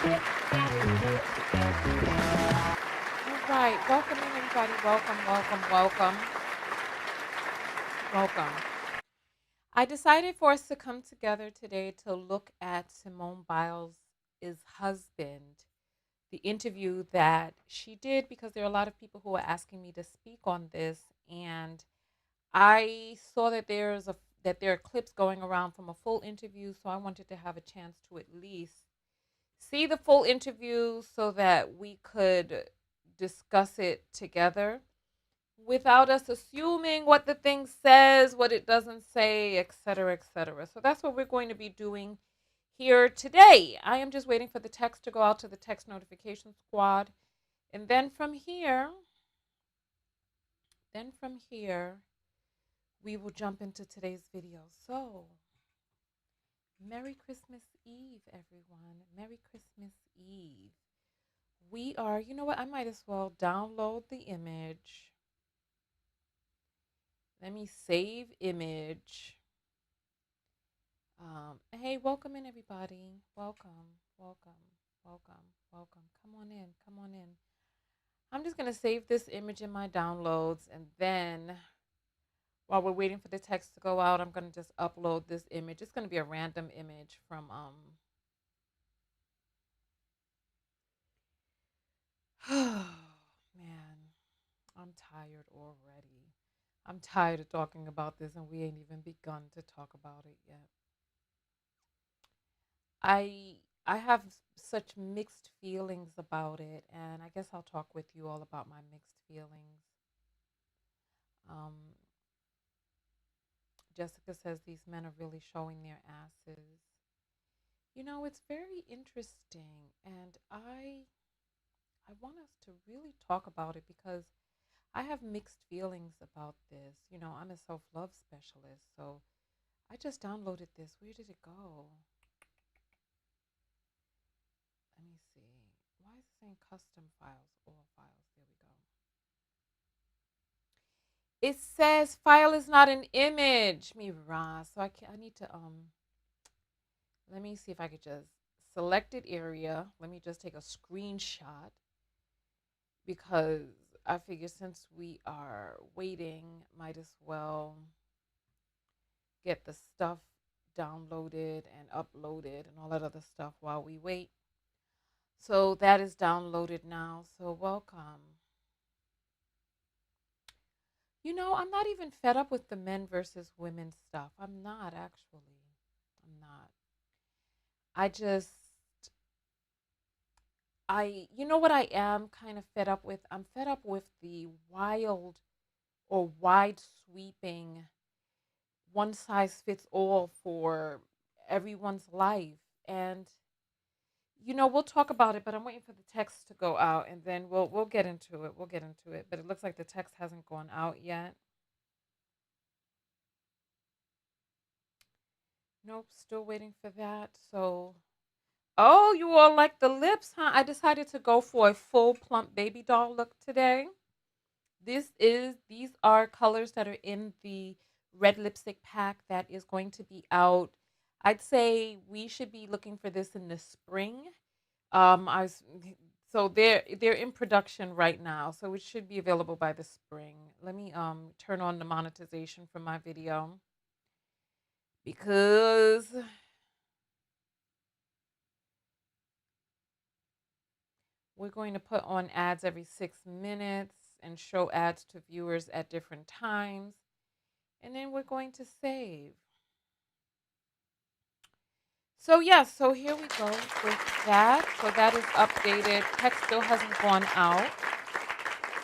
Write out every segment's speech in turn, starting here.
All right, welcome in everybody. Welcome, welcome, welcome, welcome. I decided for us to come together today to look at Simone Biles' husband, the interview that she did, because there are a lot of people who are asking me to speak on this, and I saw that there are clips going around from a full interview, so I wanted to have a chance to at least see the full interview so that we could discuss it together without us assuming what the thing says, what it doesn't say, etc., etc. So that's what we're going to be doing here today. I am just waiting for the text to go out to the text notification squad. And then from here, we will jump into today's video. So, Merry Christmas Eve, everyone. Merry Christmas Eve. You know what? I might as well download the image. Let me save image. Hey, welcome in, everybody. Welcome, welcome, welcome, welcome. Come on in, come on in. I'm just going to save this image in my downloads, and then while we're waiting for the text to go out, I'm going to just upload this image. It's going to be a random image from man, I'm tired already. I'm tired of talking about this, and we ain't even begun to talk about it yet. I I have such mixed feelings about it, and I guess I'll talk with you all about my mixed feelings. Um, Jessica says these men are really showing their asses. It's very interesting, and I want us to really talk about it because I have mixed feelings about this. I'm a self love specialist, so I just downloaded this. Where did it go? Let me see. Why is it saying custom files? All files. There we go. It says file is not an image. So I need to let me see if I could just selected area. Let me just take a screenshot because I figure since we are waiting, might as well get the stuff downloaded and uploaded and all that other stuff while we wait. So that is downloaded now. So welcome. I'm not even fed up with the men versus women stuff. I'm not actually. I'm not. I just you know what I am kind of fed up with? I'm fed up with the wild or wide sweeping one size fits all for everyone's life. And we'll talk about it, but I'm waiting for the text to go out and then we'll get into it. We'll get into it. But it looks like the text hasn't gone out yet. Nope, still waiting for that. So oh, you all like the lips, huh? I decided to go for a full plump baby doll look today. These are colors that are in the red lipstick pack that is going to be out. I'd say we should be looking for this in the spring. I was so they're in production right now, so it should be available by the spring. Let me turn on the monetization for my video because we're going to put on ads every 6 minutes and show ads to viewers at different times. And then we're going to save. So, yes, so here we go with that. So that is updated. Text still hasn't gone out.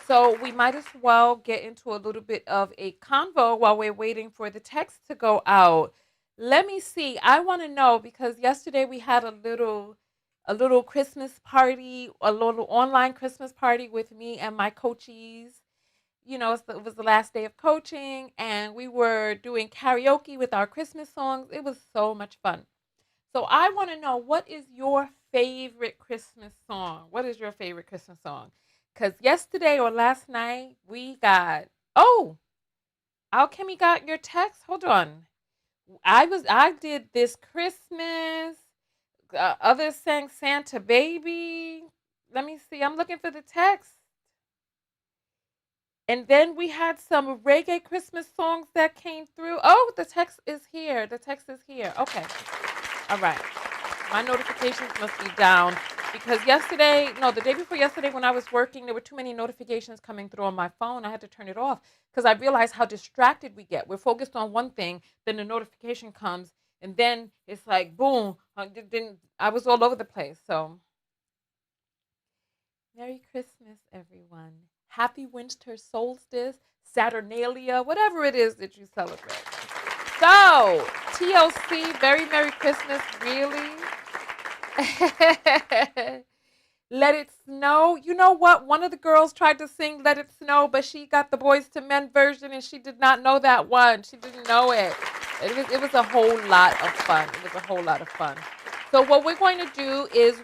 So we might as well get into a little bit of a convo while we're waiting for the text to go out. Let me see. I want to know because yesterday we had a little Christmas party, a little online Christmas party with me and my coachees. It was the last day of coaching, and we were doing karaoke with our Christmas songs. It was so much fun. So I want to know, what is your favorite Christmas song? What is your favorite Christmas song? Because yesterday or last night we got Alchemy got your text. Hold on. I did this Christmas. Others sang Santa Baby. Let me see. I'm looking for the text. And then we had some reggae Christmas songs that came through. Oh, the text is here. The text is here. Okay. All right. My notifications must be down because yesterday, no, the day before yesterday when I was working, there were too many notifications coming through on my phone. I had to turn it off because I realized how distracted we get. We're focused on one thing, then the notification comes, and then it's like, boom, then I was all over the place. So, Merry Christmas, everyone. Happy winter solstice, Saturnalia, whatever it is that you celebrate. So, TLC, very Merry Christmas, really? Let It Snow. You know what? One of the girls tried to sing Let It Snow, but she got the Boys to Men version and she did not know that one. She didn't know it. It was a whole lot of fun. It was a whole lot of fun. So what we're going to do is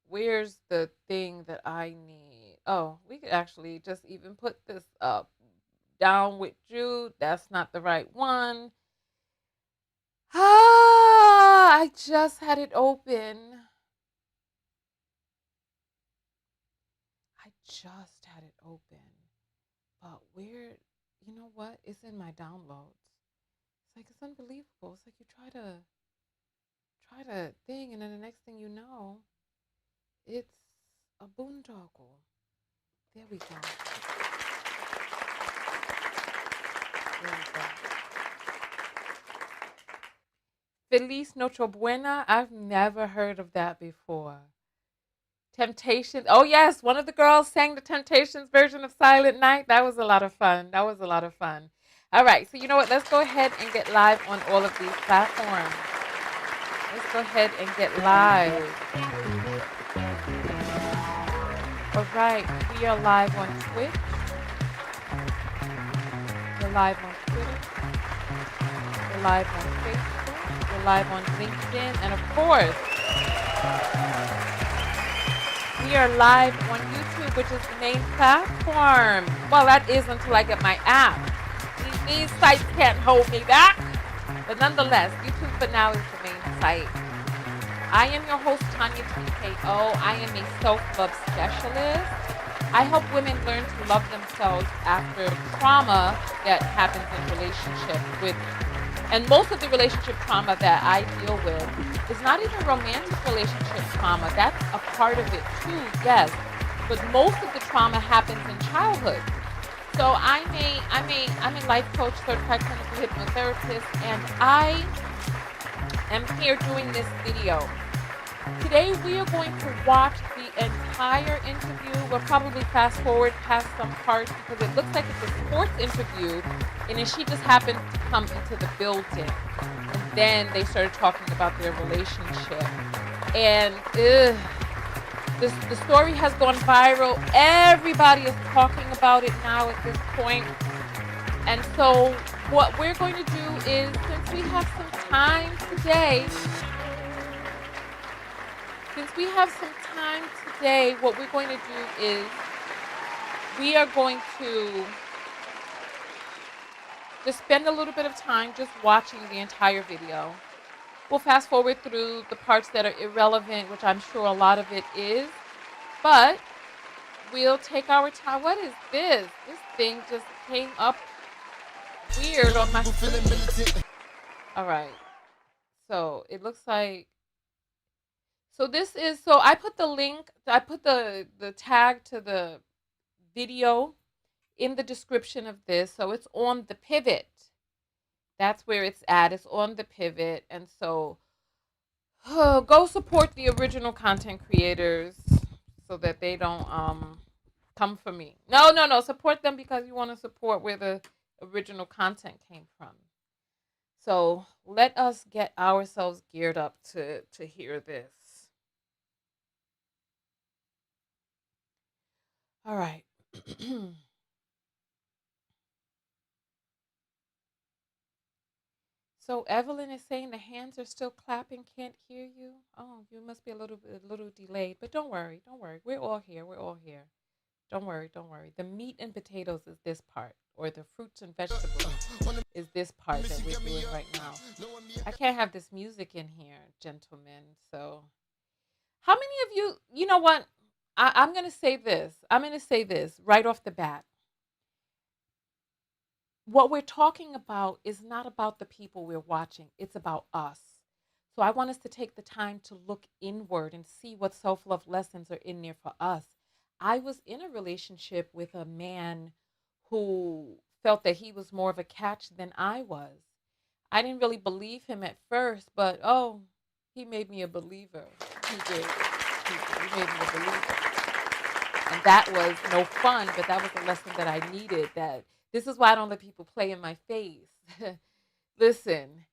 where's the thing that I need? Oh, we could actually just even put this up. Down with you. That's not the right one. I just had it open. I just had it open. But where, you know what? It's in my downloads. It's like, it's unbelievable. It's like you try to thing, and then the next thing you know, it's a boondoggle. There we go. There we go. Feliz Nochebuena. I've never heard of that before. Temptations. Oh yes, one of the girls sang the Temptations version of Silent Night. That was a lot of fun. That was a lot of fun. All right, so you know what? Let's go ahead and get live on all of these platforms. Let's go ahead and get live. All right, we are live on Twitch. We're live on Twitter. We're live on Facebook. We're live on LinkedIn, and of course, we are live on YouTube, which is the main platform. Well, that is until I get my app. These sites can't hold me back. But nonetheless, YouTube for now is the main site. I am your host, Tonya TKO. I am a self-love specialist. I help women learn to love themselves after trauma that happens in relationship with me. And most of the relationship trauma that I deal with is not even romantic relationship trauma. That's a part of it too, yes. But most of the trauma happens in childhood. So I'm a life coach, certified clinical hypnotherapist, and I am here doing this video. Today we are going to watch the entire interview. We'll probably fast forward past some parts because it looks like it's a sports interview, and then she just happened to come into the building. And then they started talking about their relationship. And the story has gone viral. Everybody is talking about it now at this point. And so what we're going to do is, since we have some time today, what we're going to do is we are going to just spend a little bit of time just watching the entire video. We'll fast forward through the parts that are irrelevant, which I'm sure a lot of it is, but we'll take our time. What is this? This thing just came up weird on my screen. All right. So it looks like, so I put the link, I put the tag to the video in the description of this. So it's on the pivot. That's where it's at. It's on the pivot. And so go support the original content creators so that they don't come for me. No. Support them because you want to support where the original content came from. So let us get ourselves geared up to hear this. All right. So Evelyn is saying the hands are still clapping, can't hear you. Oh, you must be a little delayed, but don't worry. We're all here. Don't worry, don't worry. The meat and potatoes is this part, or the fruits and vegetables is this part that we're doing right now. I can't have this music in here, gentlemen. So, how many of you, you know what? I'm going to say this. I'm going to say this right off the bat. What we're talking about is not about the people we're watching, it's about us. So I want us to take the time to look inward and see what self love lessons are in there for us. I was in a relationship with a man who felt that he was more of a catch than I was. I didn't really believe him at first, but oh, he made me a believer. He did. He made me a believer. And that was no fun, but that was a lesson that I needed. That this is why I don't let people play in my face. Listen,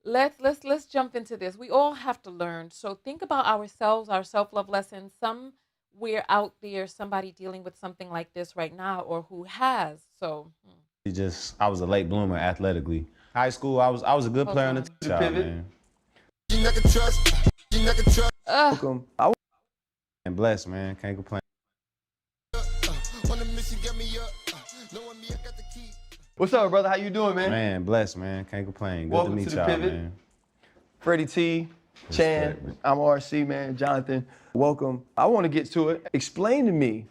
let's jump into this. We all have to learn. So think about ourselves, our self-love lessons. Somewhere out there, somebody dealing with something like this right now, or who has. So I was a late bloomer athletically. High school, I was a good hold player on on. the team, man. Ugh. Welcome. And blessed, man. Can't complain. What's up, brother? How you doing, man? Man, blessed, man. Can't complain. Good Welcome to meet to the y'all, Pivot. man. Freddie T, Chan, Respect. I'm RC, man. Jonathan, welcome. I want to get to it. Explain to me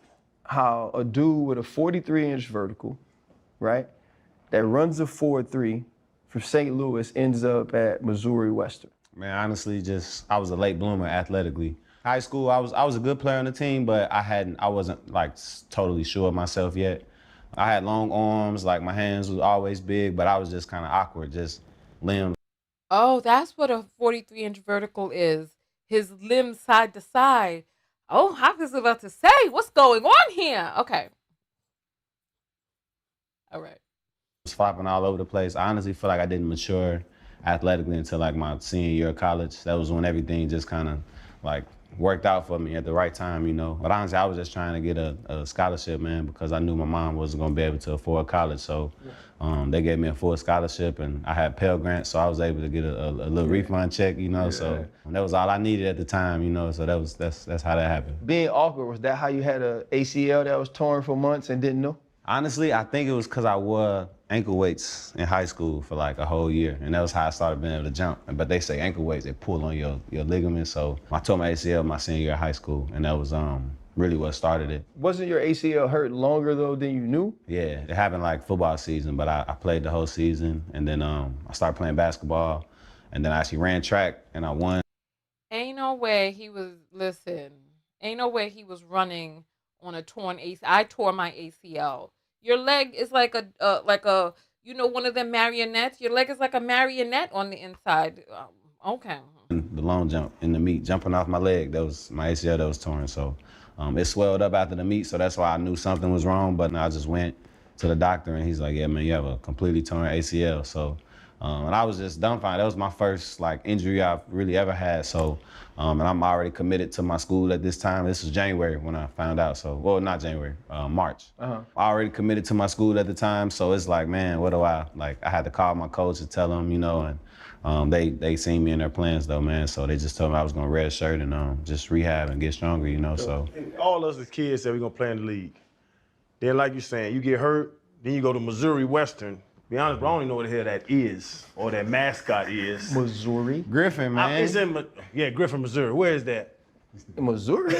how a dude with a 43-inch vertical, right, that runs a 4.3 from St. Louis ends up at Missouri Western. Man, honestly, I was a late bloomer athletically. High school, I was a good player on the team, but I wasn't like totally sure of myself yet. I had long arms, like my hands was always big, but I was just kind of awkward, just limbs. Oh, that's what a 43-inch vertical is. His limbs side to side. Oh, I was about to say, what's going on here? Okay. All right. Flopping all over the place. I honestly feel like I didn't mature athletically until like my senior year of college. That was when everything just kind of like worked out for me at the right time, you know. But honestly, I was just trying to get a scholarship, man, because I knew my mom wasn't gonna be able to afford college. So they gave me a full scholarship, and I had Pell Grant, so I was able to get a little refund check, you know. So that was all I needed at the time, you know. So that's how that happened. Being awkward, was that how you had a ACL that was torn for months and didn't know? Honestly, I think it was because I wore ankle weights in high school for like a whole year, and that was how I started being able to jump. But they say ankle weights, they pull on your ligaments. So I tore my ACL my senior year of high school, and that was really what started it. Wasn't your ACL hurt longer though than you knew? Yeah, it happened like football season, but I played the whole season, and then I started playing basketball, and then I actually ran track, and I won. Ain't no way he was, listen, ain't no way he was running on a torn ACL. I tore my ACL. Your leg is like a, you know, one of them marionettes. Your leg is like a marionette on the inside. Okay. The long jump in the meet, jumping off my leg, that was my ACL that was torn. So it swelled up after the meet, so that's why I knew something was wrong. But I just went to the doctor, and he's like, "Yeah, man, you have a completely torn ACL." So, and I was just dumbfounded. That was my first like injury I've really ever had. So, and I'm already committed to my school at this time. This was January when I found out. So, well, not January, March. I already committed to my school at the time. So it's like, man, what do I like? I had to call my coach and tell him, you know, and. They seen me in their plans though, man. So they just told me I was gonna red shirt and just rehab and get stronger, you know. So all us as kids said we're gonna play in the league. Then, like you're saying, you get hurt, then you go to Missouri Western. Be honest, bro, I don't even know what the hell that is or that mascot is. Missouri? Griffin, man. It's in, Griffin, Missouri. Where is that? Missouri?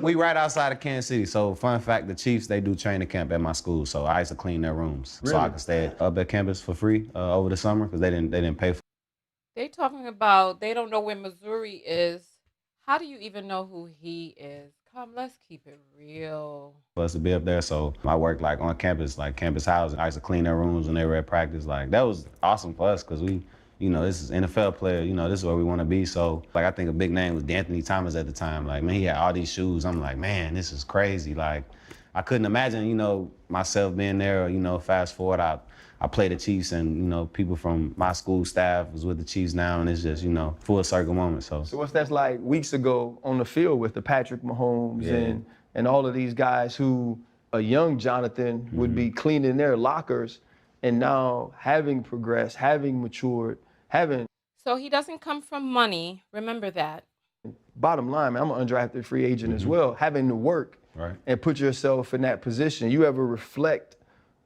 we right outside of Kansas City. So fun fact, the Chiefs, they do training camp at my school. So I used to clean their rooms so I could stay up at campus for free over the summer because they didn't pay for. They talking about they don't know where Missouri is. How do you even know who he is? Come, let's keep it real. For us to be up there, so I worked like on campus, like campus housing. I used to clean their rooms when they were at practice. Like that was awesome for us because we, you know, this is NFL player. You know, this is where we want to be. So like I think a big name was D'Anthony Thomas at the time. Like man, he had all these shoes. I'm like, man, this is crazy. Like I couldn't imagine, you know, myself being there. Or, you know, fast forward, I played the Chiefs, and you know, people from my school staff was with the Chiefs now, and it's just, you know, full circle moment. So what's that like weeks ago on the field with the Patrick Mahomes and all of these guys who a young Jonathan would be cleaning their lockers, and now having progressed, having matured, having. So he doesn't come from money. Remember that. Bottom line, man, I'm an undrafted free agent as well. Having to work Right. and put yourself in that position. You ever reflect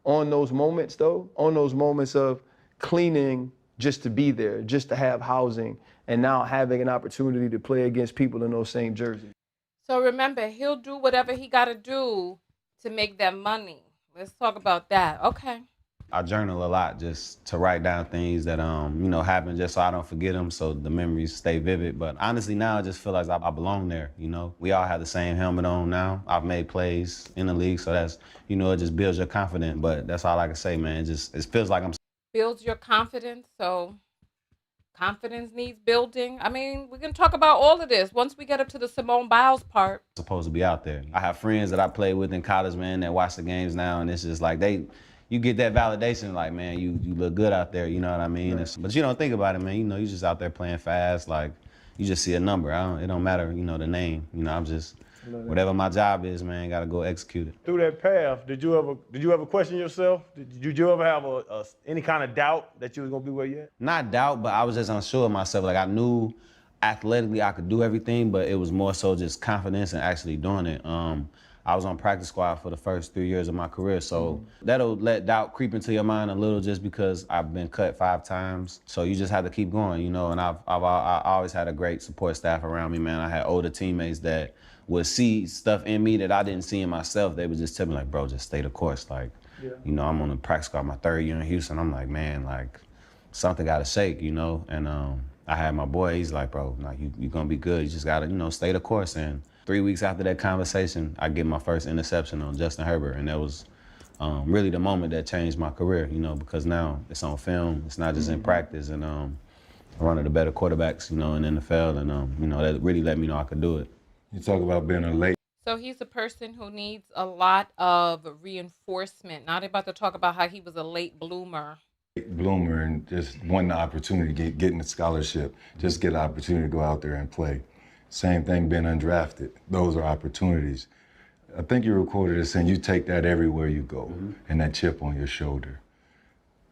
on those moments though? On those moments of cleaning just to be there, just to have housing, and now having an opportunity to play against people in those same jerseys. So remember, he'll do whatever he got to do to make that money. Let's talk about that. Okay. I journal a lot just to write down things that happen just so I don't forget them, so the memories stay vivid. But honestly, now I just feel like I belong there. We all have the same helmet on now. I've made plays in the league, so that's it just builds your confidence. But that's all I can say, man. It feels like I'm Builds your confidence. So confidence needs building. I mean, we can talk about all of this once we get up to the Simone Biles part. supposed to be out there. I have friends that I played with in college, man, that watch the games now, and it's just like you get that validation, like, man, you look good out there, you know what I mean? Right. But you don't think about it, man. You just out there playing fast, like, you just see a number. It don't matter, the name. I'm just, whatever my job is, man, gotta go execute it. Through that path, did you ever question yourself? Did you ever have any kind of doubt that you was gonna be where you at? Not doubt, but I was just unsure of myself. Like, I knew athletically I could do everything, but it was more so just confidence and actually doing it. I was on practice squad for the first 3 years of my career, so that'll let doubt creep into your mind a little, just because I've been cut 5 times. So you just have to keep going, and I always had a great support staff around me, man. I had older teammates that would see stuff in me that I didn't see in myself. They would just tell me, like, bro, just stay the course. Like, I'm on the practice squad my 3rd year in Houston. I'm like, man, like, something gotta shake, and I had my boy, he's like, bro, like, you gonna be good. You just gotta, stay the course. And 3 weeks after that conversation, I get my first interception on Justin Herbert. And that was really the moment that changed my career, because now it's on film. It's not just in practice. And one of the better quarterbacks, in the NFL. And, that really let me know I could do it. You talk about being a late So he's a person who needs a lot of reinforcement. Now they're about to talk about how he was a late bloomer. bloomer and just wanting the opportunity, getting the scholarship, just get an opportunity to go out there and play. Same thing being undrafted. Those are opportunities. I think you recorded it saying you take that everywhere you go, and that chip on your shoulder.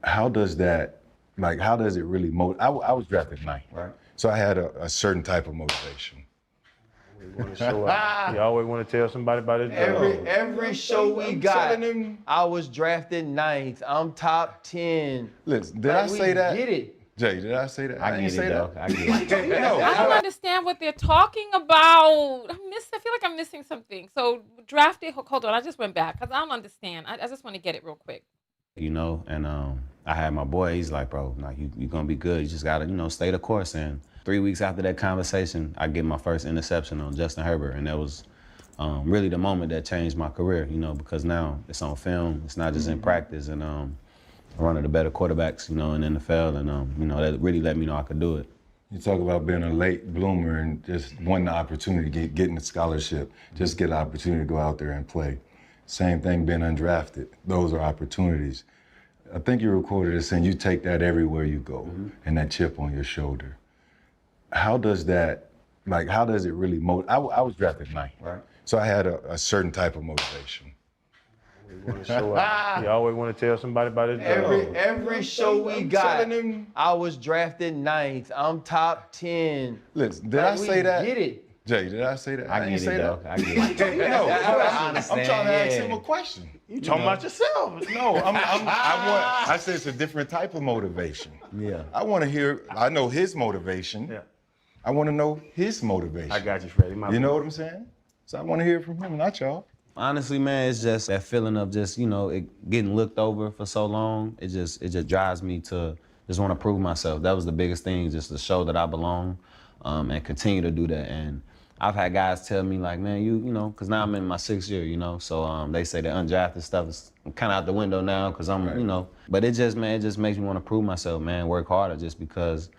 How does that, how does it really motivate? I was drafted 9th, Right. so I had a certain type of motivation. You always want to tell somebody about his Every show we I'm got, telling him. I was drafted 9th. I'm top 10. Listen, did I say that? Get it. Jay, did I say that? I didn't get say it, though. that. I get it. No, I don't understand what they're talking about. I feel like I'm missing something. So drafted, hold on, I just went back because I don't understand. I just want to get it real quick. And I had my boy, he's like, bro, like, you gonna be good. You just gotta, stay the course. And 3 weeks after that conversation, I get my first interception on Justin Herbert. And that was really the moment that changed my career, because now it's on film. It's not just in practice. And one of the better quarterbacks, in the NFL. And, that really let me know I could do it. You talk about being a late bloomer and just wanting the opportunity, getting the scholarship, just get an opportunity to go out there and play. Same thing being undrafted. Those are opportunities. I think you recorded it saying you take that everywhere you go, and that chip on your shoulder. How does that, how does it really motivate? I was drafted 9th, Right. so I had a certain type of motivation. You always want to tell somebody about his Every show we I'm got, telling him. I was drafted 9th. I'm top 10. Listen, did I say that? Get it. Jay, did I say that? I didn't get say it, though. that. I get it. No, I I'm understand, trying to ask yeah. him a question. You talking about yourself. No, I said it's a different type of motivation. Yeah. I want to hear, I know his motivation. Yeah. I want to know his motivation. I got you, Freddie. You know what I'm saying? So I want to hear from him, not y'all. Honestly, man, it's just that feeling of just, it getting looked over for so long. It just drives me to just want to prove myself. That was the biggest thing, just to show that I belong, and continue to do that. And I've had guys tell me, like, man, because now I'm in my 6th year, so they say the undrafted stuff is kind of out the window now because I'm, Right. But it just makes me want to prove myself, man, work harder, just because,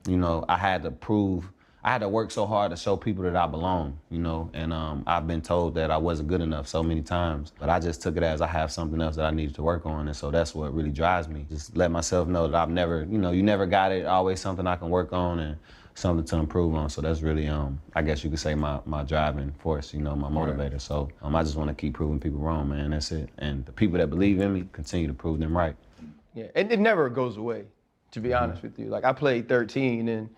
I had to work so hard to show people that I belong, and I've been told that I wasn't good enough so many times, but I just took it as I have something else that I needed to work on, and so that's what really drives me. Just let myself know that I've never, you never got it, always something I can work on and something to improve on. So that's really, I guess you could say my driving force, my motivator. So I just want to keep proving people wrong, man, that's it. And the people that believe in me, continue to prove them right. Yeah, and it never goes away, to be honest with you. Like, I played 13, and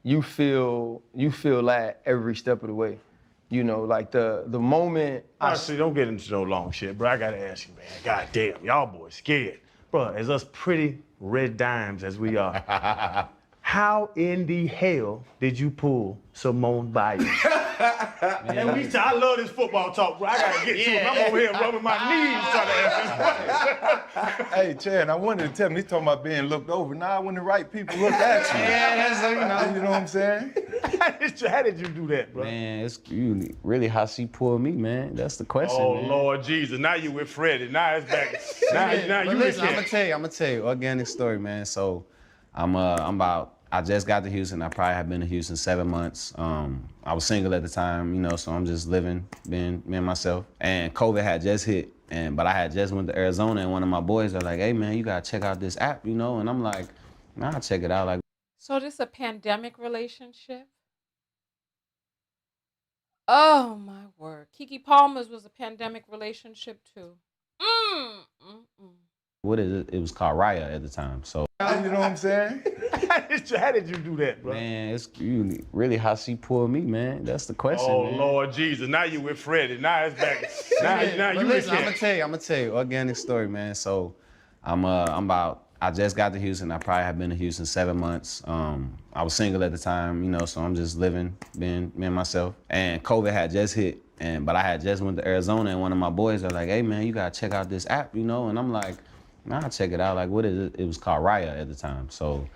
you feel that every step of the way. You know, like the moment Honestly, don't get into no long shit, bro. I gotta ask you, man. God damn, y'all boys scared. Bro, as us pretty red dimes as we are, how in the hell did you pull Simone Biles? And I love this football talk, bro. I gotta get to it. I'm over here rubbing my knees trying to answer this question. Hey, Chad, I wanted to tell him, he's talking about being looked over. Now, when the right people look at you. Yeah, that's You know what I'm saying? How did you do that, bro? Man, it's really how she pulled me, man. That's the question, Oh, man. Lord Jesus. Now you with Freddie. Now it's back. Now But you listen, with I'm gonna tell you, organic story, man. So I just got to Houston. I probably have been to Houston 7 months. I was single at the time, you know, so I'm just living, being me and myself. And COVID had just hit, but I had just went to Arizona, and one of my boys are like, "Hey, man, you gotta check out this app, you know?" And I'm like, "Nah, I'll check it out." Like, So this a pandemic relationship? Oh my word. Kiki Palmer's was a pandemic relationship too. Mm, mm, mm. what is it? It was called Raya at the time. So, You know what I'm saying? How did you do that, bro? man, it's really how she pulled me, man. That's the question, Oh, man. Lord Jesus. Now you with Freddie. Now it's back. Now But you listen, with I'm gonna tell you, organic story, man. So I just got to Houston. I probably have been to Houston 7 months. I was single at the time, you know, so I'm just living, being me and myself. And COVID had just hit, but I had just went to Arizona, and one of my boys are like, "Hey, man, you gotta check out this app, you know?" And I'm like, "Nah, I'll check it out." Like, what is it? It was called Raya at the time. So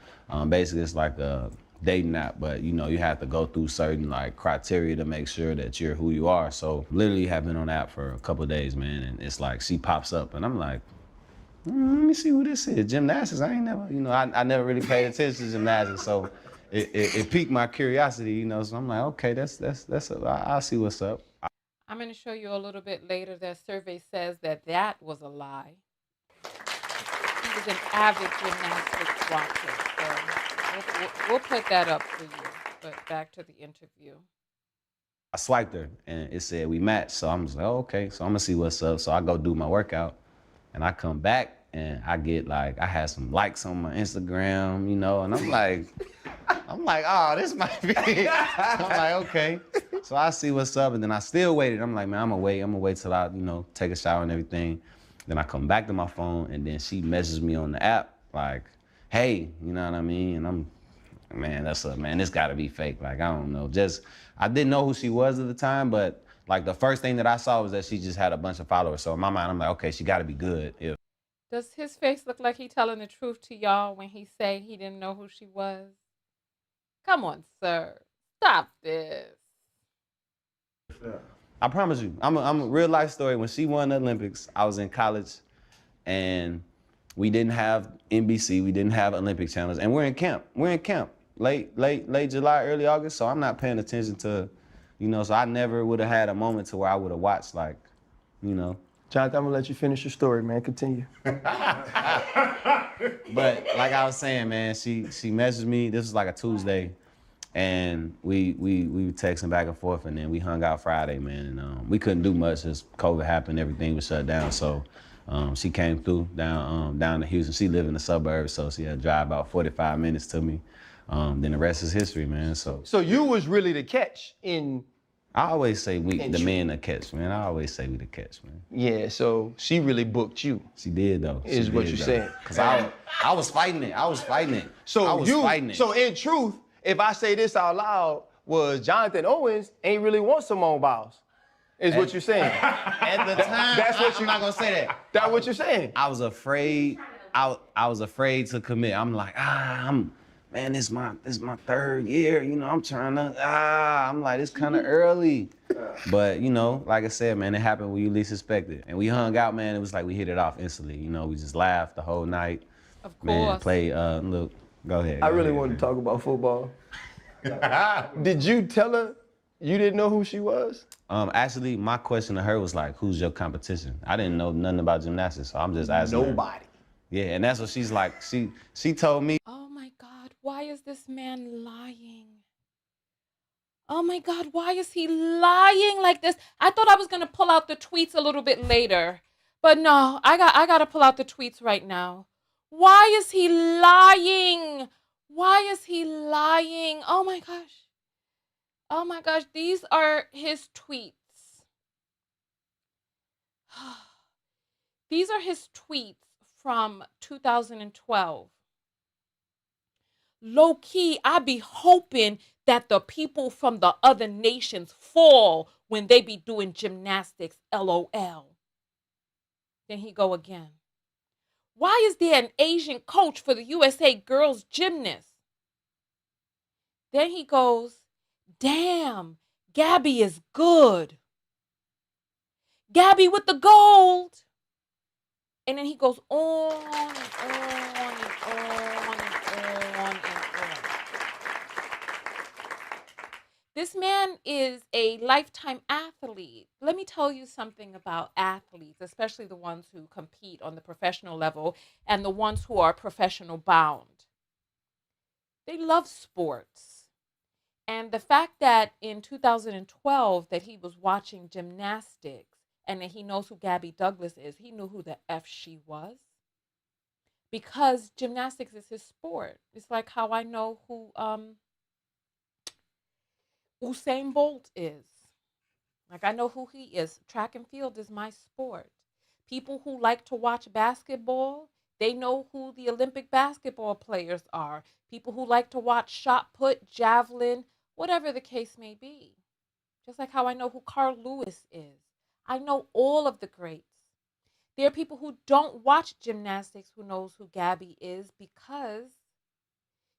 basically, it's like a dating app, but you know, you have to go through certain like criteria to make sure that you're who you are. So literally have been on the app for a couple of days, man, and it's like she pops up, and I'm like, let me see who this is. Gymnastics. I ain't never, you know, I never really paid attention to gymnastics, so it piqued my curiosity, you know. So I'm like, okay, I'll see what's up. I'm going to show you a little bit later that survey says that was a lie. He was an avid gymnastics watcher. So we'll put that up for you. But back to the interview. I swiped her, and it said we matched. So I'm just like, oh, okay. So I'm gonna see what's up. So I go do my workout, and I come back, and I get like, I had some likes on my Instagram, you know, and I'm like, oh, this might be. I'm like, okay. So I see what's up, and then I still waited. I'm like, man, I'm gonna wait till I, you know, take a shower and everything. Then I come back to my phone, and then she messages me on the app like, hey, you know what I mean? And I'm, man, this gotta be fake. Like, I don't know. I didn't know who she was at the time, but like the first thing that I saw was that she just had a bunch of followers. So in my mind, I'm like, okay, she gotta be good. Does his face look like he telling the truth to y'all when he say he didn't know who she was? Come on, sir. Stop this. I promise you, I'm a real life story. When she won the Olympics, I was in college, and we didn't have NBC, we didn't have Olympic channels, and we're in camp. Late July, early August. So I'm not paying attention to, you know. So I never would have had a moment to where I would have watched, like, you know. Jonathan, I'm gonna let you finish your story, man. Continue. But like I was saying, man, she messaged me. This was like a Tuesday, and we were texting back and forth, and then we hung out Friday, man. And we couldn't do much as COVID happened, everything was shut down. So she came through down to Houston. She lived in the suburbs, so she had to drive about 45 minutes to me. Then the rest is history, man. So you was really the catch in. I always say the men the catch, man. I always say we the catch, man. Yeah, so she really booked you. She did though. Is what you're saying. Cause I was fighting it. So in truth, if I say this out loud, was Jonathan Owens ain't really want Simone Biles. Is what you're saying. At the time, That's what I'm not gonna say that. That's what you're saying. I was afraid. I was afraid to commit. I'm like, man, this is my third year. You know, I'm trying to. I'm like, it's kind of early. But you know, like I said, man, it happened when you least expect it. And we hung out, man. It was like we hit it off instantly. You know, we just laughed the whole night. Of course. Man, play. Look, go ahead. I really wanted to talk about football. Did you tell her you didn't know who she was? Actually, my question to her was like, who's your competition? I didn't know nothing about gymnastics, so I'm just asking her. Nobody. Yeah, and that's what she's like. She told me. Oh my God, why is this man lying? Oh my God, why is he lying like this? I thought I was gonna pull out the tweets a little bit later, but no, I gotta pull out the tweets right now. Why is he lying? Why is he lying? Oh my gosh. Oh my gosh, these are his tweets. These are his tweets from 2012. Low key, I be hoping that the people from the other nations fall when they be doing gymnastics, LOL. Then he go again. Why is there an Asian coach for the USA girls gymnasts? Then he goes, damn, Gabby is good. Gabby with the gold. And then he goes on and on and on and on and on. This man is a lifetime athlete. Let me tell you something about athletes, especially the ones who compete on the professional level and the ones who are professional bound. They love sports. And the fact that in 2012 that he was watching gymnastics and that he knows who Gabby Douglas is, he knew who the F she was. Because gymnastics is his sport. It's like how I know who Usain Bolt is. Like I know who he is. Track and field is my sport. People who like to watch basketball, they know who the Olympic basketball players are. People who like to watch shot put, javelin, whatever the case may be. Just like how I know who Carl Lewis is. I know all of the greats. There are people who don't watch gymnastics who knows who Gabby is because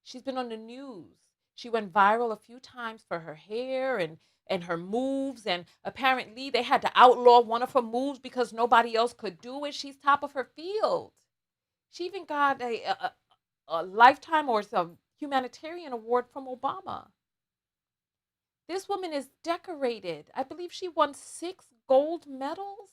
she's been on the news. She went viral a few times for her hair and her moves, and apparently they had to outlaw one of her moves because nobody else could do it. She's top of her field. She even got a lifetime or some humanitarian award from Obama. This woman is decorated. I believe she won 6 gold medals.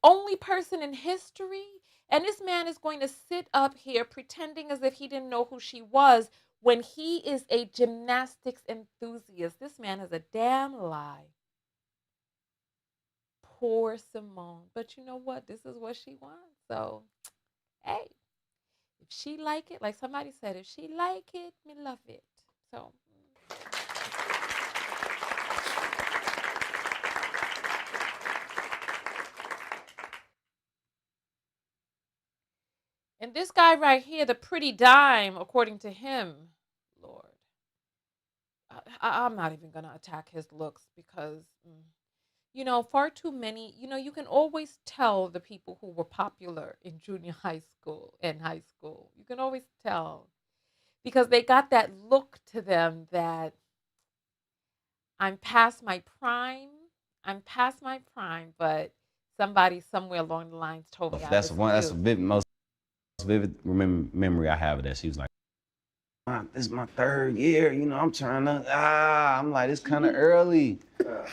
Only person in history. And this man is going to sit up here pretending as if he didn't know who she was when he is a gymnastics enthusiast. This man is a damn lie. Poor Simone. But you know what? This is what she wants. So, hey, if she like it, like somebody said, if she like it, me love it. So, and this guy right here, the pretty dime, according to him, Lord, I'm not even going to attack his looks because, far too many, you can always tell the people who were popular in junior high school and high school. You can always tell because they got that look to them that I'm past my prime. I'm past my prime, but somebody somewhere along the lines told me I That's was one. That's cute. the most vivid memory I have of that. She was like, "This is my 3rd year. I'm trying to. I'm like, it's kind of early."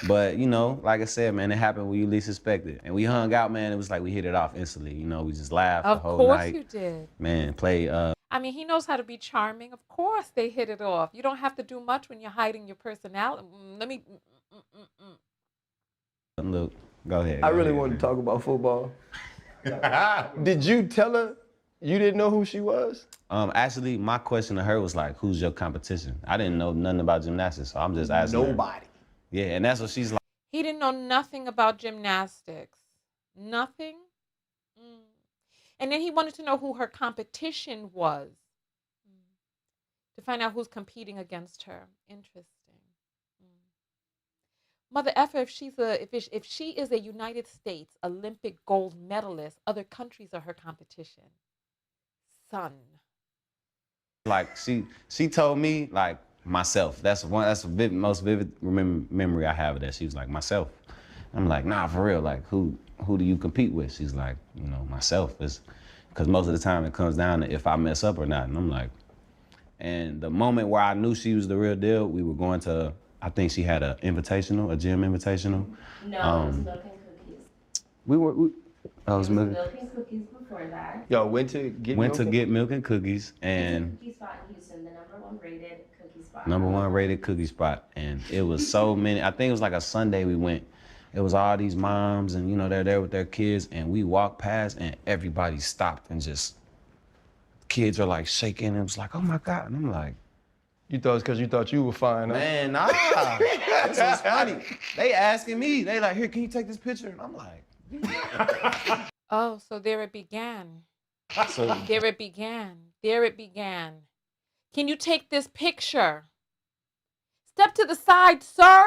But like I said, man, it happened when you least expect it. And we hung out, man. It was like we hit it off instantly. We just laughed the Of whole course night. you did. Man, played I mean, he knows how to be charming. Of course, they hit it off. You don't have to do much when you're hiding your personality. Let me. look. Go ahead. I Go really ahead, wanted man. to talk about football. Did you tell her you didn't know who she was? Actually, my question to her was like, "Who's your competition?" I didn't know nothing about gymnastics, so I'm just asking her. Nobody. Yeah, and that's what she's like. He didn't know nothing about gymnastics. Nothing. Mm. And then he wanted to know who her competition was to find out who's competing against her. Interesting. Mm. Mother effer, if she is a United States Olympic gold medalist, other countries are her competition. Son. Like she told me like myself. That's the most vivid memory I have of that. She was like myself. I'm like, nah, for real. Like who do you compete with? She's like, myself. It's because most of the time it comes down to if I mess up or not. And I'm like, and the moment where I knew she was the real deal, we were going to. I think she had a gym invitational. No, it was milk and cookies. We were. I was It was milk. milk and cookies before that. Yo, went to get Milk and cookies It's a and cookie spot in Houston, the #1 rated cookie spot. #1 rated cookie spot, and it was so many. I think it was like a Sunday we went. It was all these moms, and they're there with their kids, and we walked past, and everybody stopped and just kids are like shaking. And it was like, oh my God, and I'm like, You thought it's because you thought you were fine, huh? Man, nah. This was funny. They asking me, they like, here, can you take this picture? And I'm like, Oh, so there it began. so There it began. There it began. Can you take this picture? Step to the side, sir.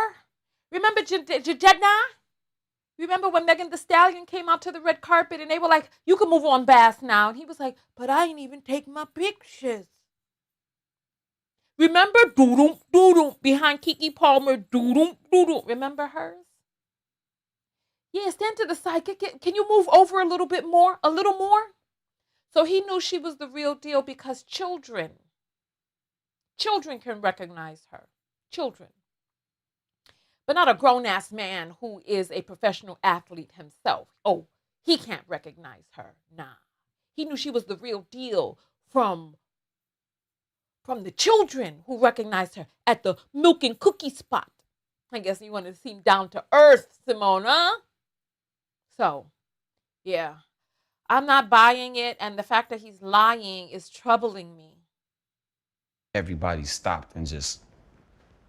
Remember Jadedna? Remember when Megan Thee Stallion came out to the red carpet and they were like, you can move on Bass now. And he was like, but I ain't even take my pictures. Remember doo-doo, doo-doo, behind Kiki Palmer, doo-doo, doo-doo. Remember hers? Yeah, stand to the side. Can you move over a little bit more? A little more? So he knew she was the real deal because children can recognize her. Children. But not a grown-ass man who is a professional athlete himself. Oh, he can't recognize her. Nah. He knew she was the real deal from the children who recognized her at the milk and cookie spot. I guess you want to seem down to earth, Simone, huh? So, yeah. I'm not buying it, and the fact that he's lying is troubling me. everybody stopped and just,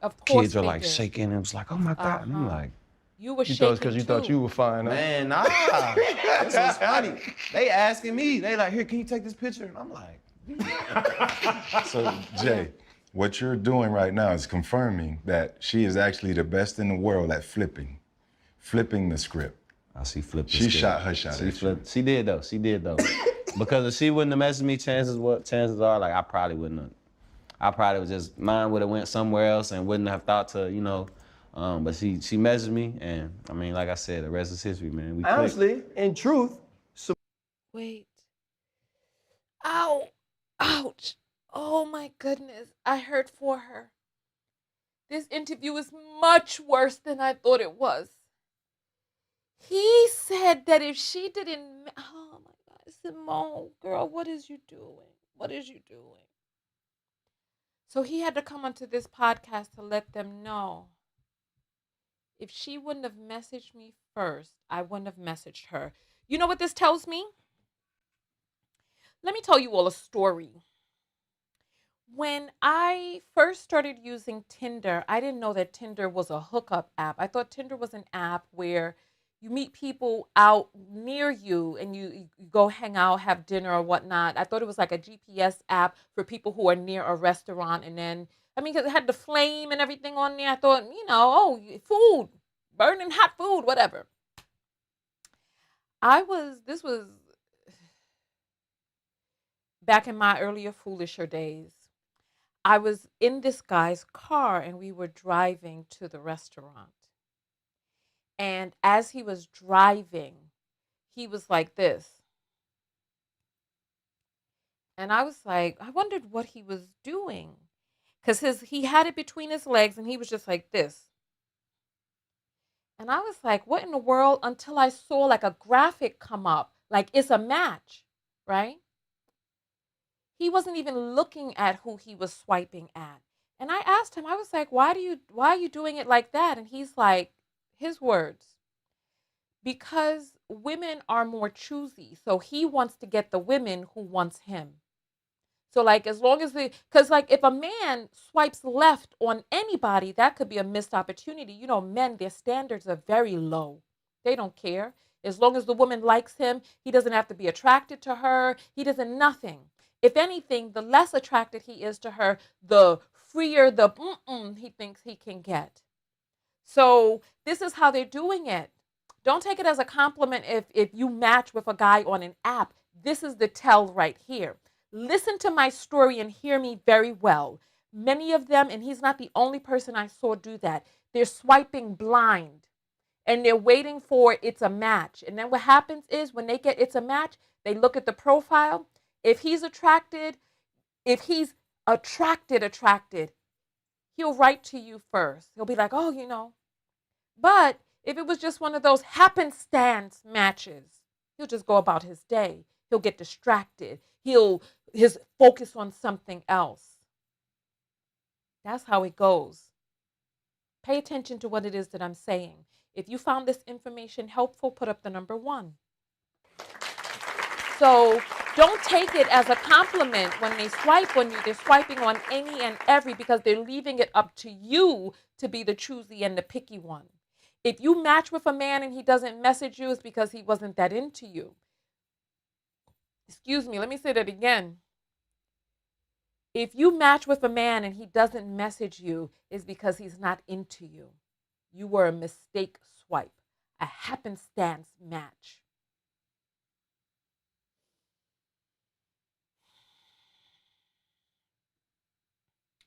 Of course kids are they like did. shaking. It was like, oh my God. And I'm Uh-huh. like, You were You thought shaking it's because you too. thought you were fine, huh? man, nah. This was funny. They asking me, they like, here, can you take this picture? And I'm like, So, Jay, what you're doing right now is confirming that she is actually the best in the world at flipping the script. she flipped the She script. shot her shot She at flipped. She did though. Because if she wouldn't have messaged me, chances are, like, I probably wouldn't have. I probably would just, mine would have went somewhere else and wouldn't have thought to, but she messaged me, and I mean, like I said, the rest is history, man. We clicked. Honestly, in truth, Wait. Ow. Ouch. Oh my goodness. I hurt for her. This interview is much worse than I thought it was. He said that if she didn't, oh my God, Simone, girl, what is you doing? What is you doing? So he had to come onto this podcast to let them know if she wouldn't have messaged me first, I wouldn't have messaged her. You know what this tells me? Let me tell you all a story. When I first started using Tinder, I didn't know that Tinder was a hookup app. I thought Tinder was an app where you meet people out near you and you go hang out, have dinner or whatnot. I thought it was like a GPS app for people who are near a restaurant. And then, I mean, 'cause it had the flame and everything on there. I thought, oh, food, burning hot food, whatever. This was back in my earlier, foolisher days. I was in this guy's car and we were driving to the restaurant. And as he was driving, he was like this. And I was like, I wondered what he was doing. Because he had it between his legs and he was just like this. And I was like, what in the world? Until I saw like a graphic come up, like it's a match, right? He wasn't even looking at who he was swiping at. And I asked him, I was like, why are you doing it like that? And he's like, his words, because women are more choosy. So he wants to get the women who wants him. So like as long as because like if a man swipes left on anybody, that could be a missed opportunity. You know, men, their standards are very low. They don't care. As long as the woman likes him, he doesn't have to be attracted to her. He doesn't nothing. If anything, the less attracted he is to her, the freer he thinks he can get. So this is how they're doing it. Don't take it as a compliment if you match with a guy on an app. This is the tell right here. Listen to my story and hear me very well. Many of them, and he's not the only person I saw do that, they're swiping blind and they're waiting for it's a match. And then what happens is when they get it's a match, they look at the profile. If he's attracted, he'll write to you first. He'll be like, oh. But if it was just one of those happenstance matches, he'll just go about his day. He'll get distracted. His focus on something else. That's how it goes. Pay attention to what it is that I'm saying. If you found this information helpful, put up the number 1. So don't take it as a compliment when they swipe on you. They're swiping on any and every because they're leaving it up to you to be the choosy and the picky one. If you match with a man and he doesn't message you, it's because he wasn't that into you. Excuse me, let me say that again. If you match with a man and he doesn't message you, it's because he's not into you. You were a mistake swipe, a happenstance match.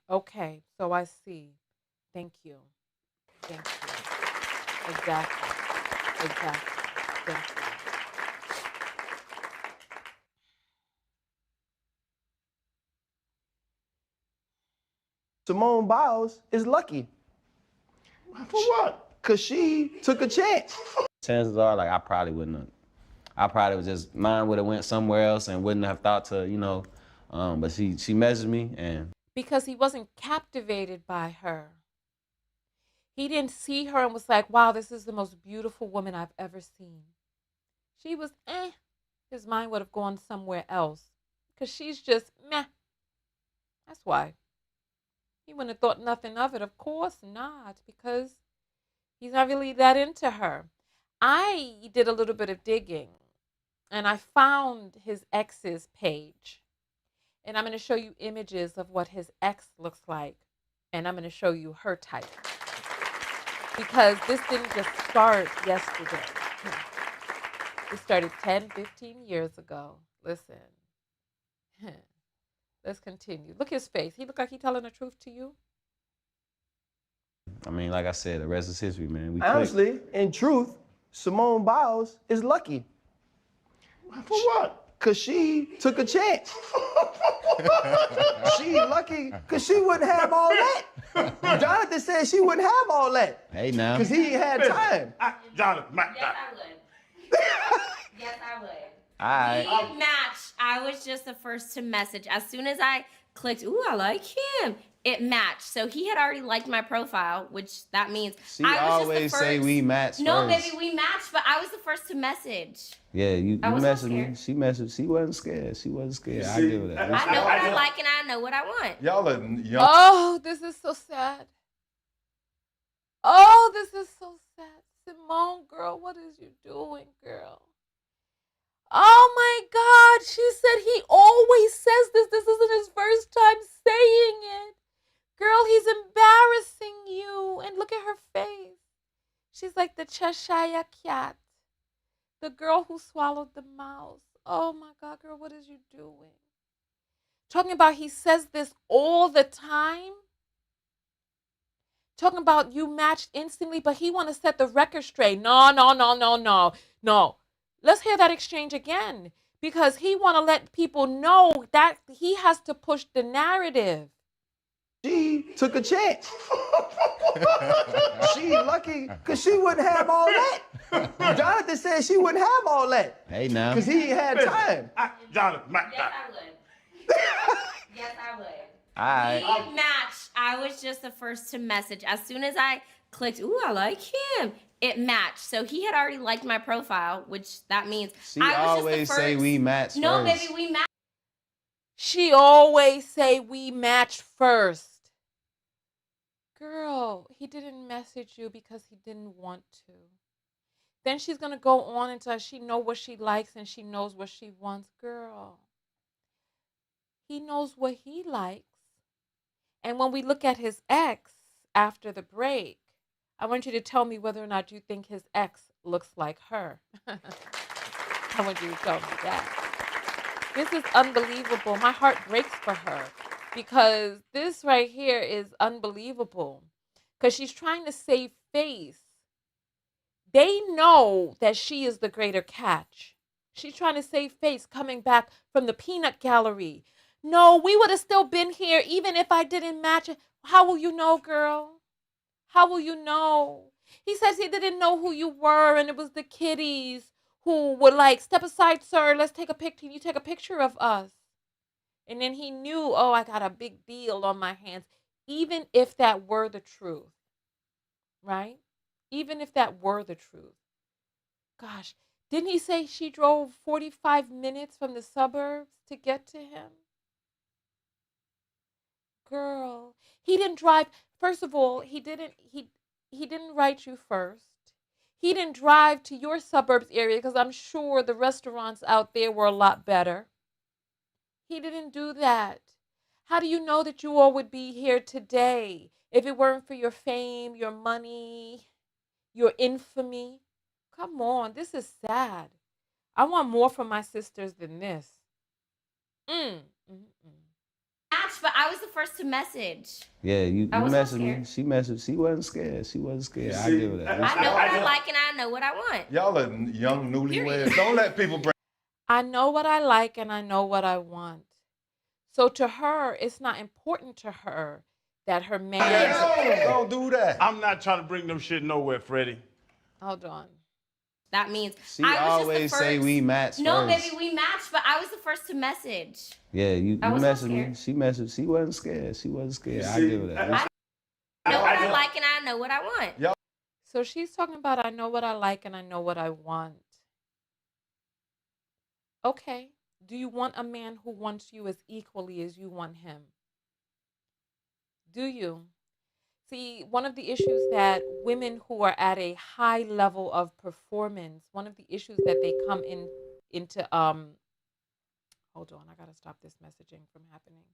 Okay, so I see. Thank you. Thank you. Exactly. Exactly. Thank you. Simone Biles is lucky. For what? Because she took a chance. Chances are, like, I probably wouldn't have. I probably was just, mine would have went somewhere else and wouldn't have thought to, but she messaged me and Because he wasn't captivated by her. He didn't see her and was like, wow, this is the most beautiful woman I've ever seen. She was, eh. His mind would have gone somewhere else. Because she's just, meh. That's why. He wouldn't have thought nothing of it. Of course not. Because he's not really that into her. I did a little bit of digging. And I found his ex's page. And I'm going to show you images of what his ex looks like. And I'm going to show you her type. Because this didn't just start yesterday. It started 10, 15 years ago. Listen. Let's continue. Look at his face. He look like he telling the truth to you? I mean, like I said, the rest is history, man. We Honestly, in truth, Simone Biles is lucky. For what? Because she took a chance. She lucky because she wouldn't have all that. Jonathan said she wouldn't have all that. Hey, now. Because he had time. Jonathan, Yes, I would. Yes, I would. All right. We matched. I was just the first to message. As soon as I clicked, ooh, I like him, it matched. So he had already liked my profile, which that means She I was always just the first. say we match No, first. baby, we matched, but I was the first to message. Yeah, you I was not messaged me. scared. She messaged. She wasn't scared. She wasn't scared. I See, give her that. I know what I like and I know what I want. Y'all are young. Oh, this is so sad. Oh, this is so sad. Simone, girl, what is you doing, girl? Oh my God, she said he always says this. This isn't his first time saying it. Girl, he's embarrassing you. And look at her face. She's like the Cheshire cat, the girl who swallowed the mouse. Oh my God, girl, what is you doing? Talking about he says this all the time. Talking about you matched instantly, but he want to set the record straight. No. Let's hear that exchange again because he want to let people know that he has to push the narrative. She took a chance. She lucky because she wouldn't have all that. Jonathan said she wouldn't have all that. Hey, now. Because he had time. Jonathan, Yes, I would. Yes, I would. All right. We matched. I was just the first to message. As soon as I clicked, ooh, I like him, it matched. So he had already liked my profile, which that means She I was always just the say first. we match No, first. baby, we matched. She always say we match first. Girl, he didn't message you because he didn't want to. Then she's going to go on until she know what she likes and she knows what she wants. Girl, he knows what he likes. And when we look at his ex after the break, I want you to tell me whether or not you think his ex looks like her. I want you to tell me that. This is unbelievable. My heart breaks for her because this right here is unbelievable. Because she's trying to save face. They know that she is the greater catch. She's trying to save face coming back from the peanut gallery. No, we would have still been here even if I didn't match it. How will you know, girl? How will you know? He says he didn't know who you were and it was the kiddies who were like, step aside, sir, let's take a picture. You take a picture of us. And then he knew, oh, I got a big deal on my hands. Even if that were the truth, right? Even if that were the truth. Gosh, Didn't he say she drove 45 minutes from the suburbs to get to him? Girl, he didn't drive. First of all, he didn't write you first. He didn't drive to your suburbs area because I'm sure the restaurants out there were a lot better. He didn't do that. How do you know that you all would be here today if it weren't for your fame, your money, your infamy? Come on, this is sad. I want more from my sisters than this. Mm. Mm-mm. Match, but I was the first to message. Yeah, you I was not messaged me. scared. She messaged. She wasn't scared. She wasn't scared. I see, give her that. I know what I like and I know what I want. Y'all are young newlyweds. Don't let people bring. I know what I like and I know what I want. So to her, it's not important to her that her man. Don't do that. I'm not trying to bring them shit nowhere, Freddie. Hold on. That means She I was always just the first. say we match No, first. baby, we matched, but I was the first to message. Yeah, you I was not messaged me. scared. She messaged. She wasn't scared. She wasn't scared. I see, give her that. I know what I like and I know what I want. So she's talking about I know what I like and I know what I want. Okay. Do you want a man who wants you as equally as you want him? Do you? See, one of the issues that women who are at a high level of performance, one of the issues that they come into hold on, I got to stop this messaging from happening.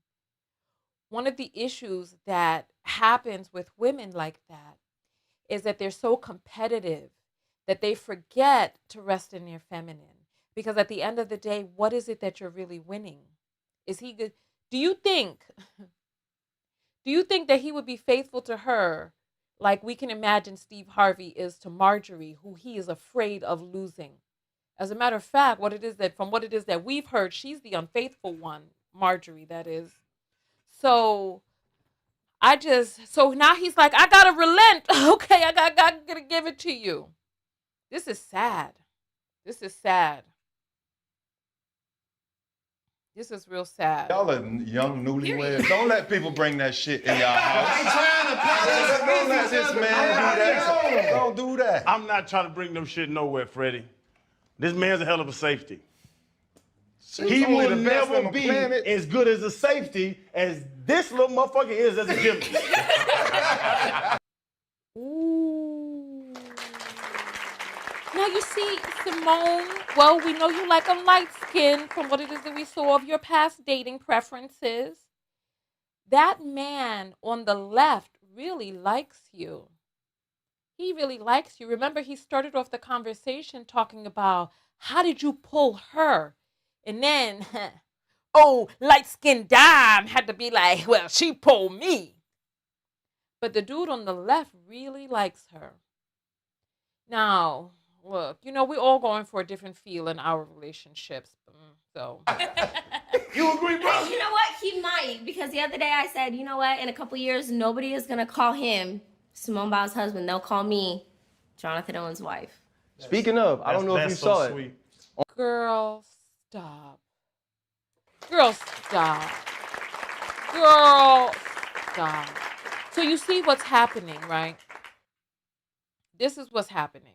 One of the issues that happens with women like that is that they're so competitive that they forget to rest in their feminine. Because at the end of the day, what is it that you're really winning? Is he good? Do you think that he would be faithful to her like we can imagine Steve Harvey is to Marjorie, who he is afraid of losing? As a matter of fact, what it is that we've heard, she's the unfaithful one, Marjorie, that is. So now he's like, I gotta relent. Okay, I gotta give it to you. This is sad. This is sad. This is real sad. Y'all are young newlyweds. Don't let people bring that shit in y'all house. Don't let this man do that. Don't do that. I'm not trying to bring them shit nowhere, Freddie. This man's a hell of a safety. He only will the best never on the be planet. as good as a safety as this little motherfucker is as a gymnast. Ooh. Now you see, Simone, well, we know you like a light skin from what it is that we saw of your past dating preferences. That man on the left really likes you. He really likes you. Remember, he started off the conversation talking about how did you pull her? And then, oh, light skinned dime had to be like, well, she pulled me. But the dude on the left really likes her. Now, look, we're all going for a different feel in our relationships. So, You agree, bro? You know what? He might, because the other day I said, you know what? In a couple years, nobody is gonna call him Simone Biles' husband. They'll call me Jonathan Owens' wife. Speaking of, I don't know if you saw it. Sweet. girl, stop. Girl, stop. Girl, stop. So you see what's happening, right? This is what's happening.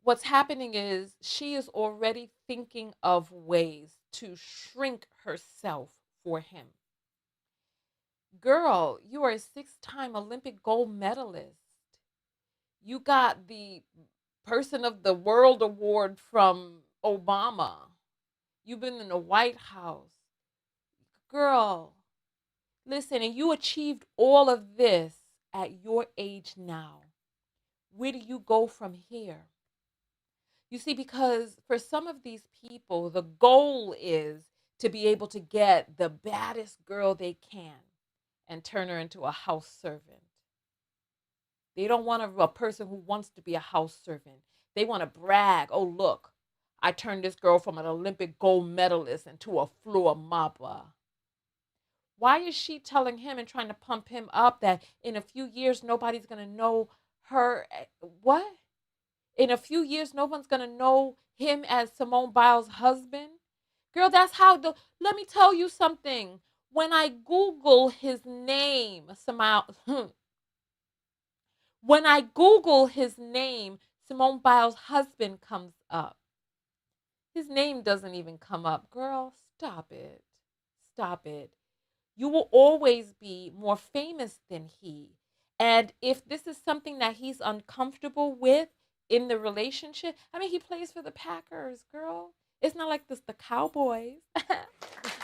What's happening is she is already thinking of ways to shrink herself for him. Girl, you are a 6-time Olympic gold medalist. You got the Person of the World Award from Obama. You've been in the White House. Girl, listen, and you achieved all of this at your age now. Where do you go from here? You see, because for some of these people, the goal is to be able to get the baddest girl they can and turn her into a house servant. They don't want a person who wants to be a house servant. They want to brag. Oh, look, I turned this girl from an Olympic gold medalist into a floor mopper. Why is she telling him and trying to pump him up that in a few years nobody's going to know her? What? In a few years, no one's going to know him as Simone Biles' husband? Girl, that's how let me tell you something. When I Google his name, when I Google his name, Simone Biles' husband comes up. His name doesn't even come up. Girl, stop it. Stop it. You will always be more famous than he. And if this is something that he's uncomfortable with in the relationship, I mean, he plays for the Packers, girl. It's not like this the Cowboys.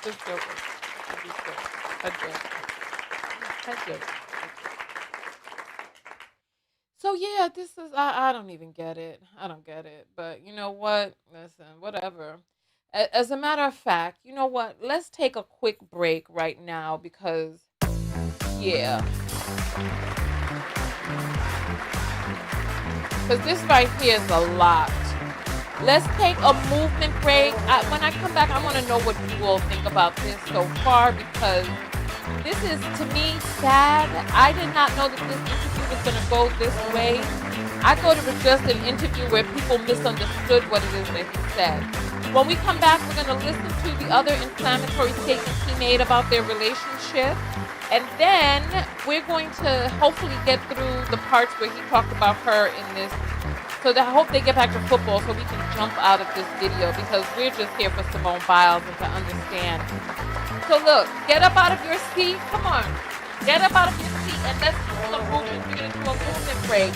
Just joking. I'm just joking. I'm joking. I'm joking. So yeah, this is I don't even get it. I don't get it. But you know what? Listen, whatever. As a matter of fact, you know what? Let's take a quick break right now because yeah, because this right here is a lot. Let's take a movement break. When I come back, I want to know what you all think about this so far because this is, to me, sad. I did not know that this interview was going to go this way. I thought it was just an interview where people misunderstood what it is that he said. When we come back, we're going to listen to the other inflammatory statements he made about their relationship. And then we're going to hopefully get through the parts where he talked about her in this. So I hope they get back to football so we can jump out of this video because we're just here for Simone Biles and to understand. So look, get up out of your seat. Come on. Get up out of your seat and let's do some movement. We're going to do a movement break.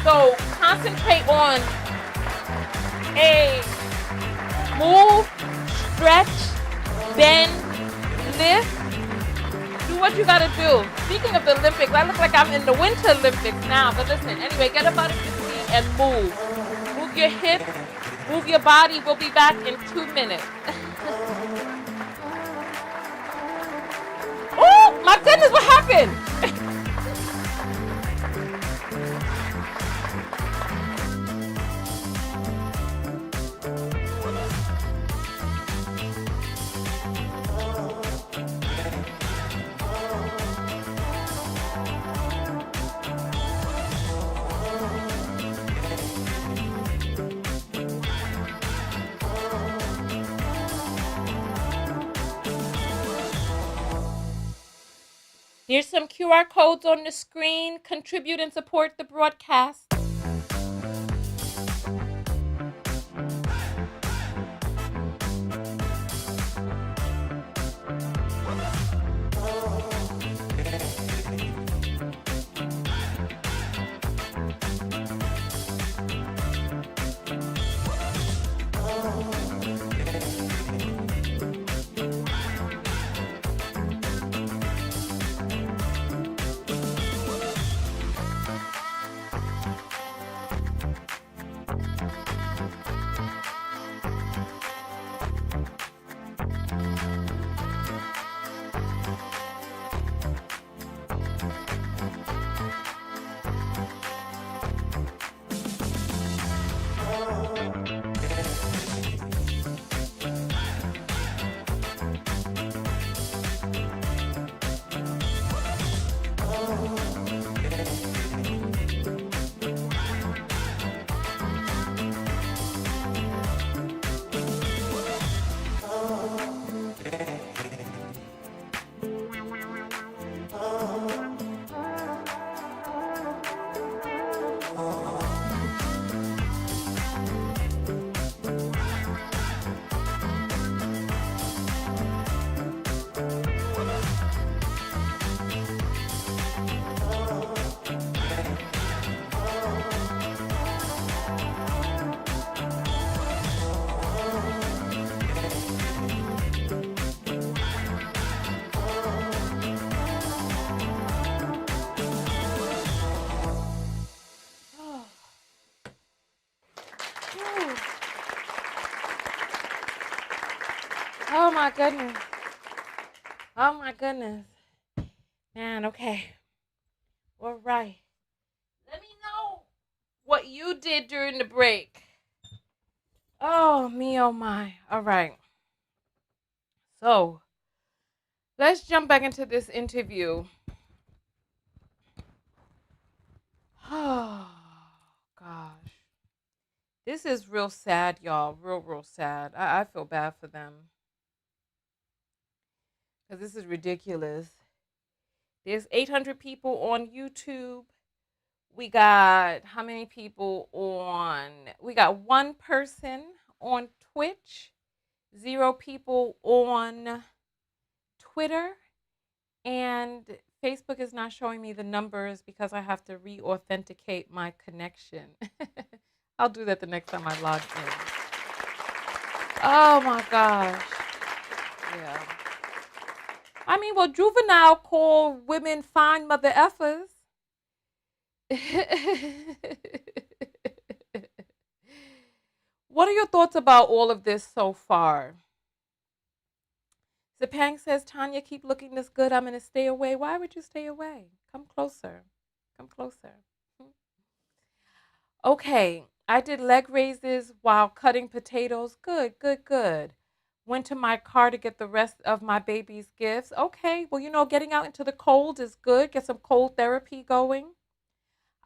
So concentrate on a move, stretch, bend, lift. Do what you got to do. Speaking of the Olympics, I look like I'm in the Winter Olympics now. But listen, anyway, get up out of your seat and move. Move your hips. Move your body. We'll be back in 2 minutes. Oh, my goodness, what happened? There's some QR codes on the screen. Contribute and support the broadcast. Oh my goodness. Oh my goodness. Man, okay. All right. Let me know what you did during the break. Oh, me, oh my. All right. So, let's jump back into this interview. Oh, gosh. This is real sad, y'all. Real sad. I feel bad for them. Because this is ridiculous. There's 800 people on YouTube We got how many people on? We got one person on Twitch, 0 people on Twitter, and Facebook is not showing me the numbers because I have to re-authenticate my connection. I'll do that the next time I log in. Oh my gosh. Yeah. I mean, well, Juvenile call women fine mother effers. What are your thoughts about all of this so far? Zapang says, Tonya, keep looking this good. I'm going to stay away. Why would you stay away? Come closer. Come closer. Okay, I did leg raises while cutting potatoes. Good, good, good. Went to my car to get the rest of my baby's gifts. Okay, well, getting out into the cold is good. Get some cold therapy going.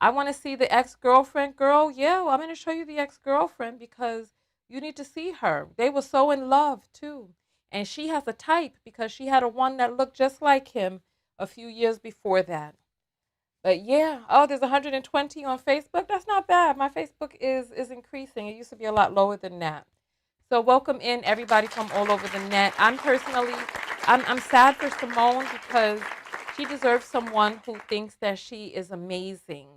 I want to see the ex-girlfriend. Girl, yeah, well, I'm going to show you the ex-girlfriend because you need to see her. They were so in love, too. And she has a type because she had a one that looked just like him a few years before that. But yeah, oh, there's 120 on Facebook. That's not bad. My Facebook is increasing. It used to be a lot lower than that. So welcome in everybody from all over the net. I'm sad for Simone because she deserves someone who thinks that she is amazing,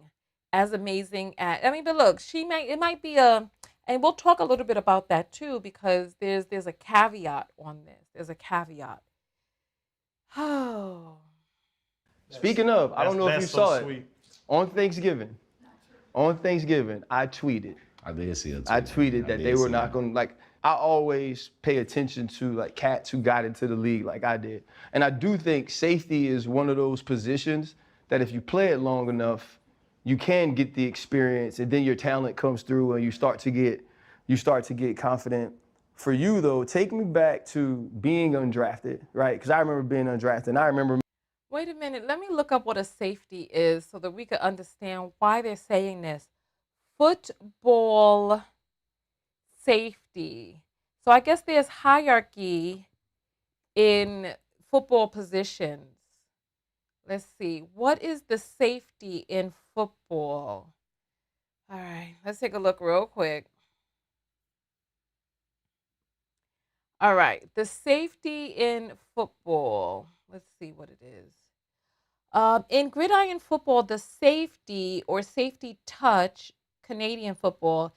as amazing as. I mean, but look, it might be and we'll talk a little bit about that too because there's a caveat on this. There's a caveat. Oh. Speaking of, I don't know if you so saw sweet. it. On Thanksgiving, I tweeted. I did see a tweet. I tweeted that they were not going to, like, I always pay attention to, like, cats who got into the league like I did. And I do think safety is one of those positions that if you play it long enough, you can get the experience and then your talent comes through and you start to get confident. For you, though, take me back to being undrafted, right? Because I remember being undrafted, and I remember. Wait a minute. Let me look up what a safety is so that we can understand why they're saying this. Football safety. So I guess there's hierarchy in football positions. Let's see. What is the safety in football? All right. Let's take a look real quick. All right. The safety in football. Let's see what it is. In gridiron football, the safety or safety touch, Canadian football,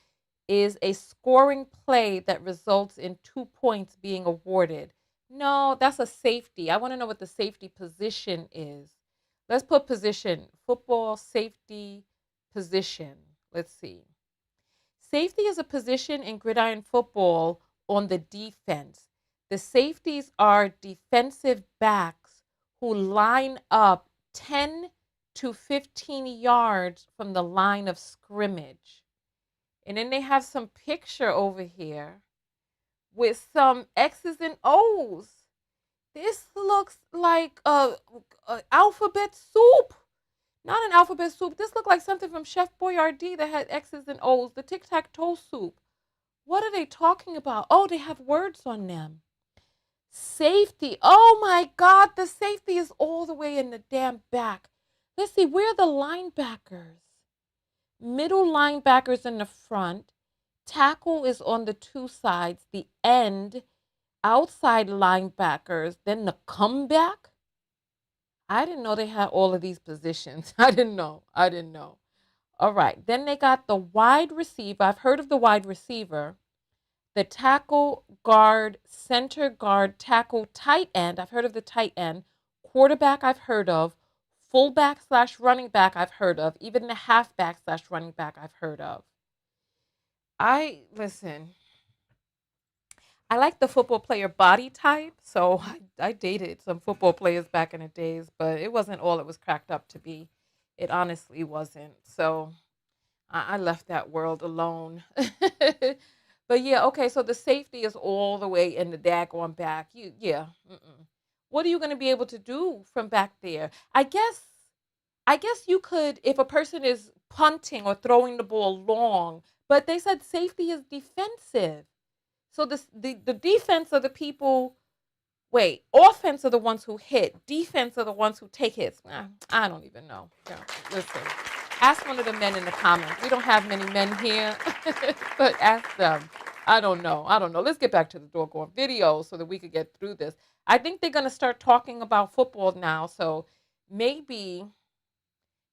is a scoring play that results in 2 points being awarded. No, that's a safety. I want to know what the safety position is. Let's put position. Football safety position. Let's see. Safety is a position in gridiron football on the defense. The safeties are defensive backs who line up 10 to 15 yards from the line of scrimmage. And then they have some picture over here with some X's and O's. This looks like a alphabet soup. Not an alphabet soup. This looked like something from Chef Boyardee that had X's and O's. The tic-tac-toe soup. What are they talking about? Oh, they have words on them. Safety. Oh my God, the safety is all the way in the damn back. Let's see, where are the linebackers? Middle linebackers in the front. Tackle is on the 2 sides. The end, outside linebackers. Then the comeback. I didn't know they had all of these positions. I didn't know. All right. Then they got the wide receiver. I've heard of the wide receiver. The tackle, guard, center guard, tackle, tight end. I've heard of the tight end. Quarterback, I've heard of. Fullback / running back, I've heard of. Even the halfback / running back, I've heard of. Listen, I like the football player body type, so I dated some football players back in the days, but it wasn't all it was cracked up to be. It honestly wasn't. So I left that world alone. But yeah, okay, so the safety is all the way in the daggone back. What are you going to be able to do from back there? I guess you could, if a person is punting or throwing the ball long, but they said safety is defensive. So the defense are the people, offense are the ones who hit. Defense are the ones who take hits. I don't even know. Yeah, listen. Ask one of the men in the comments. We don't have many men here, but ask them. I don't know. Let's get back to the doggone video so that we could get through this. I think they're going to start talking about football now, so maybe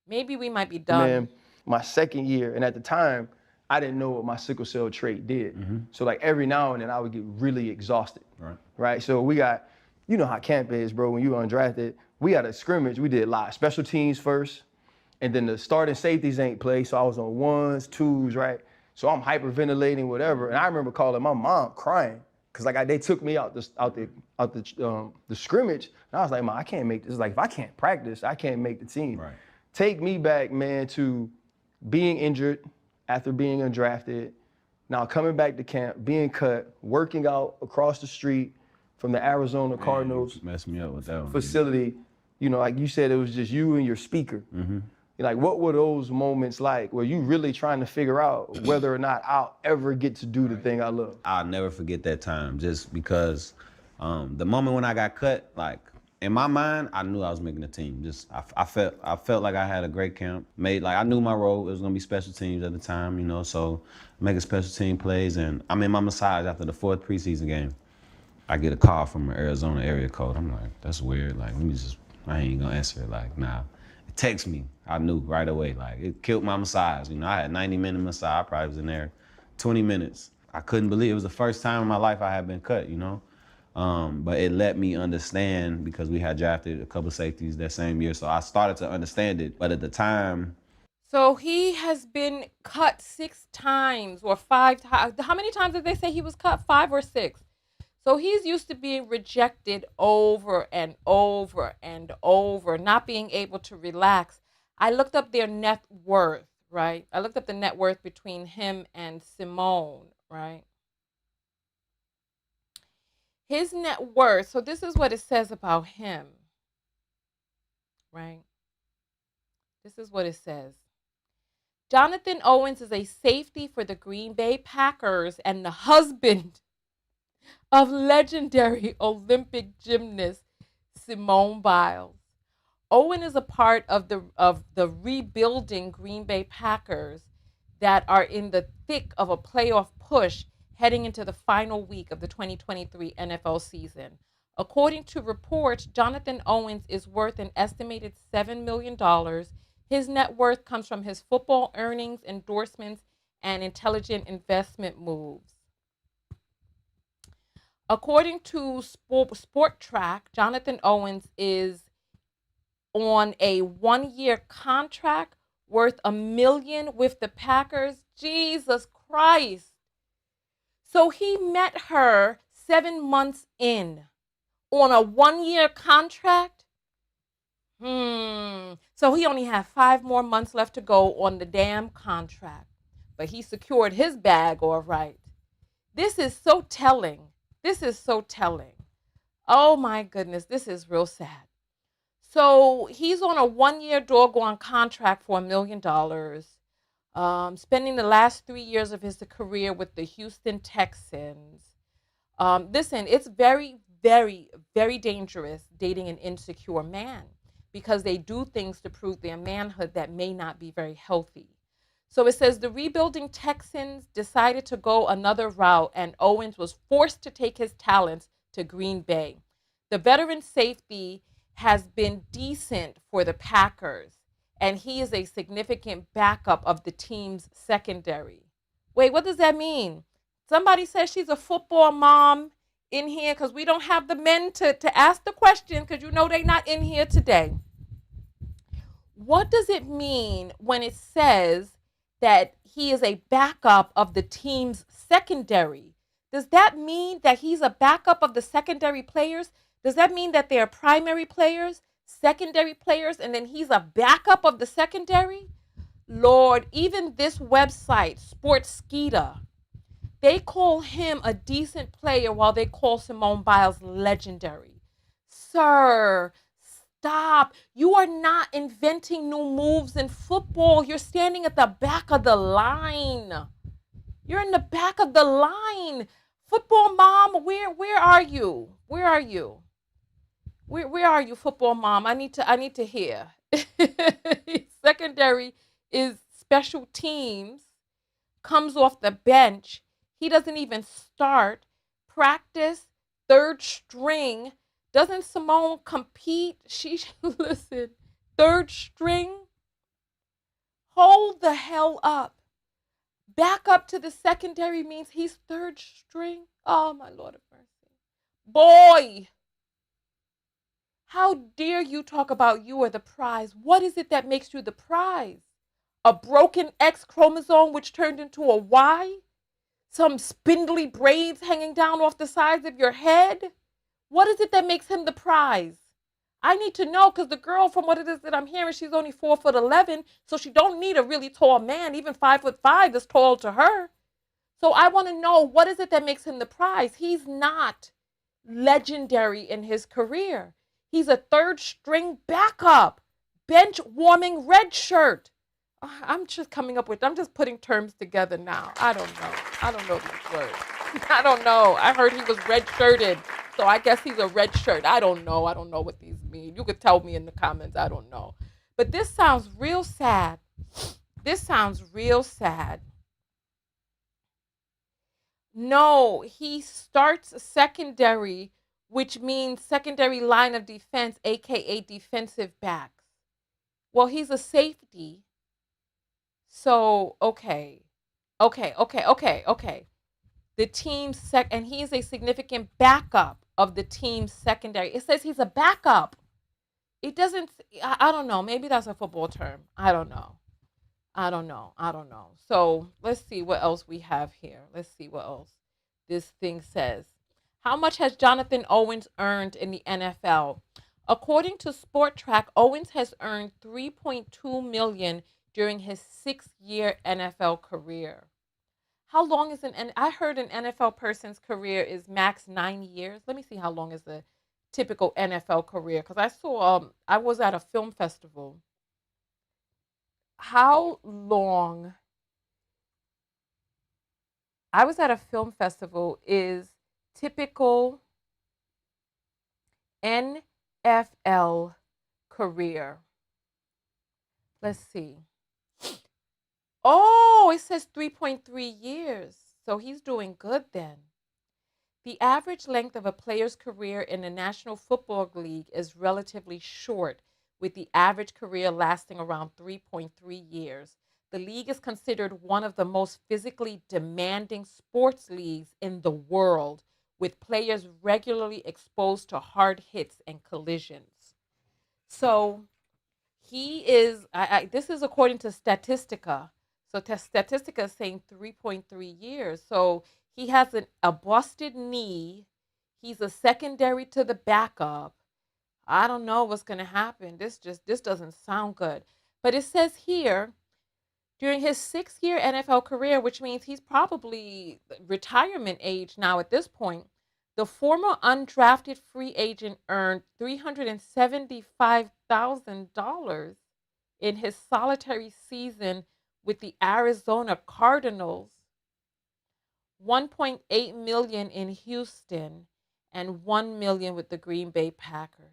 we might be done. Man, my second year, and at the time, I didn't know what my sickle cell trait did. So like every now and then I would get really exhausted. Right. So we got, you know how camp is, bro. When you undrafted, we got a scrimmage. We did a lot, special teams first, and then the starting safeties ain't play. So I was on ones, twos, right. So I'm hyperventilating, whatever. And I remember calling my mom crying because like they took me out the scrimmage, and I was like, Mom, I can't make this. Like if I can't practice, I can't make the team. Right. Take me back, man, to being injured after being undrafted, now coming back to camp, being cut, working out across the street from the Arizona Cardinals Messed me up with that one. facility. You know, like you said, it was just you and your speaker. Like, what were those moments like where you really trying to figure out whether or not I'll ever get to do the thing I love? I'll never forget that time just because the moment when I got cut, like in my mind, I knew I was making the team. Just I felt like I had a great camp. I knew my role. It was gonna be special teams at the time, you know, so making special team plays. And I'm in my massage after the 4th preseason game. I get a call from an Arizona area code. I'm like, that's weird. Like, I ain't gonna answer it. Like, nah. It texts me. I knew right away. Like, it killed my massage. You know, I had 90-minute massage. I probably was in there 20 minutes. I couldn't believe it. It was the first time in my life I had been cut, you know? But it let me understand because we had drafted a couple safeties that same year. So I started to understand it. But at the time, So he has been cut 6 times or 5 times. How many times did they say he was cut? 5 or 6? So he's used to being rejected over and over and over, not being able to relax. I looked up their net worth, right? I looked up the net worth between him and Simone, right? His net worth, so this is what it says about him, right? This is what it says. Jonathan Owens is a safety for the Green Bay Packers and the husband of legendary Olympic gymnast Simone Biles. Owen is a part of the rebuilding Green Bay Packers that are in the thick of a playoff push heading into the final week of the 2023 NFL season. According to reports, Jonathan Owens is worth an estimated $7 million. His net worth comes from his football earnings, endorsements, and intelligent investment moves. According to Sport Track, Jonathan Owens is on a 1-year contract worth $1 million with the Packers. Jesus Christ. So he met her 7 months in on a 1-year contract. So he only had 5 more months left to go on the damn contract. But he secured his bag all right. This is so telling. Oh my goodness, this is real sad. So he's on a 1-year doggone contract for $1 million, spending the last 3 years of his career with the Houston Texans. Listen, it's very, very, very dangerous dating an insecure man because they do things to prove their manhood that may not be very healthy. So it says the rebuilding Texans decided to go another route, and Owens was forced to take his talents to Green Bay. The veteran safety has been decent for the Packers, and he is a significant backup of the team's secondary. Wait, what does that mean? Somebody says she's a football mom in here because we don't have the men to ask the question because you know they're not in here today. What does it mean when it says that he is a backup of the team's secondary? Does that mean that he's a backup of the secondary players? Does that mean that they're primary players, secondary players, and then he's a backup of the secondary? Lord, even this website, Sportskeeda, they call him a decent player while they call Simone Biles legendary. Sir, stop. You are not inventing new moves in football. You're standing at the back of the line. You're in the back of the line. Football mom, where are you? Where are you? Where are you, football mom? I need to hear. Secondary is special teams, comes off the bench. He doesn't even start. Practice, third string. Doesn't Simone compete? She listen, third string. Hold the hell up. Back up to the secondary means he's third string. Oh my Lord of mercy. Boy, how dare you talk about you are the prize? What is it that makes you the prize? A broken X chromosome which turned into a Y? Some spindly braids hanging down off the sides of your head? What is it that makes him the prize? I need to know because the girl, from what it is that I'm hearing, she's only 4'11", so she don't need a really tall man. Even 5'5" is tall to her. So I want to know, what is it that makes him the prize? He's not legendary in his career. He's a third string backup, bench warming red shirt. I'm just putting terms together now. I don't know. I don't know these words. I don't know. I heard he was red shirted. So I guess he's a red shirt. I don't know. I don't know what these mean. You could tell me in the comments. I don't know. But this sounds real sad. This sounds real sad. No, he starts secondary, which means secondary line of defense, aka defensive backs. Well, he's a safety. So, okay. Okay. The team's and he's a significant backup of the team's secondary. It says he's a backup. It doesn't, I don't know. Maybe that's a football term. I don't know. So let's see what else we have here. Let's see what else this thing says. How much has Jonathan Owens earned in the NFL? According to Sport Track, Owens has earned $3.2 million during his 6-year NFL career. How long is I heard an NFL person's career is max 9 years. Let me see how long is the typical NFL career, because I saw I was at a film festival. How long I was at a film festival is typical NFL career. Let's see. Oh, it says 3.3 years. So he's doing good then. The average length of a player's career in the National Football League is relatively short, with the average career lasting around 3.3 years. The league is considered one of the most physically demanding sports leagues in the world, with players regularly exposed to hard hits and collisions. So he is, this is according to Statistica. So Statistica is saying 3.3 years. So he has a busted knee. He's a secondary to the backup. I don't know what's going to happen. This doesn't sound good. But it says here, during his 6-year NFL career, which means he's probably retirement age now at this point, the former undrafted free agent earned $375,000 in his solitary season with the Arizona Cardinals, $1.8 million in Houston, and $1 million with the Green Bay Packers.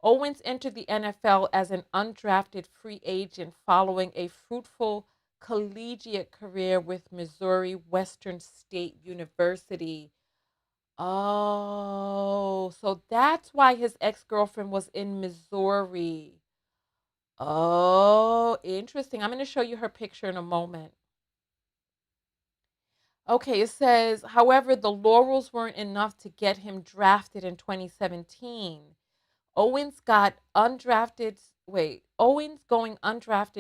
Owens entered the NFL as an undrafted free agent following a fruitful collegiate career with Missouri Western State University. Oh, so that's why his ex-girlfriend was in Missouri. Oh, interesting. I'm going to show you her picture in a moment. Okay, it says, however, the laurels weren't enough to get him drafted in 2017. Owens going undrafted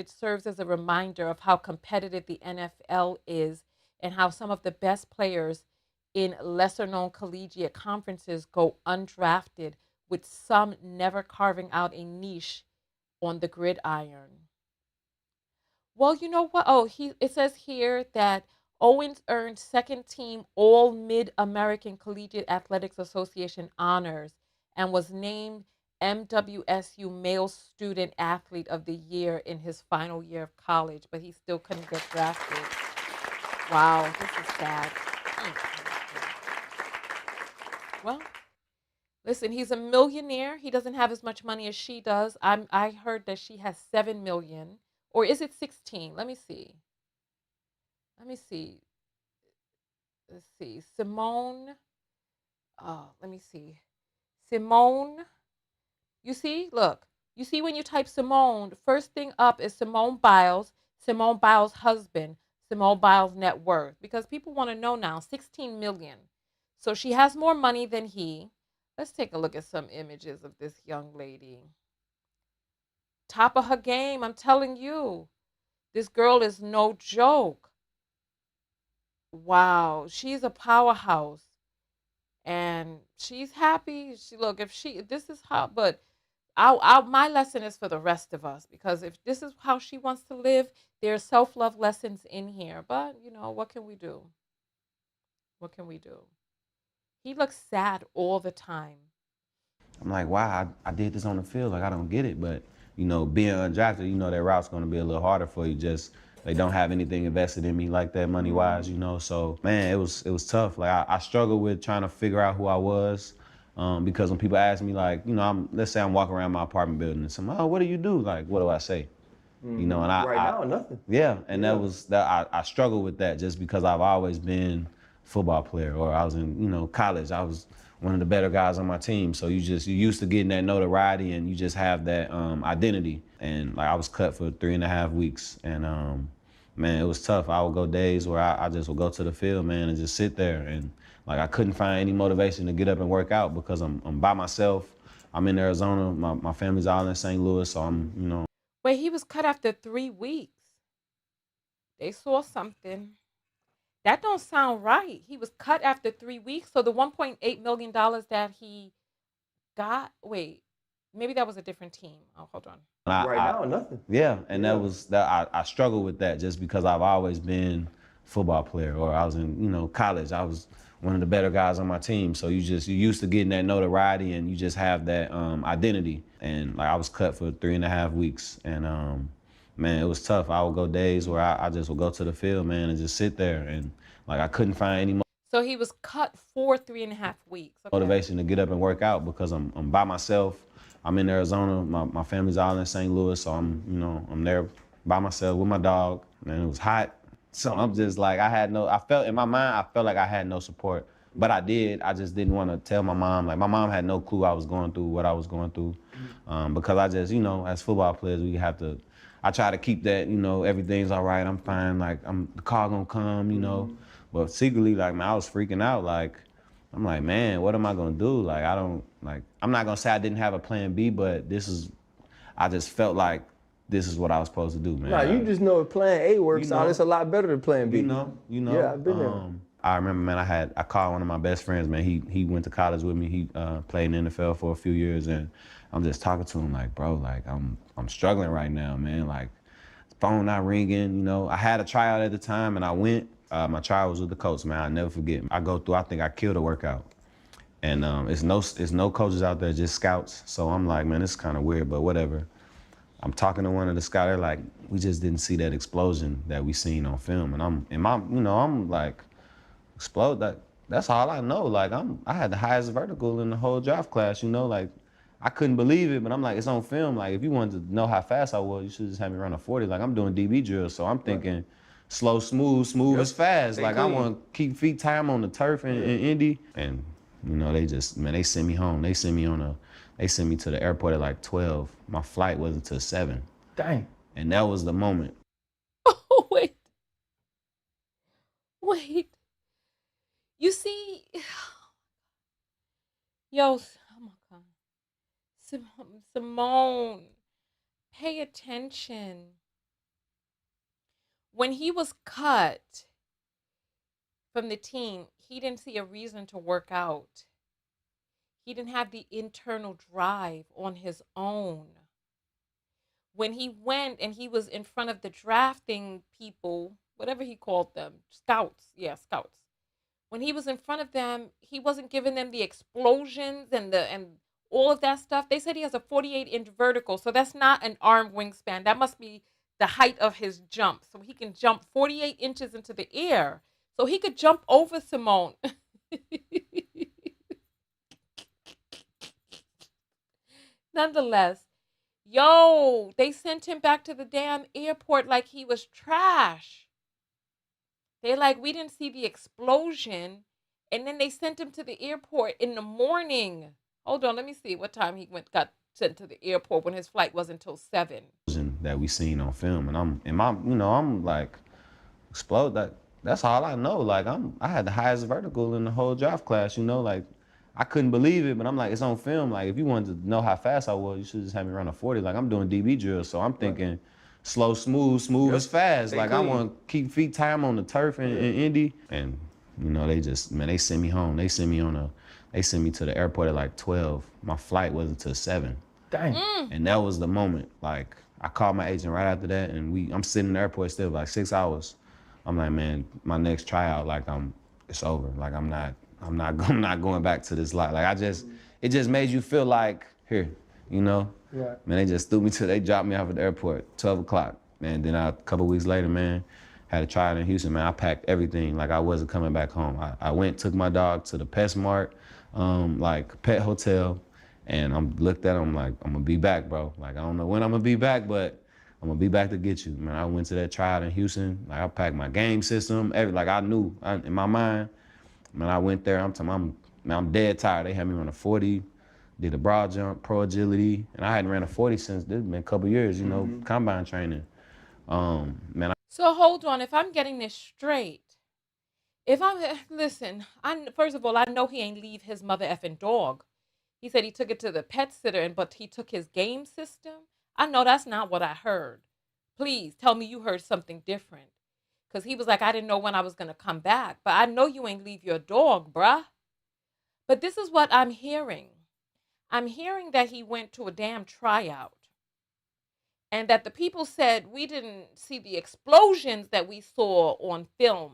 serves as a reminder of how competitive the NFL is and how some of the best players in lesser-known collegiate conferences go undrafted, with some never carving out a niche on the gridiron. Well, you know what? Oh, it says here that Owens earned second team All Mid-American Collegiate Athletics Association honors and was named MWSU Male Student Athlete of the Year in his final year of college, but he still couldn't get drafted. Wow, this is sad. Well, listen, he's a millionaire. He doesn't have as much money as she does. I heard that she has $7 million, Or is it 16? Let me see. Let me see. Let's see. Simone. Oh, let me see. Simone. You see? Look. You see when you type Simone, the first thing up is Simone Biles' husband, Simone Biles' net worth. Because people want to know now, 16 million. So she has more money than he. Let's take a look at some images of this young lady. Top of her game, I'm telling you. This girl is no joke. Wow, she's a powerhouse. And she's happy. She look if she this is how, but my lesson is for the rest of us because if this is how she wants to live, there's self love lessons in here. But what can we do? What can we do? He looks sad all the time. I'm like, wow, I did this on the field. Like, I don't get it. But, being undrafted, that route's going to be a little harder for you. Just they don't have anything invested in me like that money wise, So, man, it was tough. Like, I struggled with trying to figure out who I was. Because when people ask me, like, let's say I'm walking around my apartment building and somebody, oh, what do you do? Like, what do I say? And Right now, nothing. yeah, and I struggled with that just because I've always been a football player, or I was in college. I was one of the better guys on my team, so you used to getting that notoriety, and you just have that identity. And like I was cut for 3.5 weeks, and man, it was tough. I would go days where I just would go to the field, man, and just sit there, and like I couldn't find any motivation to get up and work out because I'm by myself. I'm in Arizona. My family's all in St. Louis, so I'm. Wait, he was cut after 3 weeks. They saw something. That don't sound right. He was cut after 3 weeks. So the $1.8 million that he got. Wait, maybe that was a different team. Oh, hold on. Right now, nothing. Yeah, and I struggled with that just because I've always been a football player, or I was in college. I was one of the better guys on my team, so you used to getting that notoriety, and you just have that identity. And like I was cut for 3.5 weeks, and man, it was tough. I would go days where I just would go to the field, man, and just sit there, and like I couldn't find any So he was cut for 3.5 weeks. Okay. motivation to get up and work out because I'm by myself. I'm in Arizona. My family's all in St. Louis, so I'm there by myself with my dog, and it was hot. So I'm just like I felt in my mind I felt like I had no support, but I did. I just didn't want to tell my mom. Like my mom had no clue I was going through what I was going through, because I just as football players we have to. I try to keep that everything's all right. I'm fine. Like the car gonna come. But secretly, like, man, I was freaking out. Like, I'm like, man, what am I gonna do? Like, I'm not gonna say I didn't have a plan B, but I just felt like this is what I was supposed to do, man. Nah, you just know if plan A works out, it's a lot better than plan B. Yeah, I've been there. I remember, man, I called one of my best friends, man. He went to college with me. He played in the NFL for a few years, and I'm just talking to him like, bro, like, I'm struggling right now, man. Like, phone not ringing, I had a tryout at the time, and I went. My trial was with the coach, man. I'll never forget. I go through, I think I killed a workout. And it's no coaches out there, just scouts. So I'm like, man, this is kind of weird, but whatever. I'm talking to one of the scouts. They're like, we just didn't see that explosion that we seen on film. And I'm like, explode. That's all I know. Like I had the highest vertical in the whole draft class. Like I couldn't believe it, but I'm like, it's on film. Like if you wanted to know how fast I was, you should just have me run a 40. Like I'm doing DB drills, so I'm thinking slow, smooth as fast. Stay like clean. I want to keep feet time on the turf in Indy. And they sent me home. They sent me to the airport at like 12. My flight wasn't till 7. Dang. And that was the moment. Oh, wait. You see, yo, oh my God. Simone, pay attention. When he was cut from the team, he didn't see a reason to work out. He didn't have the internal drive on his own. When he went and he was in front of the drafting people, whatever he called them, scouts, yeah, scouts. When he was in front of them, he wasn't giving them the explosions and all of that stuff. They said he has a 48-inch vertical, so that's not an arm wingspan. That must be the height of his jump. So he can jump 48 inches into the air. So he could jump over Simone. Nonetheless, Yo, they sent him back to the damn airport like he was trash. They like, we didn't see the explosion. And then they sent him to the airport in the morning. Hold on, let me see what time he got sent to the airport when his flight was until 7. That we seen on film, and I'm like, explode. That's all I know. Like I had the highest vertical in the whole draft class. Like I couldn't believe it, but I'm like, it's on film. Like if you wanted to know how fast I was, you should just have me run a 40. Like I'm doing DB drills, so I'm thinking slow, smooth is fast. Like I want to keep feet time on the turf in Indy, and they sent me home. They sent me to the airport at like 12. My flight wasn't till 7. Dang. And that was the moment. Like I called my agent right after that, and I'm sitting in the airport still for like 6 hours. I'm like, man, my next tryout, like it's over. Like I'm not going back to this life. Like it just made you feel like here, Yeah. Man, they just they dropped me off at the airport, 12 o'clock. Man, then a couple weeks later, man, had a tryout in Houston. Man, I packed everything like I wasn't coming back home. I took my dog to the PetSmart, like pet hotel. And I'm looked at him like, I'm gonna be back, bro. Like, I don't know when I'm gonna be back, but I'm gonna be back to get you. Man, I went to that tryout in Houston. Like, I packed my game system, like I knew in my mind. Man, I went there, I'm dead tired. They had me run a 40, did a broad jump, pro agility, and I hadn't ran a 40 since, it's been a couple years, combine training. Man. So hold on, if I'm getting this straight, listen, first of all, I know he ain't leave his mother effing dog. He said he took it to the pet sitter, but he took his game system. I know that's not what I heard. Please tell me you heard something different. Because he was like, I didn't know when I was going to come back. But I know you ain't leave your dog, bruh. But this is what I'm hearing. I'm hearing that he went to a damn tryout. And that the people said we didn't see the explosions that we saw on film.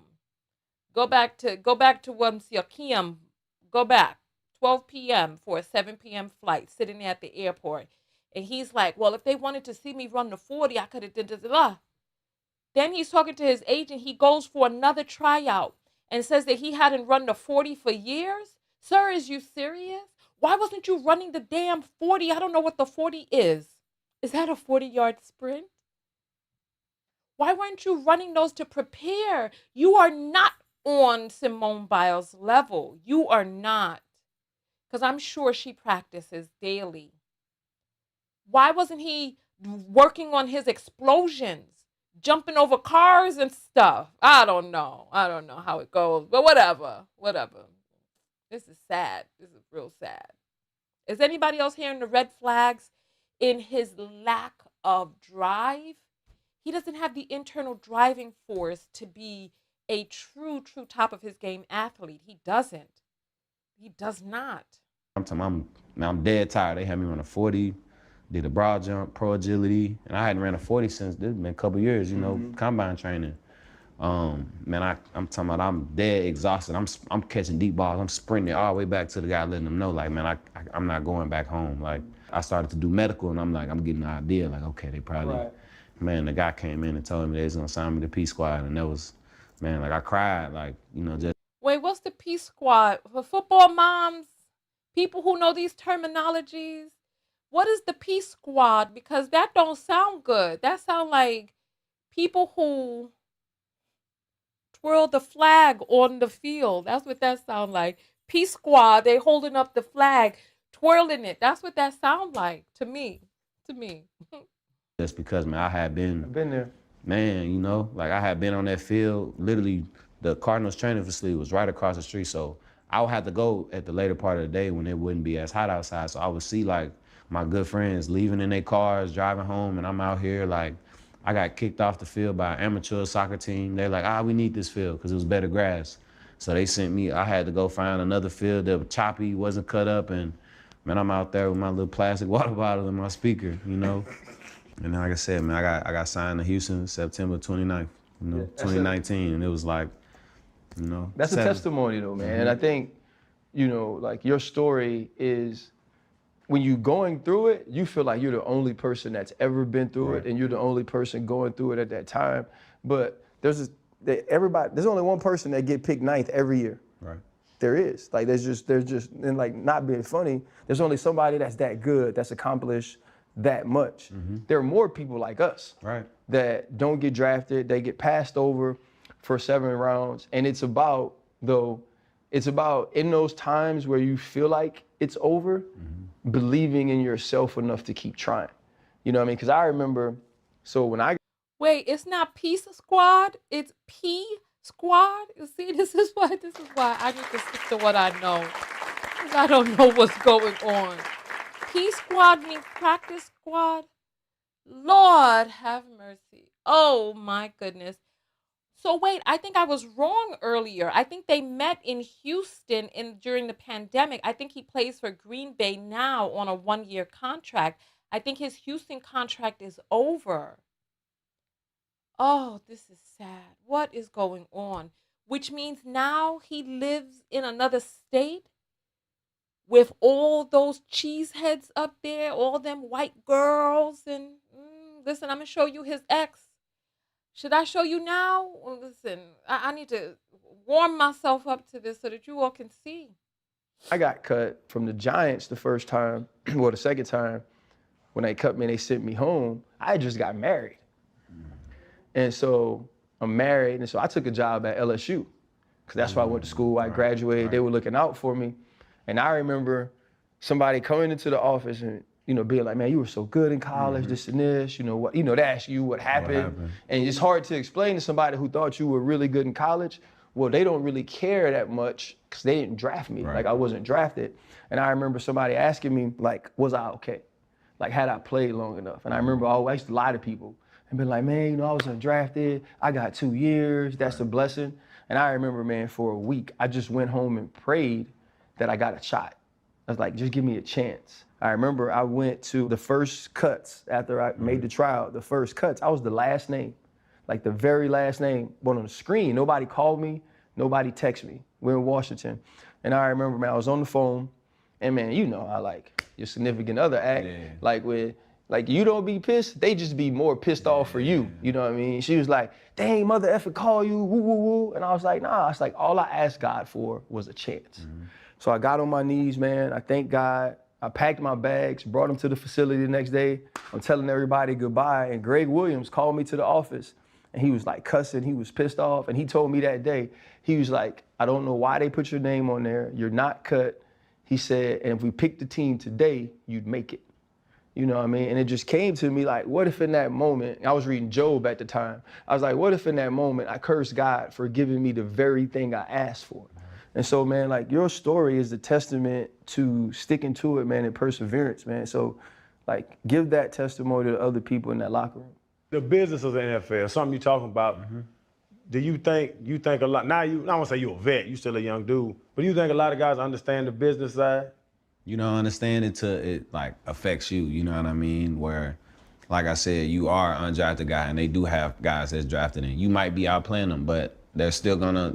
Go back to once your PM. Go back. 12 p.m. for a 7 p.m. flight, sitting there at the airport. And he's like, well, if they wanted to see me run the 40, I could have did this. Then he's talking to his agent. He goes for another tryout and says that he hadn't run the 40 for years. Sir, is you serious? Why wasn't you running the damn 40? I don't know what the 40 is. Is that a 40-yard sprint? Why weren't you running those to prepare? You are not on Simone Biles' level. You are not. Because I'm sure she practices daily. Why wasn't he working on his explosions, jumping over cars and stuff? I don't know how it goes, but whatever. This is sad. This is real sad. Is anybody else hearing the red flags in his lack of drive? He doesn't have the internal driving force to be a true top of his game athlete. He doesn't. He does not. I'm dead tired. They had me run a 40, did a broad jump, pro agility, and I hadn't ran a 40 since, it's been a couple years, combine training. Man, I'm talking about I'm dead exhausted. I'm catching deep balls. I'm sprinting all the way back to the guy, letting them know, like, man, I'm not going back home. Like, I started to do medical, and I'm like, I'm getting an idea. Like, okay, they probably, man, the guy came in and told me they was gonna sign me to P Squad, and that was, man, like I cried, like, just. Wait, what's the P Squad? For football moms, people who know these terminologies, what is the P Squad? Because that don't sound good. That sound like people who twirl the flag on the field. That's what that sound like. P Squad, they holding up the flag, twirling it. That's what that sound like to me. Just because, man, I've been there. Man, like I had been on that field. Literally, the Cardinals training facility was right across the street. So I would have to go at the later part of the day when it wouldn't be as hot outside. So I would see like my good friends leaving in their cars, driving home, and I'm out here like I got kicked off the field by an amateur soccer team. They're like, we need this field because it was better grass. So they sent me, I had to go find another field that was choppy, wasn't cut up, and man, I'm out there with my little plastic water bottle and my speaker, And then, like I said, man, I got signed to Houston September 29th, 2019, and it was like, That's a testimony, though, man. And I think, like your story is, when you're going through it, you feel like you're the only person that's ever been through it, and you're the only person going through it at that time. But there's only one person that get picked 9th every year. Right. There is. Like, there's just, and like, not being funny, there's only somebody that's that good, that's accomplished, that much. There are more people like us Right. that don't get drafted, they get passed over for 7 rounds. And it's about in those times where you feel like it's over, believing in yourself enough to keep trying. You know what I mean? Because I remember, so when I Wait, it's not Peace Squad. It's P Squad. You see, this is why I need to stick to what I know. 'Cause I don't know what's going on. P Squad means practice squad. Lord have mercy. Oh my goodness. So wait, I think I was wrong earlier. I think they met in Houston during the pandemic. I think he plays for Green Bay now on a 1-year contract. I think his Houston contract is over. Oh, this is sad. What is going on? Which means now he lives in another state with all those cheeseheads up there, all them white girls. And listen, I'm going to show you his ex. Should I show you now? Well, listen, I need to warm myself up to this so that you all can see. I got cut from the Giants the first time, well, the second time, when they cut me and they sent me home, I just got married. And so I'm married, and so I took a job at LSU, because that's where I went to school. I graduated, they were looking out for me. And I remember somebody coming into the office and, being like, man, you were so good in college, this and this, they ask you what happened. And it's hard to explain to somebody who thought you were really good in college. Well, they don't really care that much because they didn't draft me. Like, I wasn't drafted. And I remember somebody asking me, like, was I okay? Like, had I played long enough? And I remember I used to lie to people and be like, man, I was undrafted. I got 2 years. That's a blessing. And I remember, man, for a week, I just went home and prayed that I got a shot. I was like, just give me a chance. I remember I went to the first cuts after I made the tryout, the first cuts. I was the last name, like the very last name. But on the screen, nobody called me, nobody texted me. We're in Washington. And I remember, man, I was on the phone, and man, how like your significant other act, like you don't be pissed, they just be more pissed off for you. You know what I mean? She was like, dang, mother effer call you, woo, woo, woo. And I was like, nah, it's like all I asked God for was a chance. So I got on my knees, man. I thank God. I packed my bags, brought them to the facility the next day. I'm telling everybody goodbye. And Greg Williams called me to the office, and he was like cussing. He was pissed off. And he told me that day, he was like, I don't know why they put your name on there. You're not cut. He said, and if we picked the team today, you'd make it. You know what I mean? And it just came to me like, what if in that moment, I was reading Job at the time. I was like, what if in that moment I cursed God for giving me the very thing I asked for? And so, man, like your story is a testament to sticking to it, man, and perseverance, man. So, like, give that testimony to other people in that locker room. The business of the NFL, something you're talking about. Do you think a lot, now I don't want to say you're a vet, you're still a young dude, but do you think a lot of guys understand the business side? Understand it like affects you, you know what I mean? Where, like I said, you are an undrafted guy, and they do have guys that's drafted in. You might be outplaying them, but they're still gonna,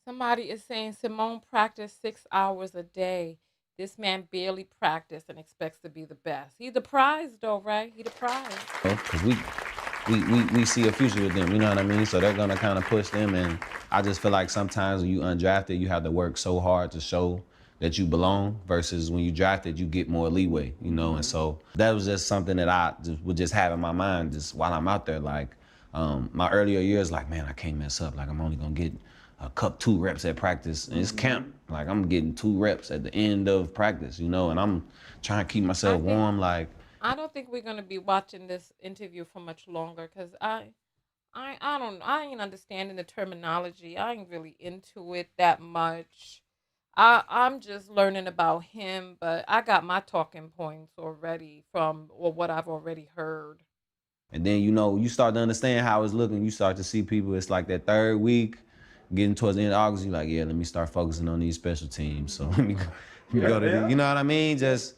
Somebody is saying Simone practiced 6 hours a day. This man barely practiced and expects to be the best. He the prize though, right? He the prize. because we see a future with them, you know what I mean? So they're gonna kind of push them, and I just feel like sometimes when you undrafted, you have to work so hard to show that you belong, versus when you drafted, you get more leeway, And so that was just something that I would just have in my mind just while I'm out there. Like my earlier years, like, man, I can't mess up. Like, I'm only gonna get a cup 2 reps at practice, and it's camp. Like, I'm getting 2 reps at the end of practice, and I'm trying to keep myself warm. Like, I don't think we're gonna be watching this interview for much longer because I don't I ain't understanding the terminology. I ain't really into it that much. I'm just learning about him, but I got my talking points already from or what I've already heard. and then you start to understand how it's looking. You start to see people. It's like that 3rd week, getting towards the end of August. You're like, yeah, let me start focusing on these special teams. So let me go to the, you know what I mean? Just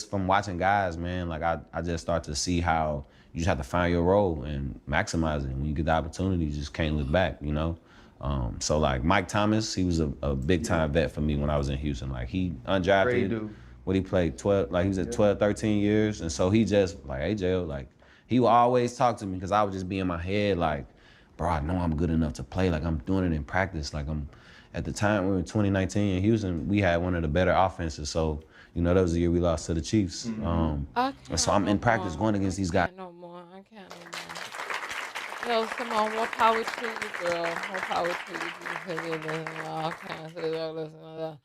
from watching guys, man. Like I just start to see how you just have to find your role and maximize it. When you get the opportunity, you just can't look back. So like Mike Thomas, he was a big time vet for me when I was in Houston. Like, he undrafted. Great dude. What he played 12, like he was at 12, 13 years. And so he just like, hey, Joe, like, he would always talk to me because I would just be in my head like, bro, I know I'm good enough to play. Like, I'm doing it in practice. Like, at the time we were in 2019 in Houston, we had one of the better offenses. So, You know, that was the year we lost to the Chiefs. I can't So I'm in no practice more. going against these guys. I can't no more. I can't no more. Yo, Simone, more power to you, girl. More power to you. I can't say that. Listen to that.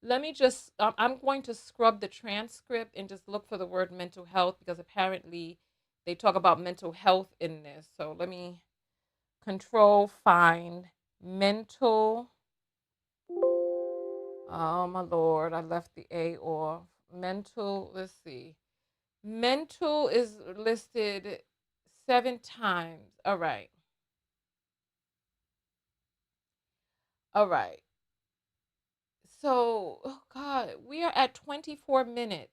Let me just, I'm going to scrub the transcript and just look for the word mental health because apparently they talk about mental health in this. So let me control find mental. Oh my Lord, I left the A off. Mental, let's see. Mental is listed 7 times. All right. All right. So, oh God, we are at 24 minutes.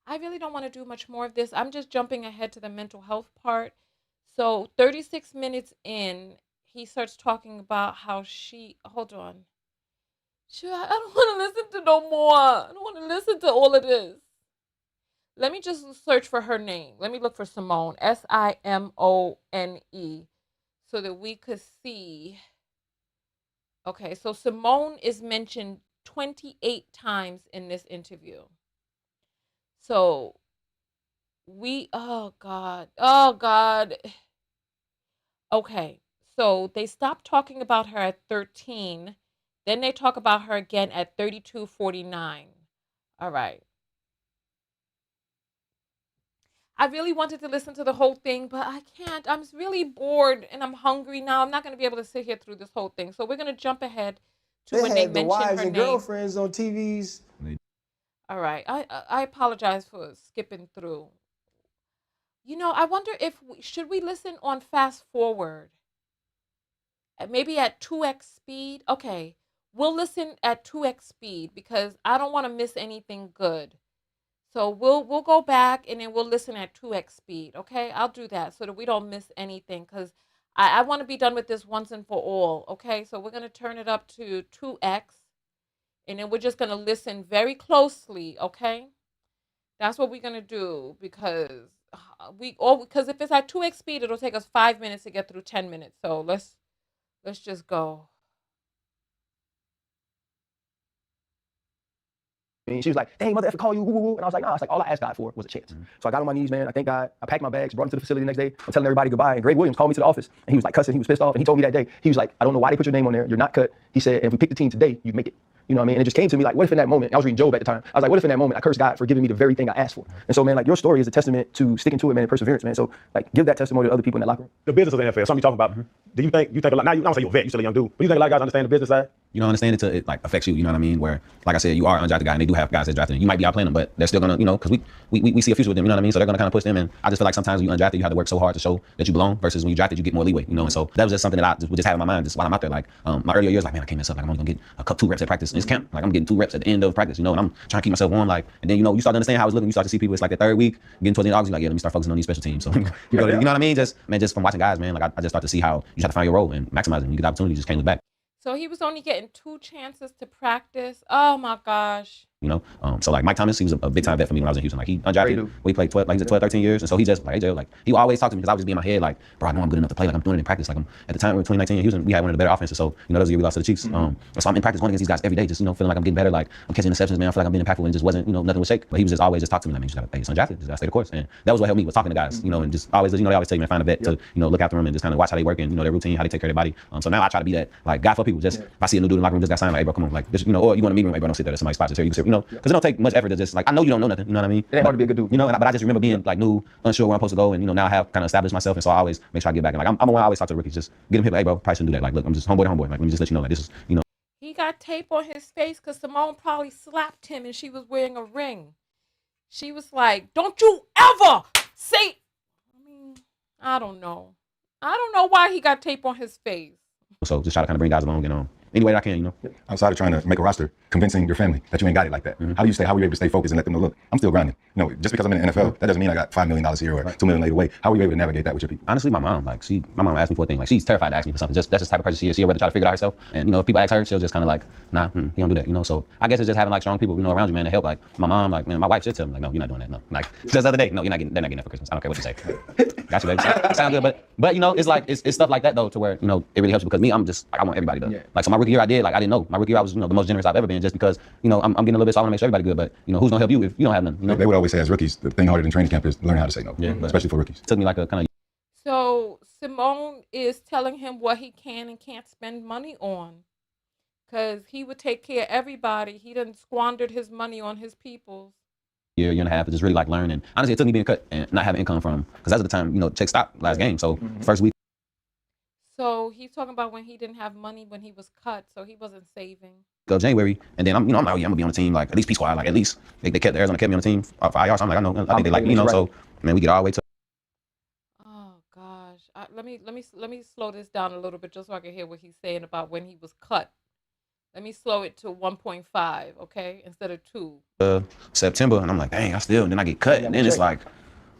I really don't want to do much more of this. I'm just jumping ahead to the mental health part. So, 36 minutes in, he starts talking about how hold on. Sure, I don't want to listen to no more. I don't want to listen to all of this. Let me just search for her name. Let me look for Simone, Simone, so that we could see. Okay, so Simone is mentioned 28 times in this interview. So oh God. Okay, so they stopped talking about her at 13. Then they talk about her again at 32:49. All right. I really wanted to listen to the whole thing, but I can't. I'm really bored and I'm hungry now. I'm not going to be able to sit here through this whole thing. So we're going to jump ahead to They when they had the mention wives her and name. girlfriends on TVs. All right. I apologize for skipping through. You know, I wonder if should we listen on fast forward? Maybe at 2x speed? Okay. We'll listen at 2x speed because I don't want to miss anything good. So we'll go back and then we'll listen at 2x speed, okay? I'll do that so that we don't miss anything because I want to be done with this once and for all, okay? So we're going to turn it up to 2x and then we're just going to listen very closely, okay? That's what we're going to do because because if it's at 2x speed, it'll take us 5 minutes to get through 10 minutes. So let's just go. She was like, dang, mother, if I call you, woo, woo, woo. And I was like, nah, it's like, all I asked God for was a chance. So I got on my knees, man. I thank God. I packed my bags, brought them to the facility the next day. I'm telling everybody goodbye. And Greg Williams called me to the office and he was like cussing. He was pissed off. And he told me that day, he was like, I don't know why they put your name on there. You're not cut. He said, if we pick the team today, you make it. You know what I mean? And it just came to me like, what if in that moment, I was reading Job at the time. I was like, what if in that moment I cursed God for giving me the very thing I asked for? And so, man, like your story is a testament to sticking to it, man, and perseverance, man. So like give that testimony to other people in that locker room. The business of the NFL, something you talking about. Do you think a lot, now you don't say you're a vet, you're still a young dude, but you think a lot of guys understand the business side? You don't understand it till it like affects you. You know what I mean? Where, like I said, you are an undrafted guy, and they do have guys that drafted. You might be outplaying them, but they're still gonna, you know, because we see a future with them. You know what I mean? So they're gonna kind of push them. And I just feel like sometimes when you undrafted, you have to work so hard to show that you belong. Versus when you drafted, you get more leeway. You know, and so that was just something that I would just have in my mind just while I'm out there. Like my earlier years, like man, I can't mess up. Like I'm only gonna get 2 reps at practice. And it's camp. Like I'm getting 2 reps at the end of practice. You know, and I'm trying to keep myself on. Like, and then you start to understand how it's looking. You start to see people. It's like the 3rd week, getting towards the end of August. You're like, yeah, let me start focusing on these special teams. So you know what I mean? Just from watching guys, man. Like I just start to see how you have to find your role and maximize it. When you get the opportunity, you just can't look back. So he was only getting 2 chances to practice. Oh my gosh. You know, so like Mike Thomas, he was a big time vet for me when I was in Houston. Like he undrafted, he played 12, like he's at 12, 13 years, and so he just like AJ, like he would always talk to me because I would just be in my head like, bro, I know I'm good enough to play. Like I'm doing it in practice. Like I'm at the time we were 2019 in Houston, we had one of the better offenses. So you know, that was the year we lost to the Chiefs. So I'm in practice going against these guys every day, just feeling like I'm getting better. Like I'm catching interceptions, man. I feel like I'm being impactful, and it just wasn't, nothing was shake. But he was just always just talk to me like, man, you just gotta, hey, it's undrafted, just gotta stay the course. And that was what helped me was talking to guys, and just always, they always tell you, man, find a vet to look after them and just kind of watch how they work and their routine, how they take care of their body. So now I try to be that like guy for people. Just if I see a new dude in the locker room just got signed, like, hey bro, come on, like just or you want to meet him, hey bro, don't sit there, that's somebody's spot, just here, you can sit, because it don't take much effort to just like I know you don't know nothing, you know what I mean? It ain't hard to be a good dude. But I just remember being like new, unsure where I'm supposed to go, and now I have kind of established myself, and so I always make sure I get back. And like I'm the one I always talk to rookies, just get them here, like, hey bro, probably shouldn't do that. Like look, I'm just homeboy to homeboy. Like let me just let you know, like this is, He got tape on his face because Simone probably slapped him and she was wearing a ring. She was like, don't you ever say, I don't know. I don't know why he got tape on his face. So just try to kind of bring guys along and any way that I can, Outside of trying to make a roster, convincing your family that you ain't got it like that. How were you able to stay focused and let them know, look, I'm still grinding. Just because I'm in the NFL, that doesn't mean I got $5 million here or $2 million later away. How were you able to navigate that with your people? Honestly, my mom asked me for a thing. Like she's terrified to ask me for something. That's just the type of person she is. She'll rather try to figure it out herself. And if people ask her, she'll just kind of like, nah, you don't do that. So I guess it's just having like strong people, around you, man, to help. Like my mom, like man, my wife should tell me, like, no, you're not doing that. No, like just the other day, no, they're not getting that for Christmas. I don't care what you say. Got you, baby. Sound good, but it's like it's stuff like that though, to where it really helps you because me, I'm just like I want everybody to like. So my rookie year I did, like I didn't know. My rookie year I was, the most generous I've ever been, just because, I'm getting a little bit, so I want to make sure everybody good. But who's gonna help you if you don't have nothing? They would always say as rookies, the thing harder than training camp is learn how to say no. Yeah, especially for rookies. It took me like a kind of. So Simone is telling him what he can and can't spend money on, because he would take care of everybody. He done squandered his money on his peoples. Year and a half, to just really like learn. And honestly, it took me being cut and not having income from, because that's the time, checks stopped last game. So first week. So he's talking about when he didn't have money when he was cut, so he wasn't saving. Of January, and then I'm like, oh, yeah, I'm gonna be on the team, like at least P squad, like at least they kept Arizona kept me on the team for IR. So I'm like, I know, I think they like me, so man, we get all the way to. Oh gosh, let me slow this down a little bit just so I can hear what he's saying about when he was cut. Let me slow it to 1.5, okay, instead of 2. September, and I'm like, dang, and then I get cut, and then it's like,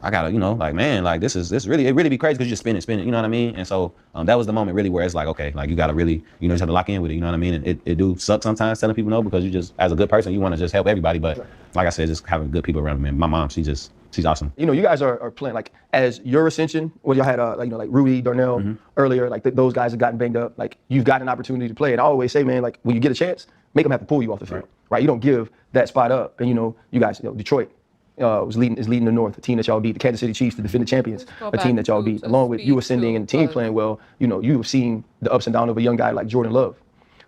I gotta, like, man, like this really be crazy because you just spin it, you know what I mean? And so that was the moment really where it's like, okay, like you gotta really, just have to lock in with it, you know what I mean? And it do suck sometimes telling people no, because you just, as a good person, you want to just help everybody, but like I said, just having good people around me, man. My mom, she's awesome. You guys are playing like as your ascension. Well, y'all had like Rudy, Darnell earlier. Like those guys have gotten banged up. Like you've got an opportunity to play. And I always say, man, like when you get a chance, make them have to pull you off the field, right? You don't give that spot up. And you guys, Detroit is leading the North, a team that y'all beat, the Kansas City Chiefs, the defending champions, a team that y'all beat, along with you ascending and the team playing well. You have seen the ups and downs of a young guy like Jordan Love.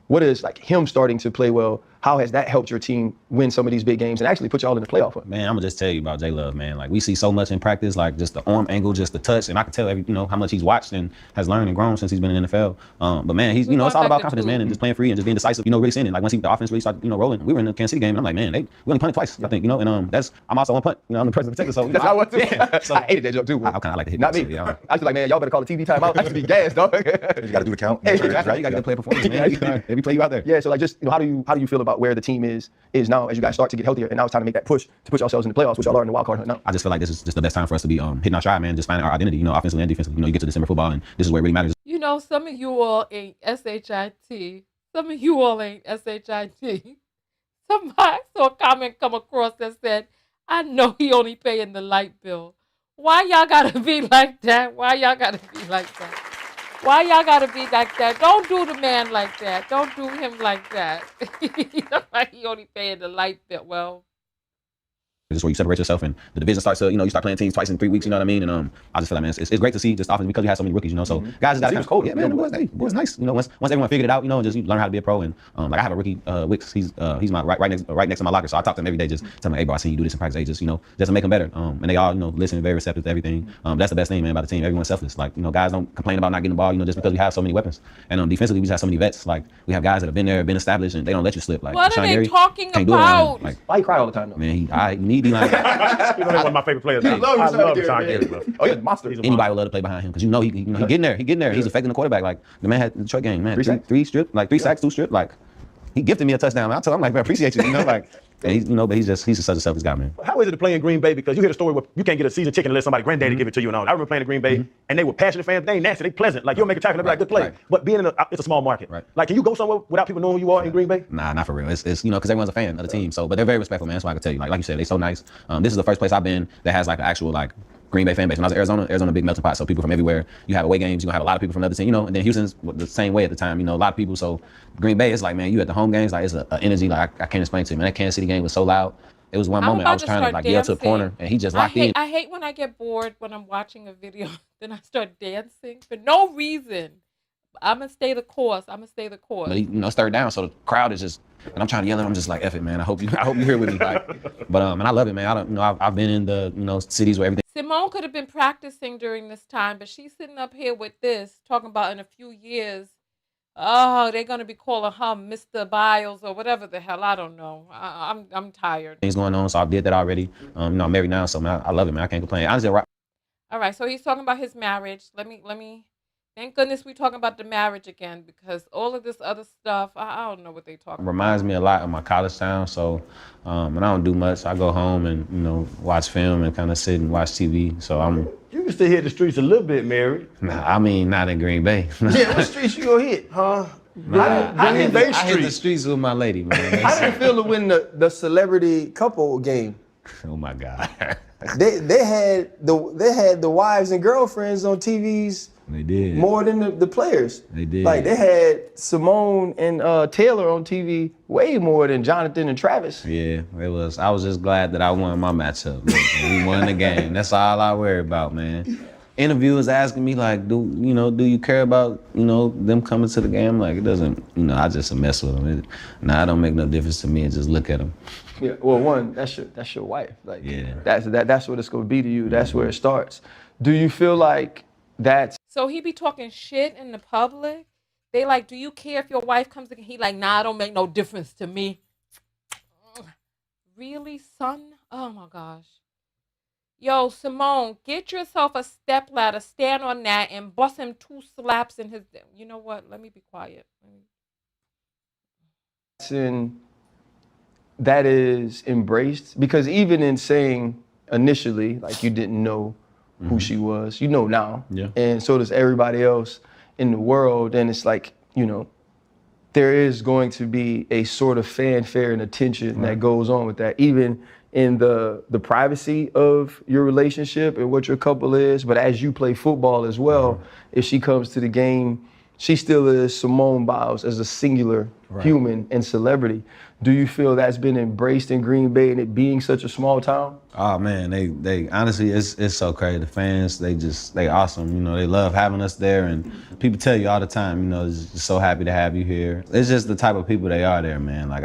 What is like him starting to play well? How has that helped your team win some of these big games and actually put y'all in the playoff hunt? Man, I'm gonna just tell you about J Love, man. Like we see so much in practice, like just the arm angle, just the touch, and I can tell how much he's watched and has learned and grown since he's been in the NFL. But man, he's it's all about confidence, man, and just playing free and just being decisive. Really seeing it. Like once the offense really started, rolling, we were in the Kansas City game, and I'm like, man, we only punted twice, I think, and that's I'm also on punt. I'm the president protector, so that's how I want to. Yeah, so, I hated that joke too. Bro. I kind of like to hit. Not me. Yeah. I was like, man, y'all better call the TV timeout. I used to be gassed, dog. You got to do the count. Hey, right. You got to get the player performance, man. Every play you out there. Yeah. So like, just how do you feel about where the team is now as you guys start to get healthier, and now it's time to make that push to put yourselves in the playoffs, which y'all are in the wild card hunt now? I just feel like this is just the best time for us to be hitting our stride, man. Just finding our identity, offensively and defensively. You get to December football, and this is where it really matters. Some of you all ain't SHIT. Some of you all ain't SHIT. Somebody saw a comment come across that said, I know he only paying the light bill. Why y'all gotta be like that? Why y'all gotta be like that? Why y'all gotta be like that? Don't do the man like that. Don't do him like that. Like he only paying the light bill. Well, This is where you separate yourself, and the division starts to, you start playing teams twice in 3 weeks, you know what I mean? And I just feel like, man, it's great to see just offense because you have so many rookies, So guys just got to kind of cold. Yeah, man, the boys nice. Once everyone figured it out, just you learn how to be a pro. And like I have a rookie, Wicks, he's my right next to my locker, so I talk to him every day, just tell him, hey bro, I seen you do this in practice, just to make him better. And they all listen, very receptive to everything. That's the best thing, man, about the team. Everyone's selfless. Like guys don't complain about not getting the ball, just because we have so many weapons. And defensively, we just have so many vets. Like we have guys that have been there, been established, and they don't let you slip. Like what are they talking about? Like, why you cry all the time though? Man, he need to like. He's one of my favorite players. I love Sean Gary, bro. Oh, he's a monster. Anybody would love to play behind him because he getting there. He's affecting the quarterback. Like the man had the Detroit game, man. Three sacks, 2 strip. Like he gifted me a touchdown. I told him, like, man, appreciate you. Like, and he's but he's just such a selfish guy, man. How is it to play in Green Bay? Because you hear the story where you can't get a season ticket unless somebody granddaddy give it to you and all. I remember playing in Green Bay and they were passionate fans. They ain't nasty. They pleasant. Like you'll make a tackle and they'll be like, good play. Right. But being it's a small market. Right. Like, can you go somewhere without people knowing who you are in Green Bay? Nah, not for real. It's because everyone's a fan of the team. So, but they're very respectful, man. That's why I can tell you. Like you said, they're so nice. This is the first place I've been that has like an actual like Green Bay fan base. When I was in Arizona, big melting pot. So people from everywhere. You have away games. You're gonna have a lot of people from another team, And then Houston's the same way at the time. A lot of people. So Green Bay is like, man, you at the home games, like it's an energy like I can't explain to you, man. That Kansas City game was so loud. It was one moment I was trying to like get to a corner and he just locked in. I hate when I get bored when I'm watching a video, then I start dancing for no reason. I'm gonna stay the course. But he, it's third down, so the crowd is just, and I'm trying to yell at him. I'm just like, F it, man. I hope you here with me. Like, but and I love it, man. I don't, I've been in the, cities where everything. Simone could have been practicing during this time, but she's sitting up here with this, talking about in a few years. Oh, they're gonna be calling her Mr. Biles or whatever the hell. I don't know. I'm tired. Things going on, so I did that already. I'm married now, so man, I love it, man. I can't complain. Honestly, all right, so he's talking about his marriage. Let me. Thank goodness we're talking about the marriage again, because all of this other stuff, I don't know what they talking about. Reminds me a lot of my college town, so and I don't do much. I go home and watch film and kind of sit and watch TV. So You can still hit the streets a little bit, Mary. Nah, I mean not in Green Bay. Yeah, what streets you gonna hit? Huh? I hit Bay I hit the Street. streets with my lady, man. How did it feel to win the celebrity couple game? Oh my God. They had the wives and girlfriends on TVs They did. More than the players. They did. Like, they had Simone and Taylor on TV way more than Jonathan and Travis. Yeah, it was. I was just glad that I won my matchup. Look, we won the game. That's all I worry about, man. Interviewers asking me like, do you care about, them coming to the game? Like, it doesn't, I just mess with them. It don't make no difference to me. And just look at them. Yeah. Well, one, that's your wife. Like, yeah. That's what it's gonna be to you. That's where it starts. Do you feel like that's So he be talking shit in the public? They like, do you care if your wife comes again? He like, nah, it don't make no difference to me. Really, son? Oh my gosh. Yo, Simone, get yourself a step ladder, stand on that, and bust him 2 slaps in his. You know what? Let me be quiet. that is embraced? Because even in saying initially, like, you didn't know who she was, you know now. Yeah. And so does everybody else in the world. And it's like, there is going to be a sort of fanfare and attention that goes on with that, even in the privacy of your relationship and what your couple is. But as you play football as well, if she comes to the game, she still is Simone Biles as a singular human and celebrity. Do you feel that's been embraced in Green Bay and it being such a small town? Oh man, they honestly, it's so crazy. The fans, they awesome. They love having us there, and people tell you all the time, just so happy to have you here. It's just the type of people they are there, man. Like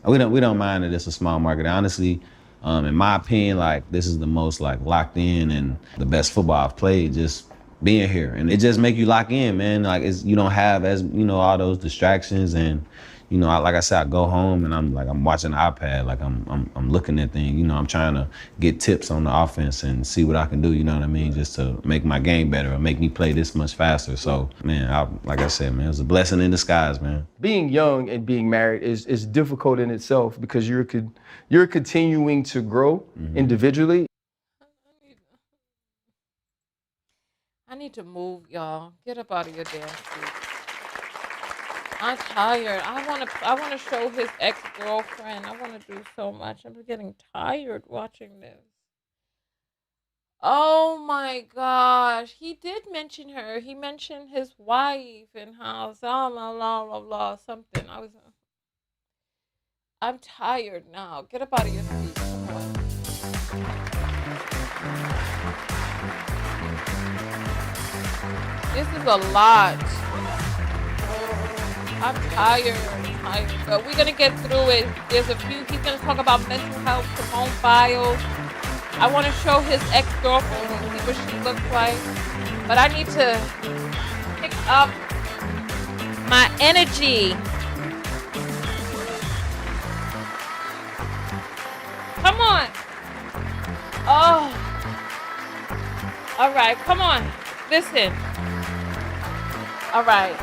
we don't mind that it's a small market. Honestly, in my opinion, like, this is the most like locked in and the best football I've played. Just being here, and it just make you lock in, man. Like, you don't have all those distractions, and like I said, I go home and I'm watching the iPad, like I'm looking at things. I'm trying to get tips on the offense and see what I can do. You know what I mean, just to make my game better or make me play this much faster. So, man, like I said, man, it was a blessing in disguise, man. Being young and being married is difficult in itself because you're continuing to grow individually. I need to move, y'all. Get up out of your damn seat. I'm tired. I want to show his ex-girlfriend. I want to do so much. I'm getting tired watching this. Oh my gosh. He did mention her. He mentioned his wife and how blah blah blah blah something. I'm tired now. Get up out of your seat. Come on. This is a lot. I'm tired. But we're going to get through it. There's a few. He's going to talk about mental health, Simone Biles. I want to show his ex-girlfriend and see what she looks like. But I need to pick up my energy. Come on. Oh. All right. Come on. Listen. All right.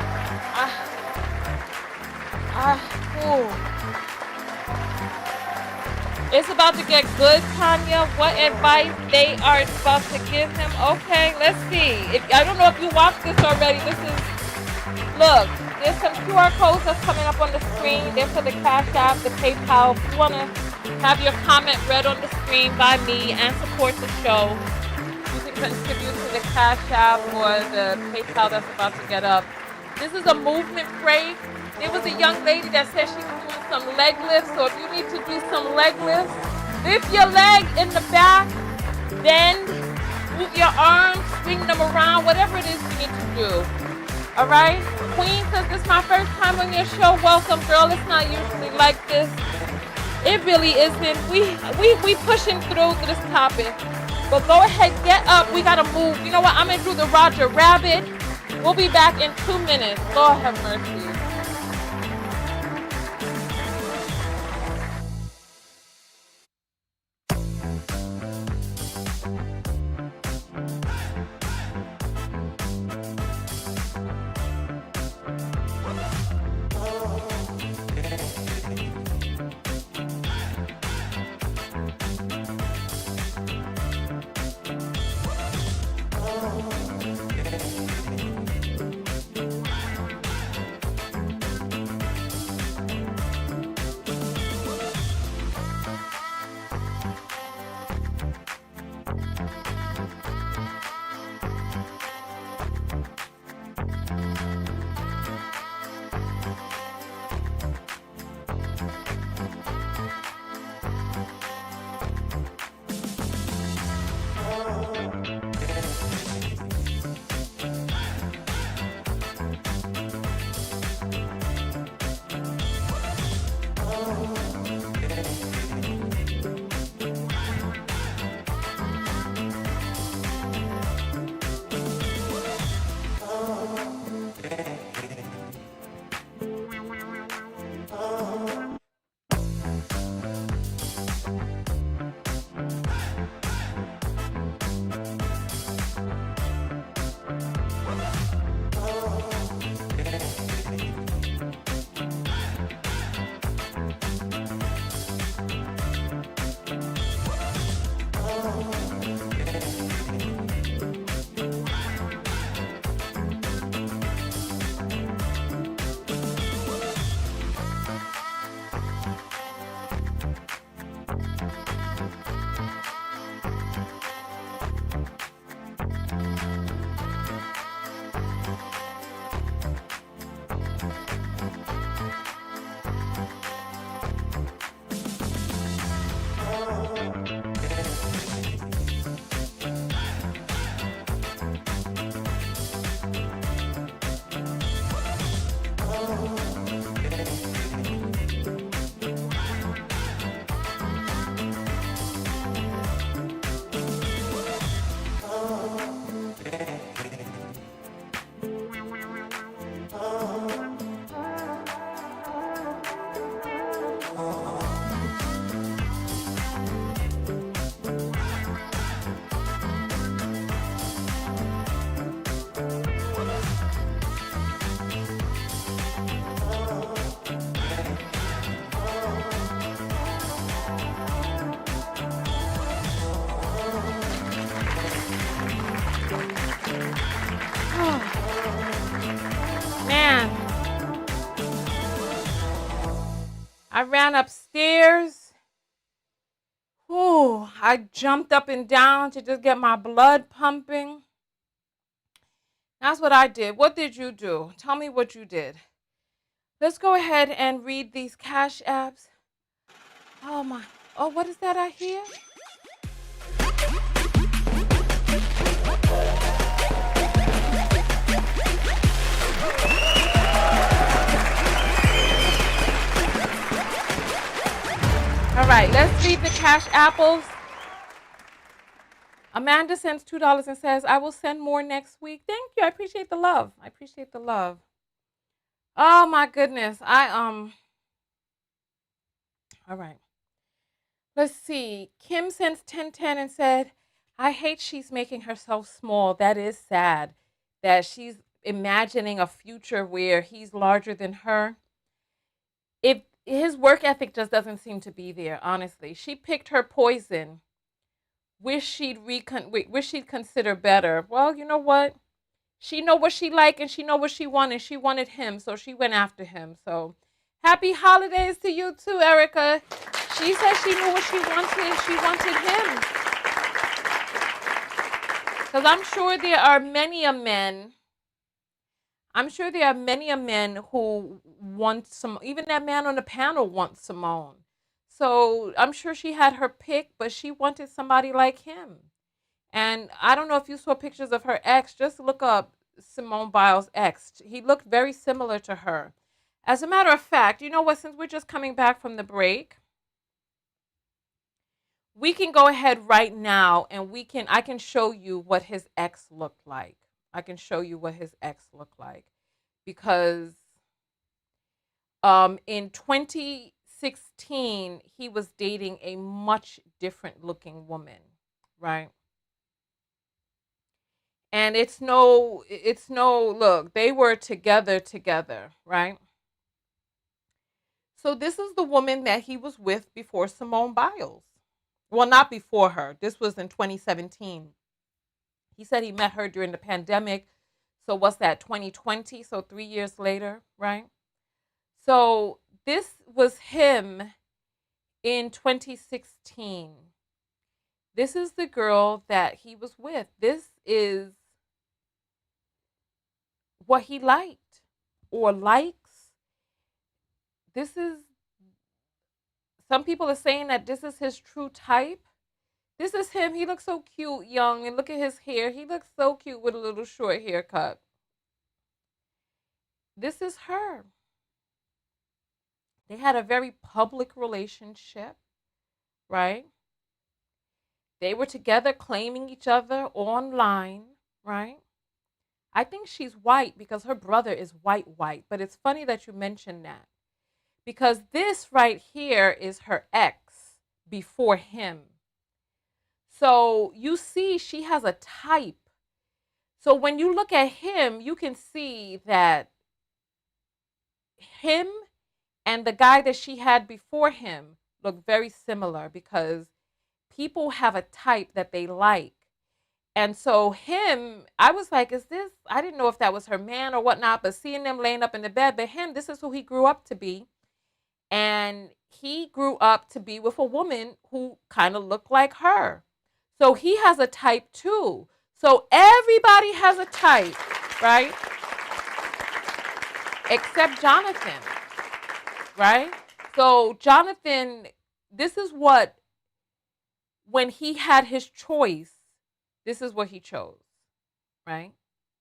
It's about to get good, Tonya. What advice they are about to give him? Okay, let's see. I don't know if you watched this already. Look, there's some QR codes that's coming up on the screen. They're for the Cash App, the PayPal. If you want to have your comment read on the screen by me and support the show, you can contribute to the Cash App or the PayPal that's about to get up. This is a movement break. There was a young lady that said she was doing some leg lifts, so if you need to do some leg lifts, lift your leg in the back, then move your arms, swing them around, whatever it is you need to do. All right? Queen says, this is my first time on your show. Welcome, girl. It's not usually like this. It really isn't. We pushing through this topic. But go ahead, get up. We got to move. You know what? I'm going to do the Roger Rabbit. We'll be back in 2 minutes. Lord have mercy. Man, I ran upstairs. Whew, I jumped up and down to just get my blood pumping. That's what I did. What did you do? Tell me what you did. Let's go ahead and read these cash apps. Oh my. Oh, what is that I hear? All right, let's read the cash apples. Amanda sends $2 and says, I will send more next week. Thank you. I appreciate the love. I appreciate the love. Oh my goodness. All right. Let's see. Kim sends 1010 and said, I hate she's making herself small. That is sad. That she's imagining a future where he's larger than her. If his work ethic just doesn't seem to be there, honestly. She picked her poison. Wish she'd consider better. Well, you know what? She know what she like and she know what she wanted. She wanted him, so she went after him. So happy holidays to you too, Erica. She said she knew what she wanted and she wanted him. Because I'm sure there are many a men who want some, even that man on the panel wants Simone. So I'm sure she had her pick, but she wanted somebody like him. And I don't know if you saw pictures of her ex. Just look up Simone Biles' ex. He looked very similar to her. As a matter of fact, you know what? Since we're just coming back from the break, we can go ahead right now and I can show you what his ex looked like. I can show you what his ex looked like. Because in 2016, he was dating a much different looking woman, right? And it's no, look, they were together, right? So this is the woman that he was with before Simone Biles. Well, not before her. This was in 2017. He said he met her during the pandemic. So what's that, 2020? So 3 years later, right? So this was him in 2016. This is the girl that he was with. This is what he liked or likes. This is, some people are saying that this is his true type. This is him. He looks so cute, young, and look at his hair. He looks so cute with a little short haircut. This is her. They had a very public relationship, right? They were together claiming each other online, right? I think she's white because her brother is white, but it's funny that you mentioned that. Because this right here is her ex before him. So you see she has a type. So when you look at him, you can see that him and the guy that she had before him look very similar because people have a type that they like. And so him, I was like, I didn't know if that was her man or whatnot, but seeing them laying up in the bed, but him, this is who he grew up to be. And he grew up to be with a woman who kind of looked like her. So he has a type too. So everybody has a type, right? Except Jonathan, right? So Jonathan, this is what, when he had his choice, this is what he chose, right?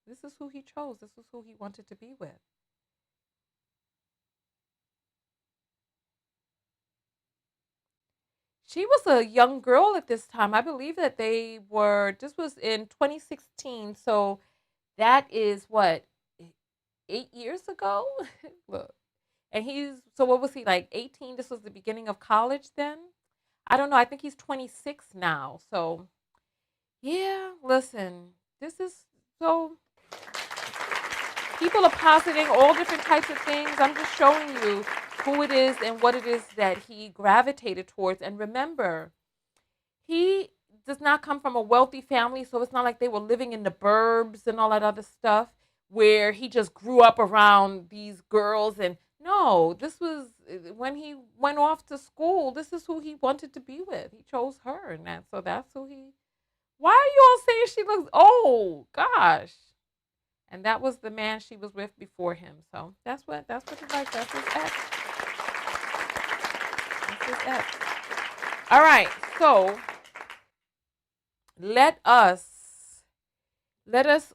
This is who he chose. This is who he wanted to be with. She was a young girl at this time. I believe that this was in 2016. So that is what, 8 years ago? Look. And so what was he, like 18? This was the beginning of college then? I don't know. I think he's 26 now. So yeah, listen, this is so, people are positing all different types of things. I'm just showing you who it is and what it is that he gravitated towards. And remember, does not come from a wealthy family, so it's not like they were living in the burbs and all that other stuff where he just grew up around these girls. And no, this was when he went off to school. This is who he wanted to be with. He chose her, and that's who he. Why are you all saying she looks old? Gosh. And that was the man she was with before him. So that's what he likes. That's his ex. That's his ex. All right, so let us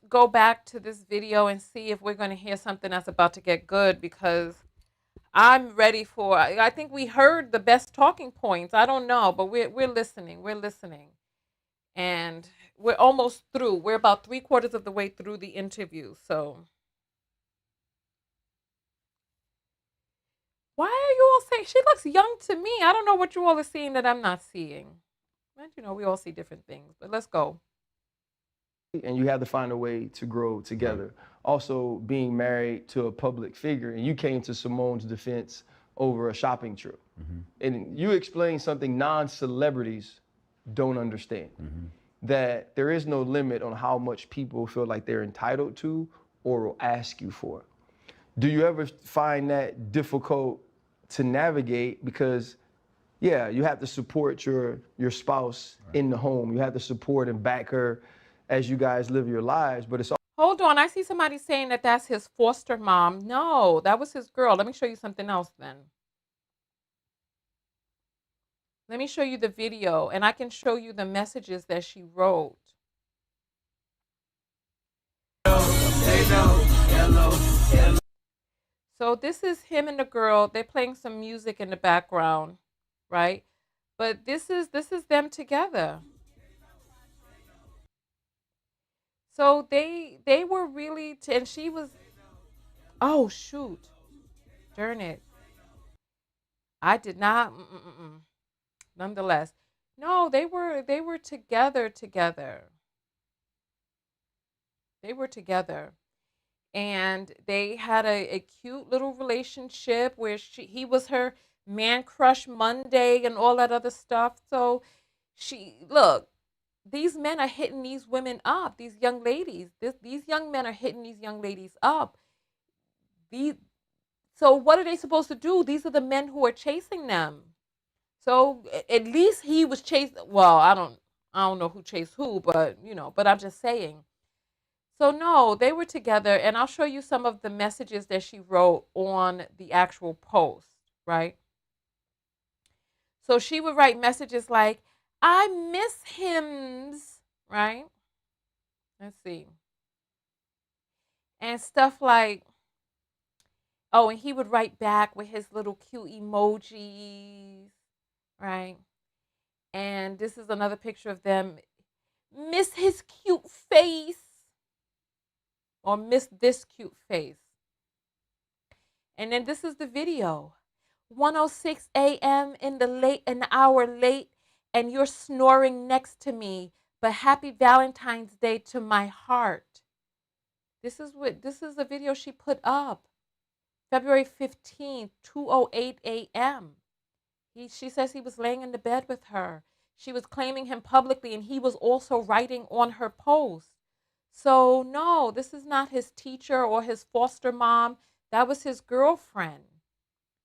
go back to this video and see if we're going to hear something that's about to get good, because I'm ready for. I think we heard the best talking points. I don't know, but we're listening. We're listening, and we're almost through. We're about 3/4 of the way through the interview. So why are you all saying she looks young to me? I don't know what you all are seeing that I'm not seeing. And you know, we all see different things, but let's go. And you have to find a way to grow together. Also, being married to a public figure, and you came to Simone's defense over a shopping trip. And you explained something non-celebrities don't understand, that there is no limit on how much people feel like they're entitled to or will ask you for. Do you ever find that difficult to navigate? Because yeah, you have to support your spouse in the home. You have to support and back her as you guys live your lives, but it's Hold on, I see somebody saying that that's his foster mom. No, that was his girl. Let me show you something else then. Let me show you the video, and I can show you the messages that she wrote. So this is him and the girl. They're playing some music in the background, right? But this is them together. So they were really, and she was. Oh shoot, darn it! I did not. Nonetheless, no, they were together. They were together, and they had a cute little relationship where he was her man crush Monday and all that other stuff. So look, these men are hitting these women up, these young ladies. These young men are hitting these young ladies up. So what are they supposed to do? These are the men who are chasing them. So at least he was chasing. Well, I don't know who chased who, but but I'm just saying. So no, they were together, and I'll show you some of the messages that she wrote on the actual post, right? So she would write messages like, "I miss him's," right? Let's see. And stuff like, oh, and he would write back with his little cute emojis, right? And this is another picture of them. Miss his cute face. Or miss this cute face. And then this is the video. 1:06 a.m. in an hour late, and you're snoring next to me. But happy Valentine's Day to my heart. This is a video she put up. February 15th, 2:08 a.m. She says he was laying in the bed with her. She was claiming him publicly, and he was also writing on her post. So no, this is not his teacher or his foster mom. That was his girlfriend.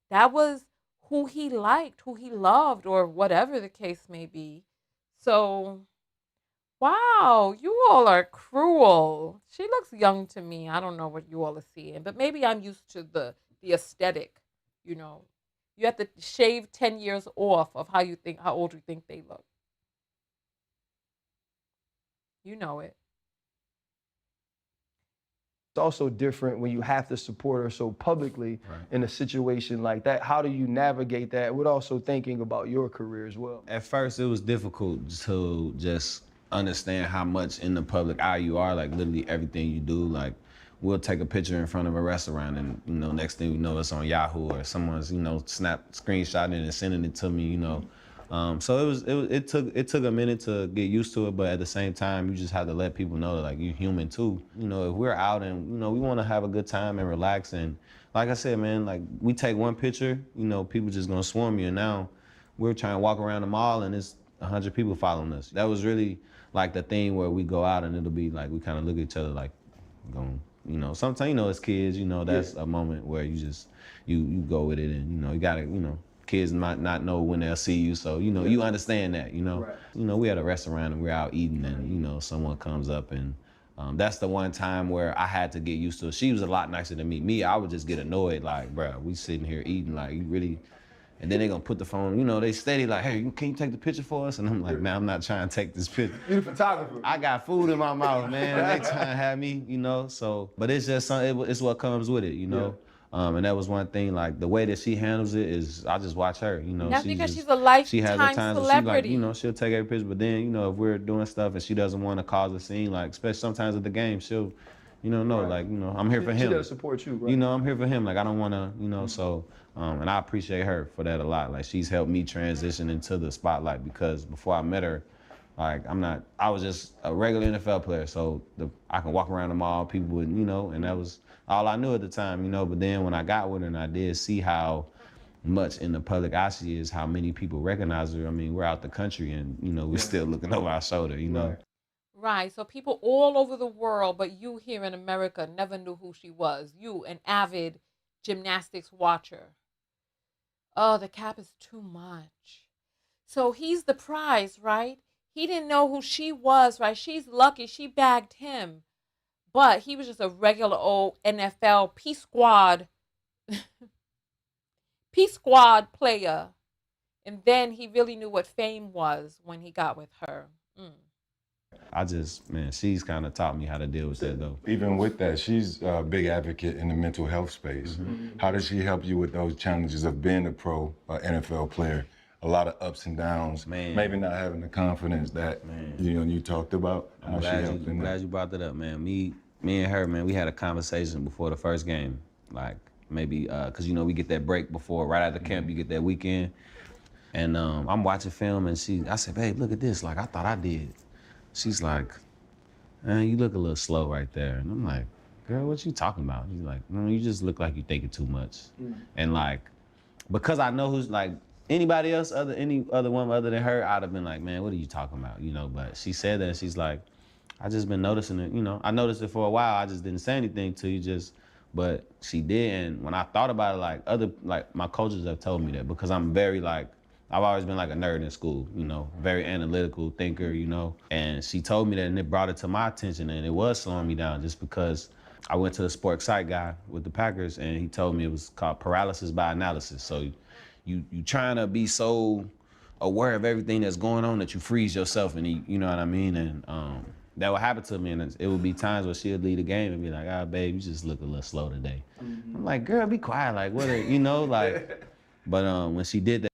That was who he liked, who he loved, or whatever the case may be. So, wow, you all are cruel. She looks young to me. I don't know what you all are seeing, but maybe I'm used to the aesthetic. You have to shave 10 years off of how old you think they look. You know it. It's also different when you have to support her so publicly in a situation like that. How do you navigate that? With also thinking about your career as well. At first, it was difficult to just understand how much in the public eye you are. Like literally everything you do. Like we'll take a picture in front of a restaurant, and next thing you know, it's on Yahoo or someone's screenshotting it and sending it to me. So it took a minute to get used to it, but at the same time, you just have to let people know that like you're human too. If we're out and we want to have a good time and relax, and like I said, man, like we take one picture, people just gonna swarm you. And now we're trying to walk around the mall, and it's 100 people following us. That was really like the thing where we go out and it'll be like we kind of look at each other like, going, you know, sometimes, you know, as kids, you know, that's a moment where you just, you go with it and, you know, you gotta, you know, kids might not know when they'll see you. So, you know, you understand that, you know. Right. You know, we at a restaurant and we're out eating and, you know, someone comes up and that's the one time where I had to get used to it. She was a lot nicer than me. Me, I would just get annoyed like, bro, we sitting here eating, like, you really, and then they gonna put the phone, you know, they steady like, hey, can you take the picture for us? And I'm like, man, I'm not trying to take this picture. You're the photographer. I got food in my mouth, man. They trying to have me, you know. So, but it's just something. It's what comes with it, you know. And that was one thing. Like the way that she handles it is, I just watch her, you know. That's She because just, she's a lifetime she has her times where she like, celebrity. you know, she'll take every picture. But then, you know, if we're doing stuff and she doesn't want to cause a scene, like especially sometimes at the game, she'll, you know, no, like, you know, I'm here for him. She does support you, right? You know, I'm here for him. Like I don't want to, you know. So, and I appreciate her for that a lot. Like she's helped me transition into the spotlight because before I met her, like I was just a regular NFL player. So I can walk around the mall, people would, you know, and that was all I knew at the time, you know. But then when I got with her and I did see how much in the public eye she is, how many people recognize her. I mean, we're out the country and, you know, we're still looking over our shoulder, you know. Right. So people all over the world, but you here in America never knew who she was. You, an avid gymnastics watcher. Oh, the cap is too much. So he's the prize, right? He didn't know who she was, right? She's lucky she bagged him. But he was just a regular old NFL Peace Squad player. And then he really knew what fame was when he got with her. I just, man, she's kind of taught me how to deal with that though. Even with that, she's a big advocate in the mental health space. How does she help you with those challenges of being a pro NFL player? A lot of ups and downs, Man. maybe not having the confidence that you know you talked about. I'm glad you brought that up, man. Me and her, man, we had a conversation before the first game. Like maybe, cause you know, we get that break before, right after camp, you get that weekend. And I'm watching film and I said, babe, look at this. Like, I thought I did. She's like, man, you look a little slow right there. And I'm like, girl, what you talking about? She's like, no, you just look like you thinking too much. And like, because I know who's like, anybody else, any other woman other than her, I'd have been like, man, what are you talking about? You know, but she said that and she's like, I just been noticing it, you know. I noticed it for a while. I just didn't say anything to you, but she did. And when I thought about it, like my coaches have told me that because I'm very like, I've always been like a nerd in school, you know, very analytical thinker, you know. And she told me that and it brought it to my attention and it was slowing me down just because I went to the sports psych guy with the Packers and he told me it was called paralysis by analysis. So you trying to be so aware of everything that's going on that you freeze yourself and you know what I mean? And that would happen to me and it would be times where she'd lead the game and be like, ah, babe, you just look a little slow today. I'm like, girl, be quiet. Like, what are, you know, like, but when she did that,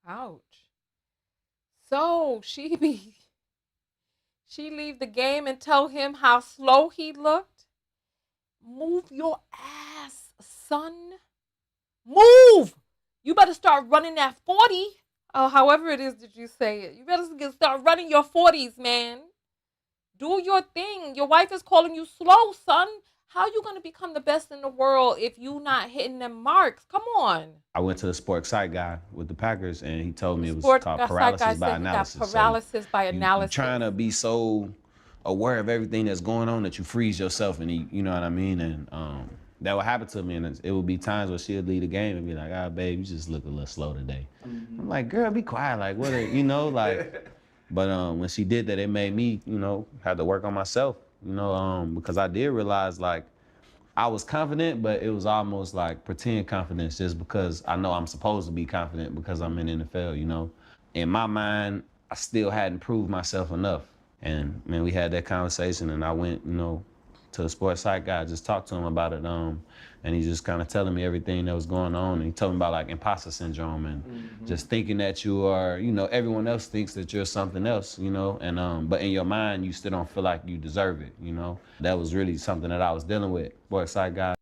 Ouch. So she leave the game and tell him how slow he looked? Move your ass, son. Move! You better start running that 40. Oh, however it is that you say it. You better start running your 40s, man. Do your thing. Your wife is calling you slow, son. How you going to become the best in the world if you not hitting them marks? Come on. I went to the sports psych guy with the Packers and he told me it was Sport called guy paralysis by said he got analysis. paralysis by analysis. You trying to be so aware of everything that's going on that you freeze yourself and you know what I mean? And that would happen to me and it would be times where she'd lead the game and be like, ah, babe, you just look a little slow today. I'm like, girl, be quiet. Like, what are, you know, like, but when she did that, it made me, you know, have to work on myself, you know, because I did realize like, I was confident, but it was almost like pretend confidence just because I know I'm supposed to be confident because I'm in the NFL, you know. In my mind, I still hadn't proved myself enough. And man, we had that conversation and I went, you know, to the sports psych guy, just talked to him about it. And he just kind of telling me everything that was going on. And he told me about like imposter syndrome and just thinking that you are, you know, everyone else thinks that you're something else, you know, and but in your mind, you still don't feel like you deserve it, you know. That was really something that I was dealing with. Sports psych guy.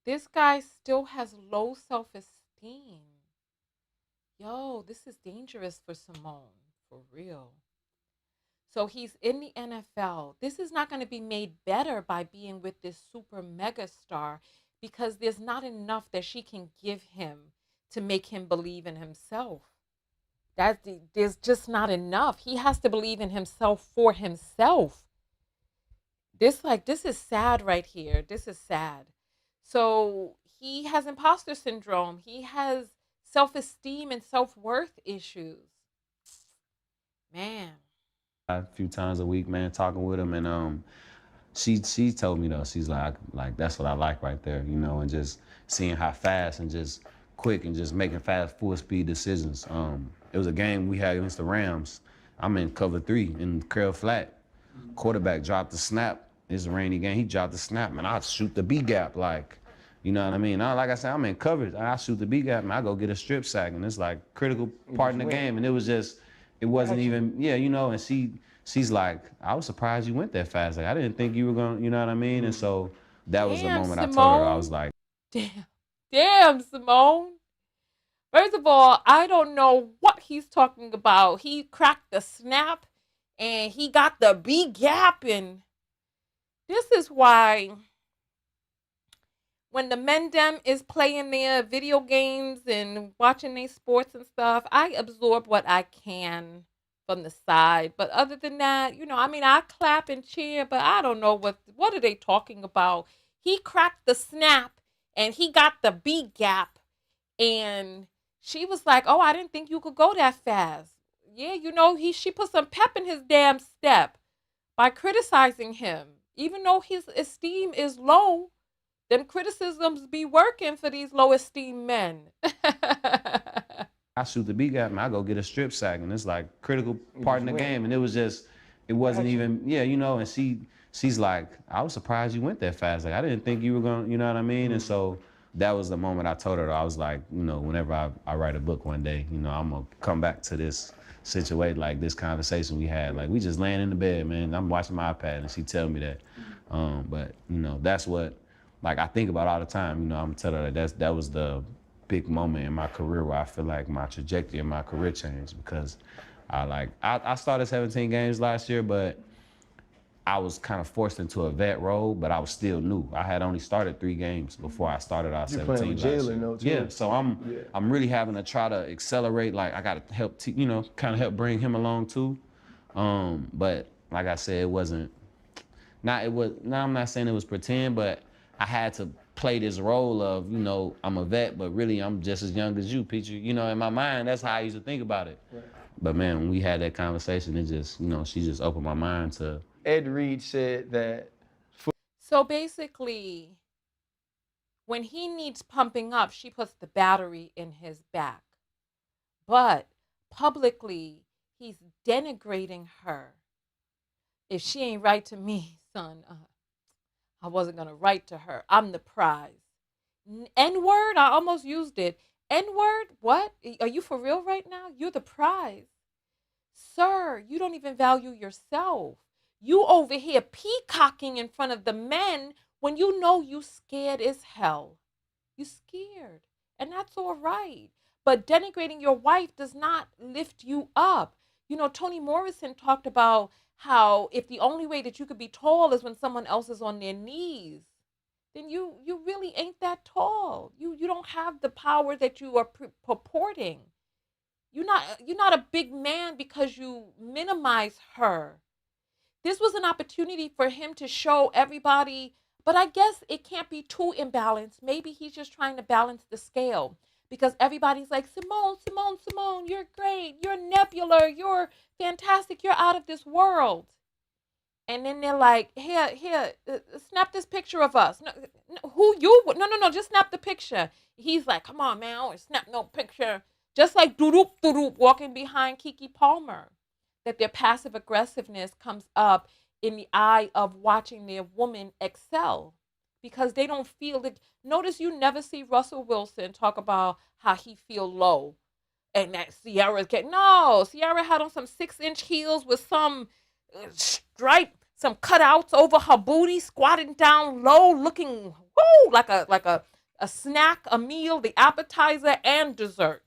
This guy still has low self-esteem. Yo, this is dangerous for Simone, for real. So he's in the NFL. This is not going to be made better by being with this super mega star because there's not enough that she can give him to make him believe in himself. There's just not enough. He has to believe in himself for himself. This is sad right here. This is sad. So he has imposter syndrome. He has self-esteem and self-worth issues. Man. A few times a week, man, talking with him, and she told me though, she's like that's what I like right there, you know, and just seeing how fast and just quick and just making fast full speed decisions. It was a game we had against the Rams. I'm in cover 3 in curl flat. Quarterback dropped the snap. It's a rainy game. He dropped the snap, man. I shoot the B gap, like, you know what I mean? Like I said, I'm in coverage. I shoot the B gap, and I go get a strip sack, and it's like critical part in the game. And it wasn't even, yeah, you know. And she's like, I was surprised you went that fast. Like I didn't think you were gonna, you know what I mean? And so that was the Damn, moment I told her. I Simone. was like, Damn. Damn, Simone. First of all, I don't know what he's talking about. He cracked the snap and he got the B gap. And this is why when the men dem is playing their video games and watching their sports and stuff, I absorb what I can from the side. But other than that, I mean, I clap and cheer, but I don't know what are they talking about. He cracked the snap and he got the B gap, and she was like, "Oh, I didn't think you could go that fast." Yeah, she put some pep in his damn step by criticizing him, even though his esteem is low. Them criticisms be working for these low esteemed men. I shoot the B gap, man. I go get a strip sack, and it's like critical part in the game. And it wasn't even, yeah, you know. And she's like, I was surprised you went that fast. Like I didn't think you were gonna, you know what I mean? And so that was the moment I told her. I was like, whenever I write a book one day, I'm gonna come back to this situation, like this conversation we had. Like we just laying in the bed, man. I'm watching my iPad, and she tell me that. But that's what, like, I think about all the time. I'm gonna tell her that was the big moment in my career where I feel like my trajectory in my career changed, because I started 17 games last year, but I was kind of forced into a vet role, but I was still new. I had only started 3 games before I started out 17 last year. Though, too. Yeah, so I'm really having to try to accelerate. Like I got to help, kind of help bring him along too. But like I said, it wasn't. Not it was. Now I'm not saying it was pretend, but I had to play this role of, I'm a vet, but really I'm just as young as you, Peachy. In my mind, that's how I used to think about it. Right. But man, when we had that conversation, it just, she just opened my mind to. Ed Reed said that. So basically, when he needs pumping up, she puts the battery in his back. But publicly, he's denigrating her. If she ain't right to me, son, I wasn't going to write to her. I'm the prize. N-word, I almost used it. N-word, what? Are you for real right now? You're the prize. Sir, you don't even value yourself. You over here peacocking in front of the men when you know you scared as hell. You scared. And that's all right. But denigrating your wife does not lift you up. Toni Morrison talked about how if the only way that you could be tall is when someone else is on their knees, then you really ain't that tall. You don't have the power that you are purporting. You're not a big man because you minimize her. This was an opportunity for him to show everybody, but I guess it can't be too imbalanced. Maybe he's just trying to balance the scale, because everybody's like, Simone, Simone, Simone, you're great. You're nebular. You're fantastic. You're out of this world. And then they're like, here, snap this picture of us. No, who you? No, just snap the picture. He's like, come on, man, I don't snap no picture. Just like doo-doop, walking behind Keke Palmer. That their passive aggressiveness comes up in the eye of watching their woman excel, because they don't feel it. Notice you never see Russell Wilson talk about how he feel low and that Ciara's getting. No, Ciara had on some 6-inch heels with some stripe, some cutouts over her booty, squatting down low, looking like a snack, a meal, the appetizer and dessert.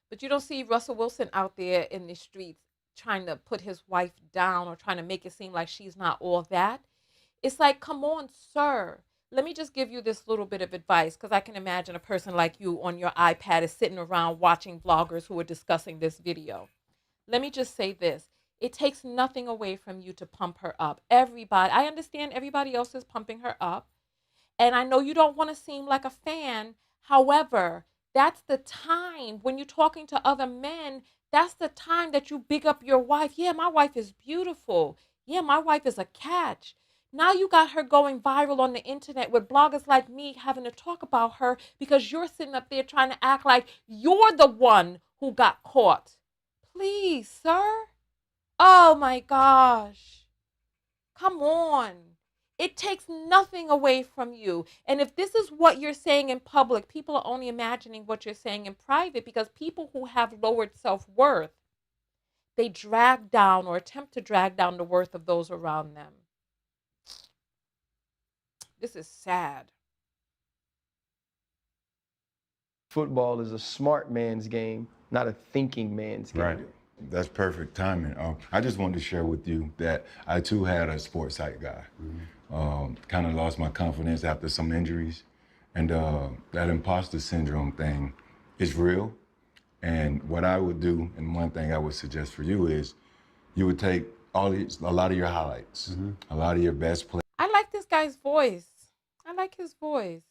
But you don't see Russell Wilson out there in the streets trying to put his wife down or trying to make it seem like she's not all that. It's like, come on, sir. let me just give you this little bit of advice, because I can imagine a person like you on your iPad is sitting around watching vloggers who are discussing this video. Let me just say this. It takes nothing away from you to pump her up. Everybody, I understand everybody else is pumping her up. And I know you don't want to seem like a fan. However, that's the time when you're talking to other men, that's the time that you big up your wife. Yeah, my wife is beautiful. Yeah, my wife is a catch. Now you got her going viral on the internet with bloggers like me having to talk about her because you're sitting up there trying to act like you're the one who got caught. Please, sir. Oh my gosh. Come on. It takes nothing away from you. And if this is what you're saying in public, people are only imagining what you're saying in private, because people who have lowered self-worth, they drag down or attempt to drag down the worth of those around them. This is sad. Football is a smart man's game, not a thinking man's game. Right. That's perfect timing. I just wanted to share with you that I too had a sports psych guy. Kind of lost my confidence after some injuries. And that imposter syndrome thing is real. And what I would do, and one thing I would suggest for you is, you would take a lot of your highlights, a lot of your best plays. I like this guy's voice. I like his voice.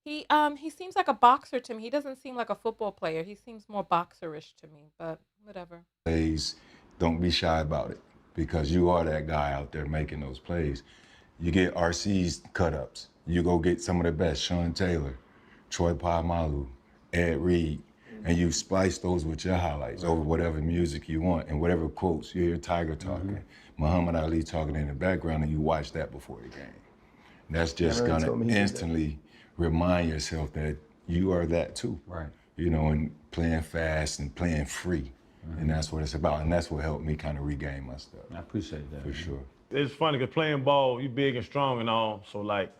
He seems like a boxer to me. He doesn't seem like a football player. He seems more boxerish to me, but whatever. Plays, don't be shy about it, because you are that guy out there making those plays. You get RC's cut-ups. You go get some of the best, Sean Taylor, Troy Polamalu, Ed Reed, and you splice those with your highlights over whatever music you want and whatever quotes. You hear Tiger talking, Muhammad Ali talking in the background, and you watch that before the game. That's just gonna instantly remind yourself that you are that too. Right. You know, and playing fast and playing free. And that's what it's about. And that's what helped me kind of regain my stuff. I appreciate that. For sure. It's funny because playing ball, you big and strong and all. So like,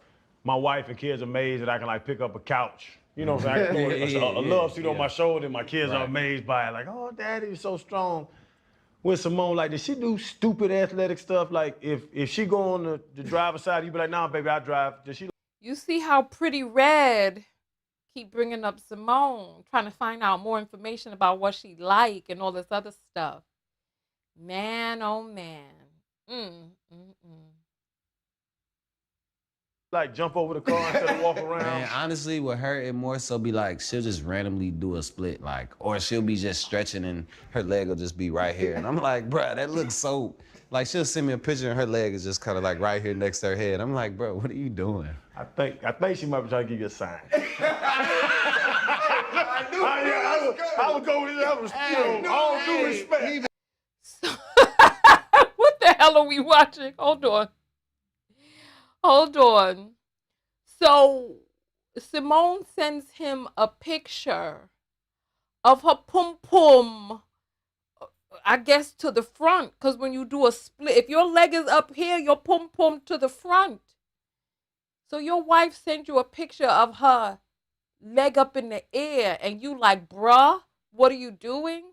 my wife and kids are amazed that I can like pick up a couch. You know what I'm saying? I can throw a love seat on my shoulder, and my kids are amazed by it. Like, oh, Daddy, you're so strong. With Simone, like, did she do stupid athletic stuff? Like, if she go on the driver's side, you be like, nah, baby, I drive. Did she? You see how Pretty Red keep bringing up Simone, trying to find out more information about what she like and all this other stuff. Man, oh man. Like, jump over the car instead of walk around? Man, honestly, with her, it more so be like, she'll just randomly do a split, like, or she'll be just stretching and her leg will just be right here. And I'm like, bruh, that looks so, like, she'll send me a picture and her leg is just kind of like right here next to her head. I'm like, bro, what are you doing? I think she might be trying to give you a sign. I would go with that. All due respect. What the hell are we watching? Hold on. So Simone sends him a picture of her pum pum, I guess, to the front. Because when you do a split, if your leg is up here, your pum pum to the front. So your wife sent you a picture of her leg up in the air, and you like, bruh, what are you doing?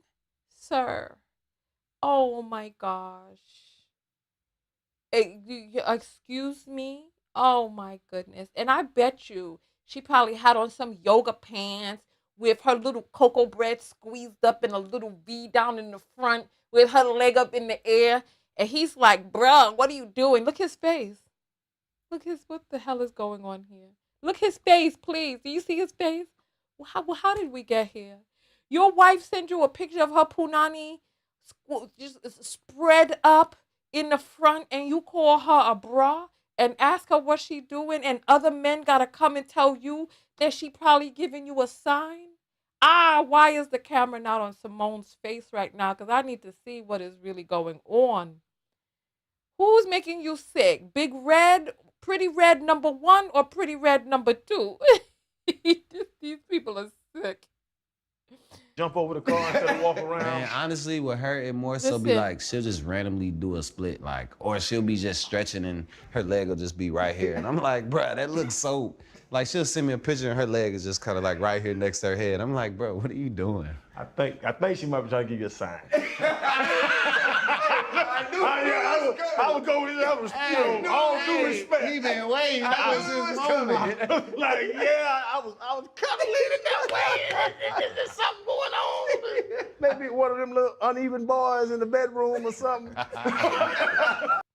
Sir. Oh my gosh. Excuse me? Oh my goodness. And I bet you she probably had on some yoga pants with her little cocoa bread squeezed up in a little V down in the front with her leg up in the air. And he's like, bruh, what are you doing? Look his face. What the hell is going on here? Look his face, please. Do you see his face? How did we get here? Your wife sent you a picture of her punani just spread up in the front, and you call her a bra and ask her what she doing, and other men gotta come and tell you that she probably giving you a sign? Why is the camera not on Simone's face right now? Because I need to see what is really going on. Who's making you sick? Big Red, Pretty Red #1, or Pretty Red #2? These people are sick. Jump over the car instead of walk around? Man, honestly, with her, it more so be like, she'll just randomly do a split, like, or she'll be just stretching and her leg will just be right here. And I'm like, bruh, that looks so, like, she'll send me a picture and her leg is just kind of like right here next to her head. I'm like, bro, what are you doing? I think she might be trying to give you a sign. I was going to all due respect. He been waiting. That was his moment. Like, yeah, I was kind of leaning that way. There's something going on. Maybe one of them little uneven boys in the bedroom or something.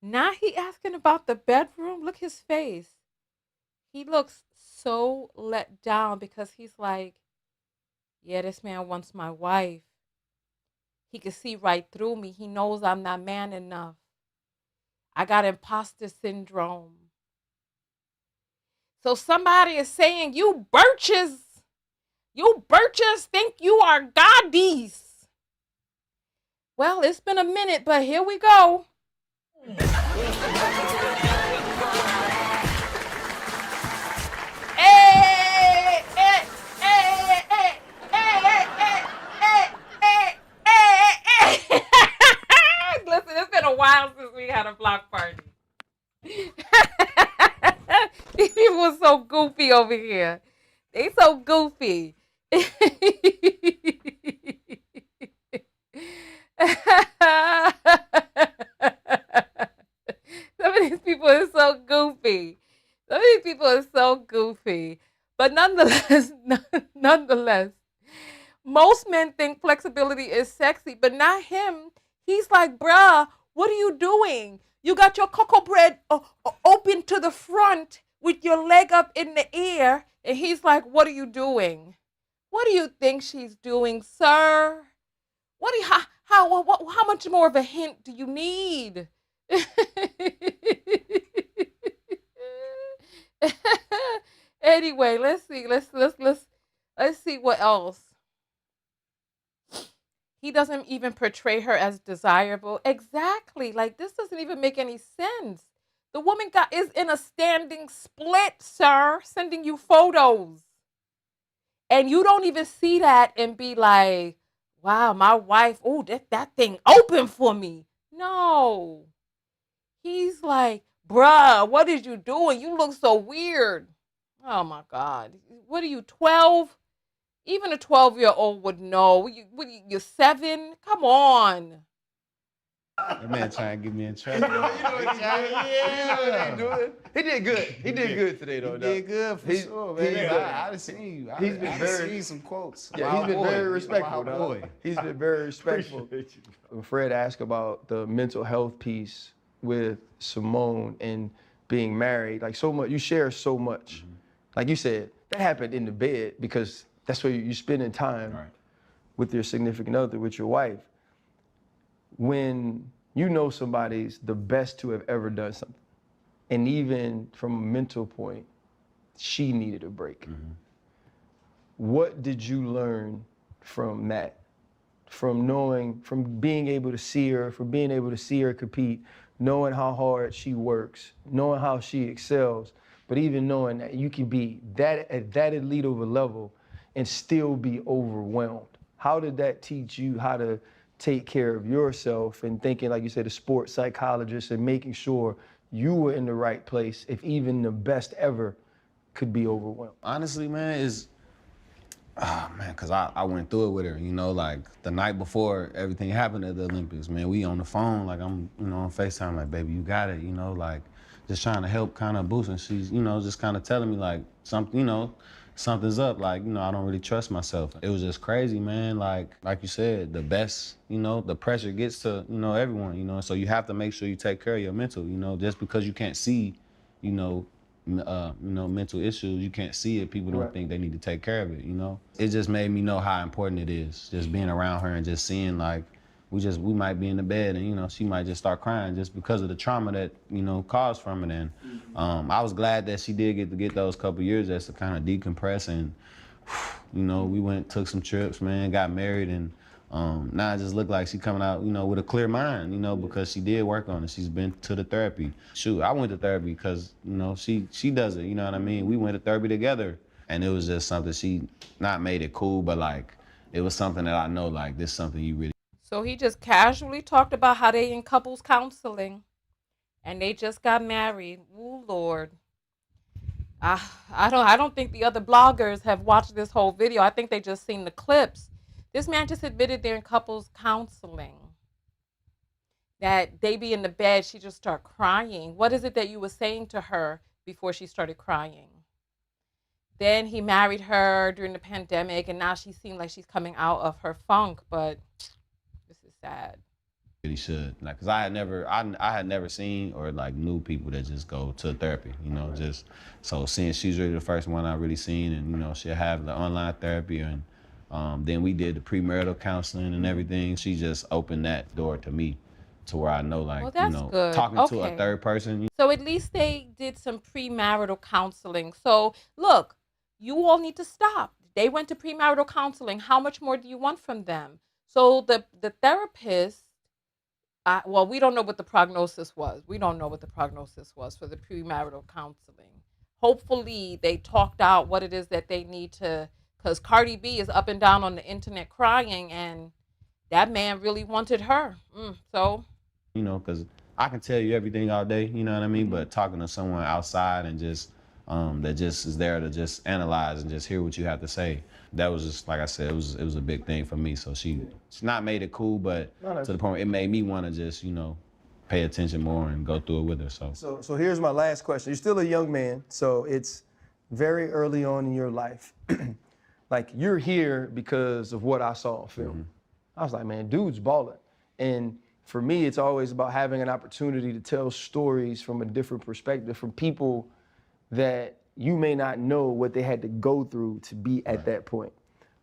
Now he asking about the bedroom. Look his face. He looks so let down because he's like, yeah, this man wants my wife. He can see right through me. He knows I'm not man enough. I got imposter syndrome. So somebody is saying, you birches think you are goddies. Well, it's been a minute, but here we go. Hey, hey, hey, hey, hey, hey, hey, hey, hey. Listen, it's been a while since we had a block party. These people are so goofy over here. They so goofy. Some of these people are so goofy. Some of these people are so goofy. But nonetheless, most men think flexibility is sexy, but not him. He's like, bruh, what are you doing? You got your cocoa bread open to the front with your leg up in the air. And he's like, what are you doing? What do you think she's doing, sir? How much more of a hint do you need? Anyway, let's see what else. He doesn't even portray her as desirable. Exactly. Like, this doesn't even make any sense. The woman is in a standing split, sir, sending you photos. And you don't even see that and be like, wow, my wife, oh, that thing open for me. No. He's like, bruh, what is you doing? You look so weird. Oh, my God. What are you, 12? Even a 12-year-old would know. You're 7? Come on. That man trying to get me in trouble. He did good. He did good today, though. He did good for sure, man. I've seen you. I've seen some quotes. Yeah, he's been very respectful, dog. He's been very respectful. When Fred asked about the mental health piece with Simone and being married, like so much, you share so much. Mm-hmm. Like you said, that happened in the bed because that's where you're spending time with your significant other, with your wife. When you know somebody's the best to have ever done something, and even from a mental point, she needed a break. Mm-hmm. What did you learn from that? From being able to see her, compete, knowing how hard she works, knowing how she excels, but even knowing that you can be at that elite of a level and still be overwhelmed. How did that teach you how to take care of yourself and thinking, like you said, a sports psychologist and making sure you were in the right place if even the best ever could be overwhelmed? Honestly, man, because I went through it with her, like the night before everything happened at the Olympics, man, we on the phone, like I'm, on FaceTime, like, baby, you got it, like just trying to help kind of boost. And she's, just kind of telling me like something, something's up. Like, I don't really trust myself. It was just crazy, man. Like you said, the best, the pressure gets to, everyone, so you have to make sure you take care of your mental, just because you can't see, mental issues, you can't see it. People don't think they need to take care of it, It just made me know how important it is, just being around her and just seeing like, we might be in the bed and, she might just start crying just because of the trauma that, caused from it. And I was glad that she did get those couple years just to kind of decompress. And, we took some trips, man, got married. And now it just looked like she coming out, with a clear mind, because she did work on it. She's been to the therapy. Shoot, I went to therapy because, she does it, you know what I mean? We went to therapy together. And it was just something she not made it cool, but like, it was something that I know, like, this is something you really. So he just casually talked about how they in couples counseling and they just got married. Ooh, Lord. I don't think the other bloggers have watched this whole video. I think they just seen the clips. This man just admitted they're in couples counseling. that they be in the bed, she just start crying. What is it that you were saying to her before she started crying? Then he married her during the pandemic, and now she seems like she's coming out of her funk. But this is sad. Really should, like, cause I had never seen or like knew people that just go to therapy, just so seeing she's really the first one I really seen, and she'll have the online therapy, and then we did the premarital counseling and everything. She just opened that door to me, to where I know, like, Well, that's good. talking to a Okay. third person. So at least they did some premarital counseling. So look, you all need to stop. They went to premarital counseling. How much more do you want from them? So the therapist, well, we don't know what the prognosis was. We don't know what the prognosis was for the premarital counseling. Hopefully, they talked out what it is that they need to, because Cardi B is up and down on the internet crying, and that man really wanted her. So, Because I can tell you everything all day, you know what I mean? But talking to someone outside and just that just is there to just analyze and just hear what you have to say, that was just, like I said, it was a big thing for me. So she's not made it cool, but to the point it made me want to just pay attention more and go through it with her. So here's my last question. You're still a young man, so it's very early on in your life. Like, you're here because of what I saw on film. I was like, man, dude's balling. And for me, it's always about having an opportunity to tell stories from a different perspective from people that you may not know what they had to go through to be at that point.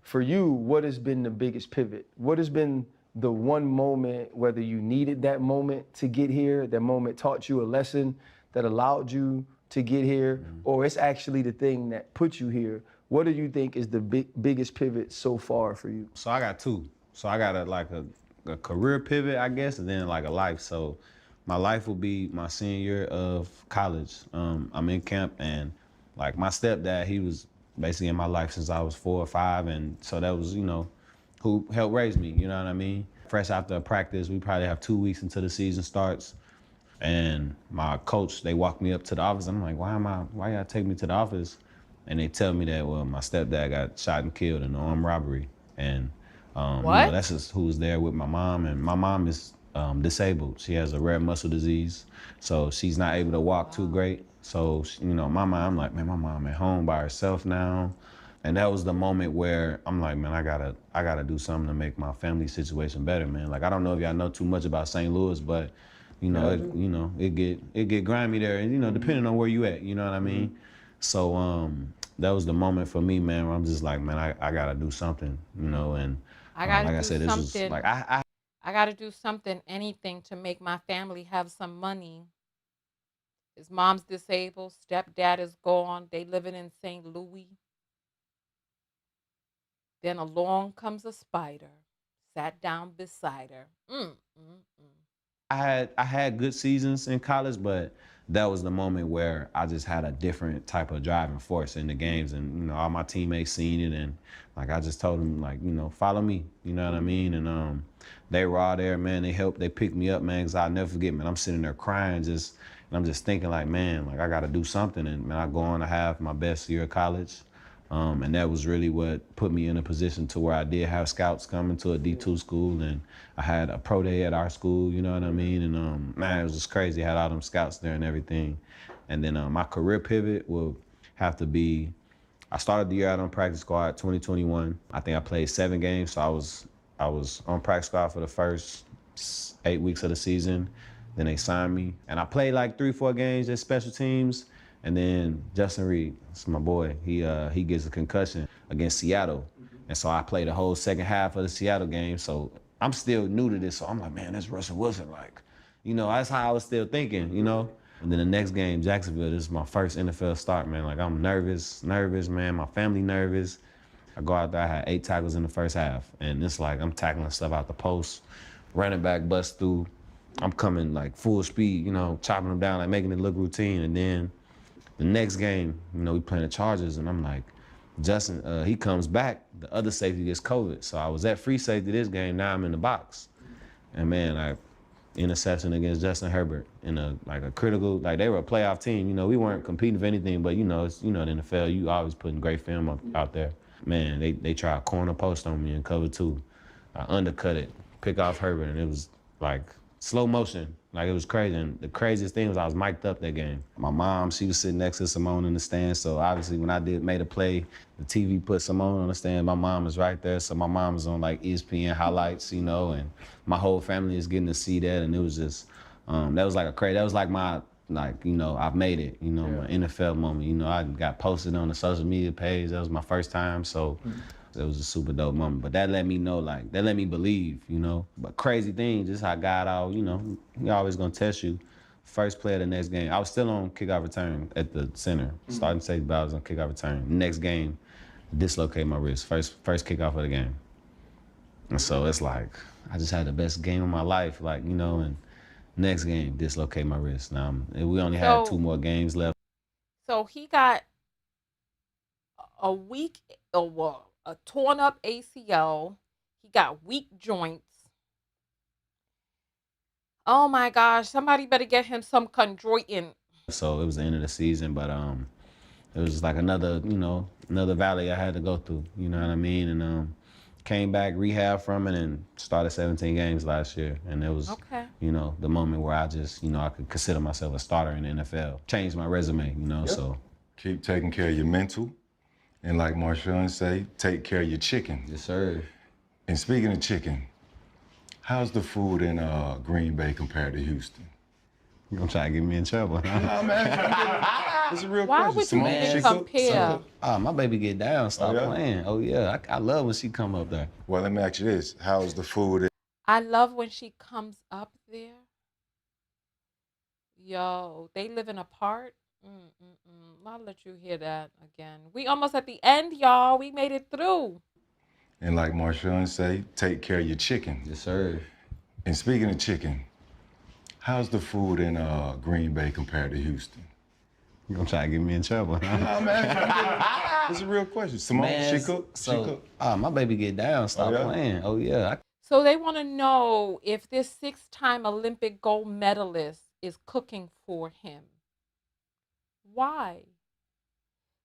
For you, what has been the biggest pivot? What has been the one moment, whether you needed that moment to get here, that moment taught you a lesson that allowed you to get here, or it's actually the thing that put you here? What do you think is the biggest pivot so far for you? So I got two. So I got a career pivot, I guess, and then like a life. So my life will be my senior year of college. I'm in camp, and like my stepdad, he was basically in my life since I was 4 or 5, and so that was, who helped raise me, you know what I mean? Fresh after practice, we probably have 2 weeks until the season starts, and my coach, they walked me up to the office. I'm like, why y'all take me to the office? And they tell me that, well, my stepdad got shot and killed in an armed robbery, and what? that's just who was there with my mom, and my mom is disabled. She has a rare muscle disease, so she's not able to walk too great. So, my mom, I'm like, man, my mom at home by herself now. And that was the moment where I'm like, man, I gotta do something to make my family situation better, man. Like, I don't know if y'all know too much about St. Louis, but it get grimy there, and depending on where you at, you know what I mean? So that was the moment for me, man, where I'm just like, man, I gotta do something, and I got to like I do said, this was something. like I got to do something, anything to make my family have some money. His mom's disabled, stepdad is gone. They living in St. Louis. Then along comes a spider, sat down beside her. I had good seasons in college, but that was the moment where I just had a different type of driving force in the games, and all my teammates seen it, and like I just told them, like, follow me, you know what I mean? And they were all there, man. They picked me up, man, because I'll never forget, man. I'm sitting there crying, and I'm just thinking, like, man, like I got to do something, and man, I go on to have my best year of college. And that was really what put me in a position to where I did have scouts coming to a D2 school, and I had a pro day at our school, you know what I mean? And man, it was just crazy. I had all them scouts there and everything. And then my career pivot will have to be, I started the year out on practice squad 2021. I think I played 7 games, so I was on practice squad for the first 8 weeks of the season. Then they signed me, and I played like 3-4 games at special teams. And then Justin Reed, that's my boy, he gets a concussion against Seattle. And so I played the whole second half of the Seattle game. So I'm still new to this. So I'm like, man, that's Russell Wilson. Like, that's how I was still thinking, And then the next game, Jacksonville, this is my first NFL start, man. Like, I'm nervous, man. My family nervous. I go out there, I had 8 tackles in the first half. And it's like I'm tackling stuff out the post, running back bust through. I'm coming like full speed, chopping them down, like making it look routine. And then the next game, we playing the Chargers, and I'm like, Justin, he comes back, the other safety gets COVID. So I was at free safety this game, now I'm in the box. And man, I interception against Justin Herbert in a critical, like they were a playoff team. We weren't competing for anything, but it's the NFL, you always putting great film out there. Man, they tried a corner post on me in cover 2. I undercut it, pick off Herbert, and it was like slow motion. Like, it was crazy. And the craziest thing was I was mic'd up that game. My mom, she was sitting next to Simone in the stand. So obviously when I made a play, the TV put Simone on the stand. My mom was right there. So my mom was on like ESPN highlights, you know, and my whole family is getting to see that. And it was just, that was like my, like, you know, I've made it, you know, my NFL moment. You know, I got posted on the social media page. That was my first time. So it was a super dope moment. But that let me know, like, that let me believe, you know. But crazy thing, just how God, you know, he always gonna test you. First play of the next game, I was still on kickoff return at the center, starting safety, but I was on kickoff return. Next game, dislocate my wrist. First kickoff of the game. And so it's like, I just had the best game of my life, like, you know, and next game, dislocate my wrist. Now, we only had 2 more games left. So he got a torn up ACL. He got weak joints. Oh my gosh, somebody better get him some chondroitin. So it was the end of the season, but it was just like another valley I had to go through, you know what I mean? And came back, rehab from it, and started 17 games last year. And it was, you know, the moment where I just, you know, I could consider myself a starter in the NFL. Changed my resume, you know, so. Keep taking care of your mental. And like Marshawn say, take care of your chicken. Yes, sir. And speaking of chicken, how's the food in Green Bay compared to Houston? You're gonna try to get me in trouble, huh? Nah, man. It's a real Why question. would you even compare? My baby get down, stop playing. Oh yeah, I love when she come up there. Well, let me ask you this. How's the food? I love when she comes up there. Yo, they living apart. I'll let you hear that again. We almost at the end, y'all. We made it through. And like Marshawn say, take care of your chicken. Yes, sir. And speaking of chicken, how's the food in Green Bay compared to Houston? You're gonna try to get me in trouble, huh? Nah, man. It's a real question. Simone, Man, she cook? My baby get down, stop playing. Oh yeah. So they want to know if this 6-time Olympic gold medalist is cooking for him. Why?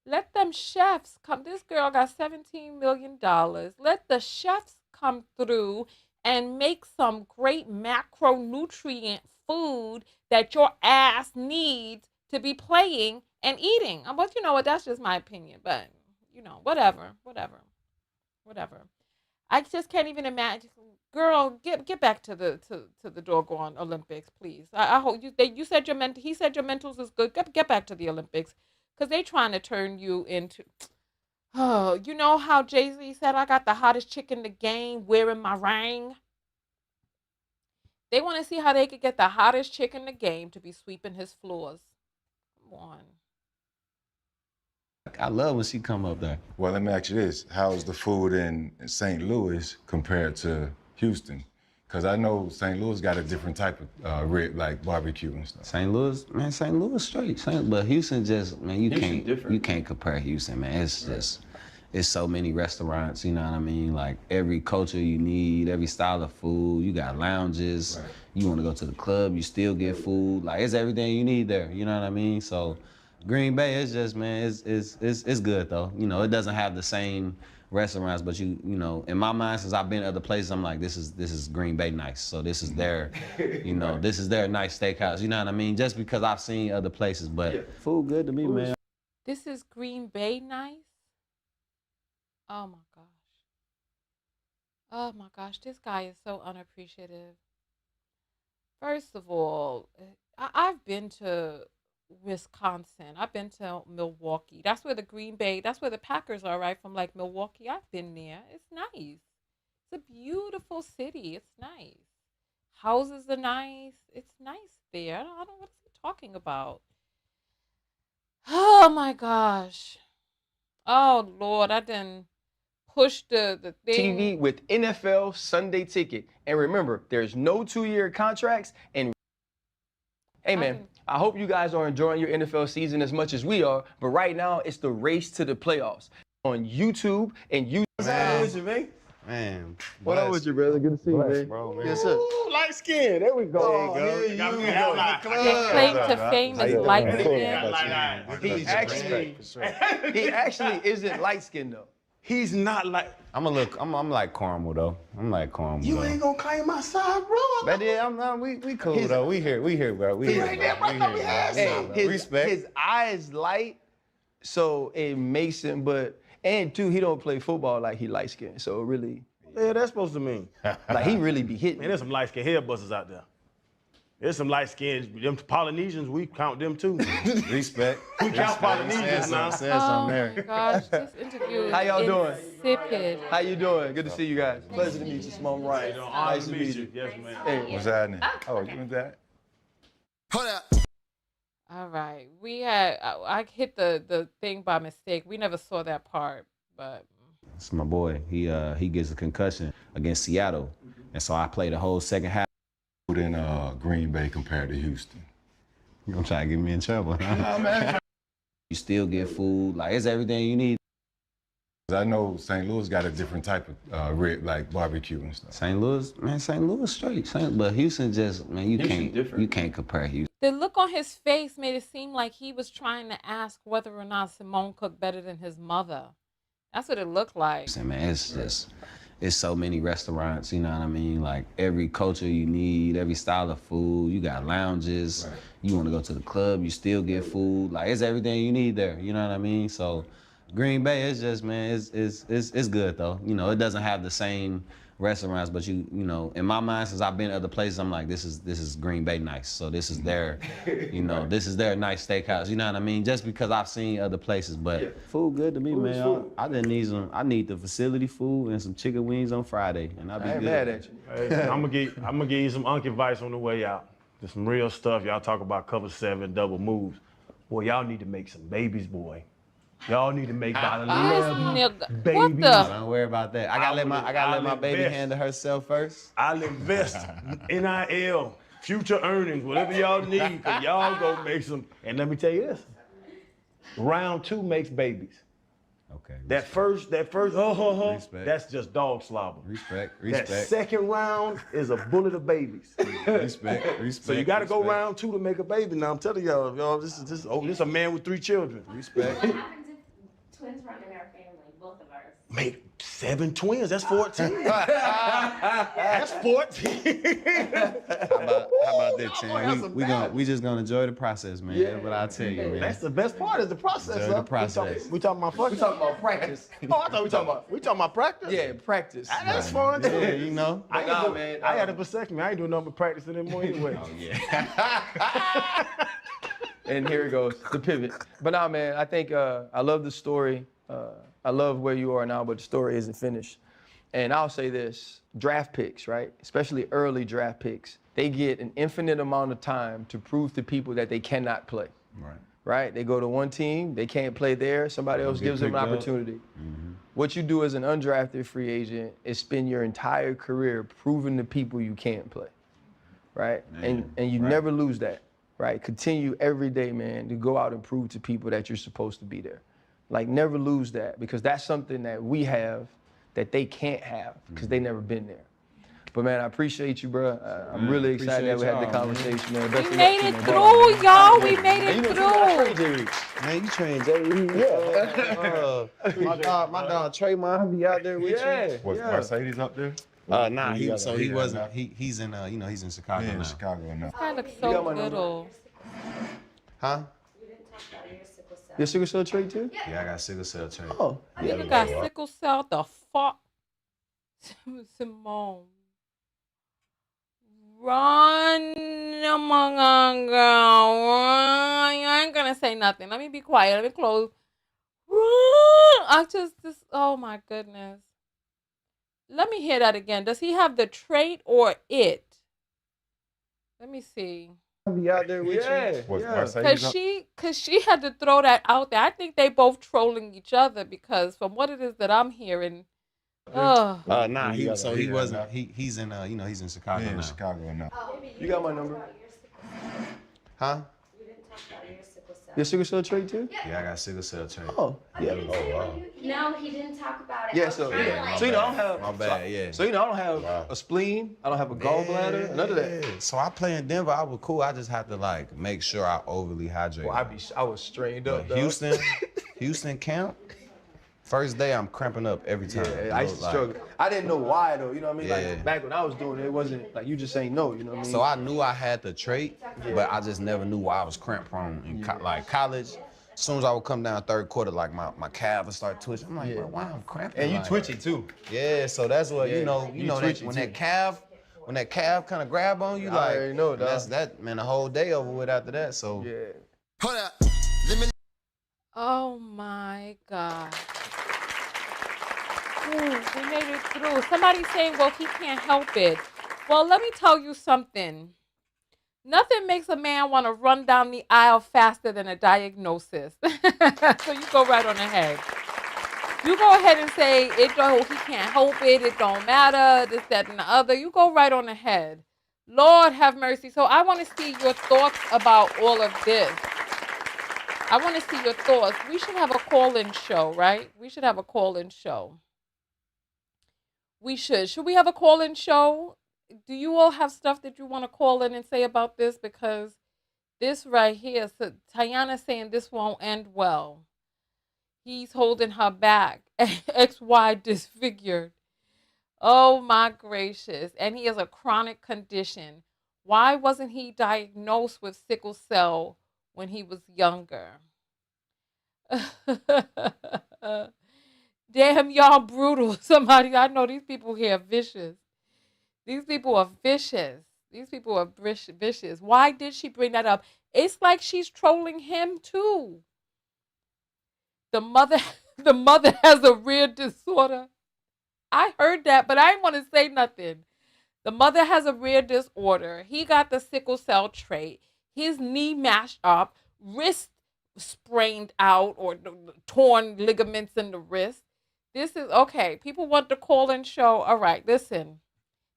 Let them chefs come. This girl got $17 million. Let the chefs come through and make some great macronutrient food that your ass needs to be playing and eating. But you know what? That's just my opinion. But, you know, whatever. I just can't even imagine. Girl, get back to the doggone Olympics, please. I hope you said he said your mentals is good. Get back to the Olympics, because they trying to turn you into. Oh, you know how Jay-Z said, I got the hottest chick in the game wearing my ring? They want to see how they could get the hottest chick in the game to be sweeping his floors. Come on. I love when she come up there. Well, let me ask you this. How's the food in St. Louis compared to Houston? Because I know St. Louis got a different type of like barbecue and stuff. St. Louis straight. But Houston just, man, you can't compare Houston, man. It's just, it's so many restaurants, you know what I mean? Like every culture you need, every style of food. You got lounges. Right. You want to go to the club, you still get food. Like it's everything you need there, you know what I mean? So Green Bay is just, man, it's good though. You know, it doesn't have the same restaurants, but you know, in my mind, since I've been other places, I'm like, this is Green Bay nice. So this is their, you know, this is their nice steakhouse. You know what I mean? Just because I've seen other places, but food good to me, man. This is Green Bay nice? Oh my gosh. Oh my gosh, this guy is so unappreciative. First of all, I've been to Wisconsin. I've been to Milwaukee. That's where the Packers are, right? From like Milwaukee. I've been there. It's nice. It's a beautiful city. It's nice. Houses are nice. It's nice there. I don't know what he's talking about. Oh my gosh. Oh Lord, I didn't push the thing. TV with NFL Sunday Ticket. And remember, there's no 2-year contracts. And hey man, I hope you guys are enjoying your NFL season as much as we are, but right now it's the race to the playoffs on YouTube and YouTube. What's up with you, man? Man, what up with you, brother? Good to see you, man. Bro, man. Yes, sir. Ooh, light skin. There we go. There you go. His claim to fame is light skin. He actually isn't light skinned though. He's not like. I'm like caramel though. I'm like caramel. You though. ain't gonna claim my side, bro. But yeah, we cool though. We here, bro. We here, right there, bro. right We there, here, yeah. bro. Hey, Respect. his eyes light, so it makes him. And two, he don't play football like he light skinned. So really, Yeah, that's supposed to mean. like he really be hitting. Man, there's some light skinned hair busters out there. There's some light skinned, them Polynesians, we count them too. Respect. We count Polynesians now. Said Oh something my there. gosh, this interview is How y'all doing? insipid. How you doing? Good to see you guys. Pleasure to meet you, Simone Ryan. Nice to meet you. Yes, man. Hey, What's happening? Oh, you and that? All right, we had I hit the thing by mistake. We never saw that part, but It's my boy. He gets a concussion against Seattle, and so I played the whole second half. In Green Bay compared to Houston. You gonna try to get me in trouble? Huh? You still get food. Like it's everything you need. I know St. Louis got a different type of like barbecue and stuff. St. Louis straight. But Houston just man, you can't compare Houston. the look on his face made it seem like he was trying to ask whether or not Simone cooked better than his mother. That's what it looked like. Man, it's so many restaurants, you know what I mean? Like every culture you need, every style of food. You got lounges. Right. You want to go to the club, you still get food. Like it's everything you need there. You know what I mean? So Green Bay is just man, it's good though. You know, it doesn't have the same restaurants, but you know, in my mind, since I've been other places, I'm like, this is Green Bay nice. So this is their, you know, this is their nice steakhouse. You know what I mean? Just because I've seen other places, but food good to me, man. I just need I need the facility food and some chicken wings on Friday, and I'll be good. mad at you. Hey, I'm gonna give you some unk advice on the way out. Just some real stuff. Y'all talk about cover 7, double moves. Boy, y'all need to make some babies, boy. Y'all need to make about What Don't the? worry about that. I gotta let my baby handle herself first. I'll invest NIL, future earnings, whatever y'all need, cause y'all go make some. And let me tell you this: round 2 makes babies. Okay. That first, Respect. that's just dog slobber. Respect. That second round is a bullet of babies. Respect. So you got to go round 2 to make a baby. Now I'm telling y'all, this is a man with 3 children. Respect. What happens if twins run in our family, both of ours? Make 7 twins. That's 14. That's 14. How about that, Tim? We just gonna enjoy the process, man. That's what I tell you, man. That's the best part is the process. Enjoy the process. We talking about fucking. We talking about practice. Oh, I thought we talking about practice. Yeah, practice. That's fun too. Yeah, you know. I had a vasectomy. I ain't doing nothing but practice anymore anyway. Oh yeah. And here it goes, the pivot. But nah, man, I think I love the story. I love where you are now, but the story isn't finished. And I'll say this, draft picks, right? Especially early draft picks, they get an infinite amount of time to prove to people that they cannot play. Right? They go to one team, they can't play there, somebody else gives them an opportunity. Mm-hmm. What you do as an undrafted free agent is spend your entire career proving to people you can't play, right? Man, and you never lose that, right? Continue every day, man, to go out and prove to people that you're supposed to be there. Like, never lose that, because that's something that we have that they can't have because they never been there. But man, I appreciate you, bro. I'm really excited that we had the conversation, man. We made it through, y'all. We made it through. Man, you train Jerry. Yeah. My dog Trayvon, he out there with you. Was Mercedes up there? Nah, he wasn't. He's in he's in Chicago now. In Chicago now. This guy looks so little. Huh? Your sickle cell trait too? Yeah, I got sickle cell trait. Oh. You got sickle cell. The fuck, Simone. Run, girl. Run. I ain't gonna say nothing. Let me be quiet. Let me close. Run. Oh my goodness. Let me hear that again. Does he have the trait or it? Let me see. Be out there with you. Was Mercedes Cause she had to throw that out there. I think they both trolling each other because from what it is that I'm hearing. Nah, he wasn't. He's in he's in Chicago now. in Chicago now. You got my number? Huh? Your sickle cell trait too? Yeah, I got sickle cell trait. Oh, yeah. Oh wow. No, he didn't talk about it. Yeah, so I don't have. My bad. Yeah. So I don't have a spleen. I don't have a gallbladder. None of that. Yeah. So I play in Denver. I was cool. I just have to like make sure I overly hydrate. Well, I was strained up. But Houston camp. First day, I'm cramping up every time. Yeah, I used to struggle. I didn't know why though. You know what I mean? Yeah. Like back when I was doing it, it wasn't like you just ain't know. You know what I mean? So I knew I had the trait, but I just never knew why I was cramp prone. In like college, as soon as I would come down third quarter, like my calf would start twitching. I'm like, bro, why I'm cramping? And you like, twitchy too. Yeah, so that's what you know that when that calf kind of grab on you, I like already know, that's that man, the whole day over with after that. So yeah. Hold up. Let me. Oh my God. Ooh, we made it through. Somebody's saying, well, he can't help it. Well, let me tell you something. Nothing makes a man want to run down the aisle faster than a diagnosis. So you go right on ahead. You go ahead and say, he can't help it, it don't matter, this, that, and the other. You go right on ahead. Lord have mercy. So I want to see your thoughts about all of this. I want to see your thoughts. We should have a call-in show, right? We should have a call-in show. We should. Should we have a call-in show? Do you all have stuff that you want to call in and say about this? Because this right here, so Tiana's saying this won't end well. He's holding her back. XY disfigured. Oh my gracious. And he has a chronic condition. Why wasn't he diagnosed with sickle cell when he was younger? Damn, y'all brutal. Somebody, I know these people here are vicious. These people are vicious. These people are vicious. Why did she bring that up? It's like she's trolling him too. The mother has a rare disorder. I heard that, but I didn't want to say nothing. The mother has a rare disorder. He got the sickle cell trait. His knee mashed up, wrist sprained out or torn ligaments in the wrist. This is, okay, people want to call and show. All right, listen.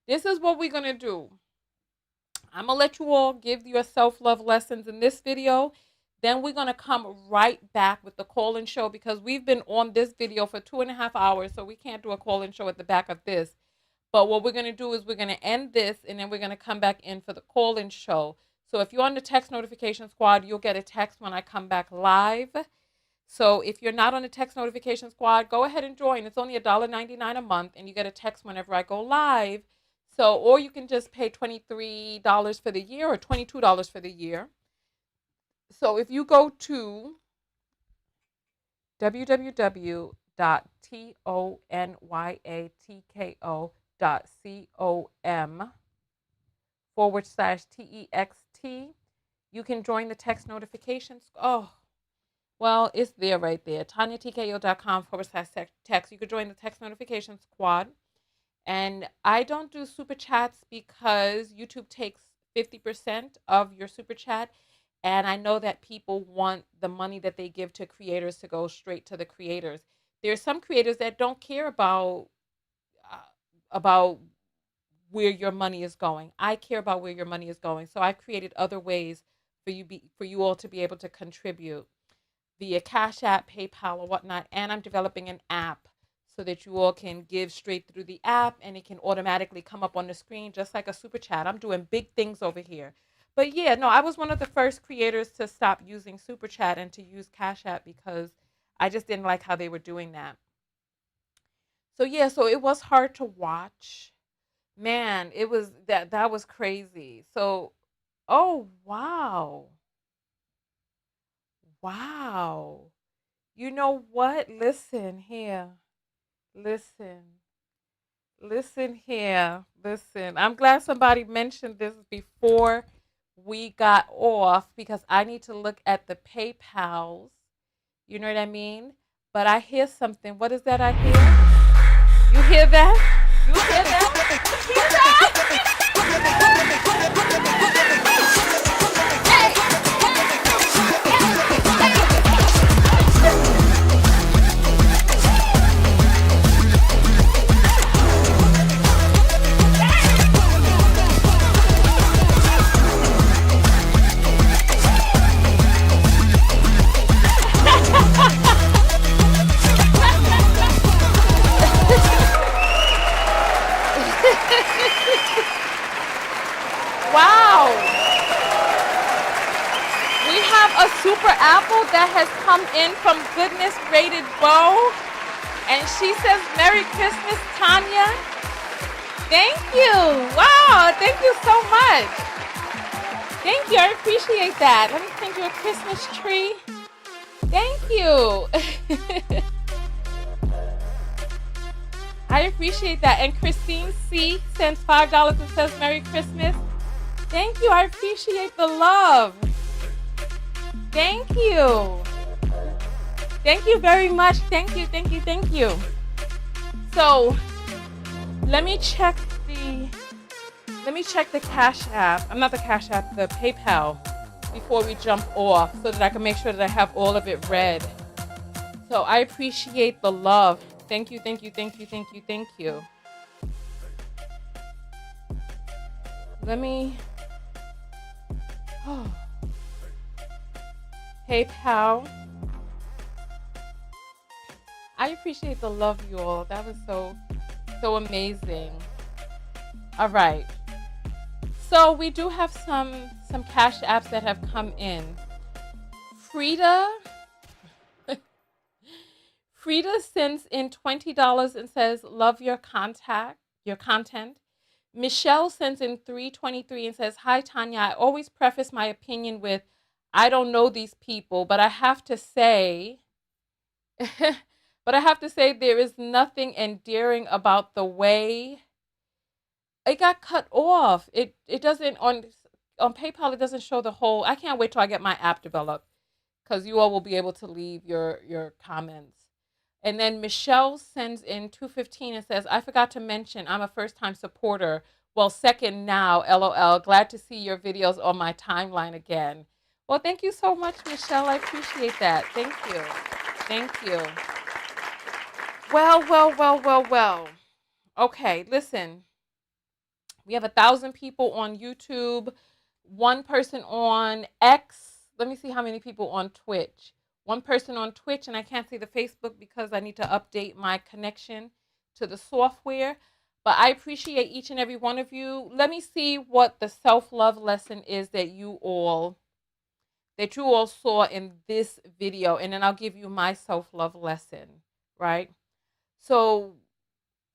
This is what we're going to do. I'm going to let you all give your self-love lessons in this video. Then we're going to come right back with the call-in show because we've been on this video for 2.5 hours, so we can't do a call-in show at the back of this. But what we're going to do is we're going to end this, and then we're going to come back in for the call-in show. So if you're on the text notification squad, you'll get a text when I come back live. So if you're not on the text notification squad, go ahead and join. It's only $1.99 a month, and you get a text whenever I go live. So, or you can just pay $23 for the year or $22 for the year. So if you go to www.tonyatiko.com/TEXT, you can join the text notifications. Oh, well, it's there right there. TonyaTKO.com/text. You could join the text notification squad. And I don't do super chats because YouTube takes 50% of your super chat. And I know that people want the money that they give to creators to go straight to the creators. There are some creators that don't care about where your money is going. I care about where your money is going. So I've created other ways for you all to be able to contribute via Cash App, PayPal, or whatnot. And I'm developing an app so that you all can give straight through the app and it can automatically come up on the screen just like a super chat. I'm doing big things over here. But yeah, no, I was one of the first creators to stop using super chat and to use Cash App because I just didn't like how they were doing that. So yeah, so it was hard to watch. Man, it was that was crazy. So, oh wow. Wow. You know what? Listen here. Listen here. Listen. I'm glad somebody mentioned this before we got off because I need to look at the PayPals. You know what I mean? But I hear something. What is that I hear? You hear that? You hear that? You hear that? Wow. We have a super apple that has come in from Goodness Rated Bow. And she says, Merry Christmas, Tonya. Thank you. Wow, thank you so much. Thank you, I appreciate that. Let me send you a Christmas tree. Thank you. I appreciate that. And Christine C sends $5 and says Merry Christmas. Thank you, I appreciate the love. Thank you. Thank you very much. Thank you, thank you, thank you. So let me check the Cash App. I'm not the Cash App, the PayPal before we jump off so that I can make sure that I have all of it read. So I appreciate the love. Thank you, thank you, thank you, thank you, thank you. Let me PayPal. I appreciate the love, you all. That was so amazing. All right. So we do have some Cash Apps that have come in. Frida sends in $20 and says, love your content. Michelle sends in $3.23 and says, hi, Tonya. I always preface my opinion with, I don't know these people, but I have to say, there is nothing endearing about the way it got cut off. It doesn't, on PayPal, it doesn't show the whole. I can't wait till I get my app developed because you all will be able to leave your comments. And then Michelle sends in $2.15 and says, I forgot to mention I'm a first-time supporter. Well, second now, LOL. Glad to see your videos on my timeline again. Well, thank you so much, Michelle. I appreciate that. Thank you. Thank you. Well. Okay, listen. We have 1,000 people on YouTube, 1 person on X. Let me see how many people on Twitch. 1 person on Twitch, and I can't see the Facebook because I need to update my connection to the software. But I appreciate each and every one of you. Let me see what the self-love lesson is that you all saw in this video, and then I'll give you my self-love lesson, right? So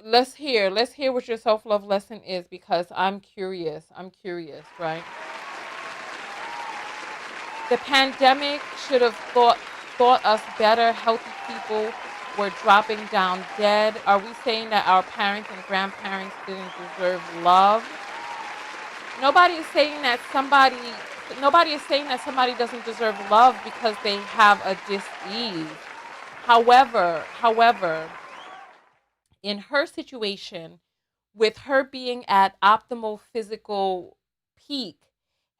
let's hear what your self-love lesson is, because I'm curious, right? The pandemic should have thought us better. Healthy people were dropping down dead. Are we saying that our parents and grandparents didn't deserve love? Nobody is saying that somebody doesn't deserve love because they have a dis-ease. However, in her situation, with her being at optimal physical peak,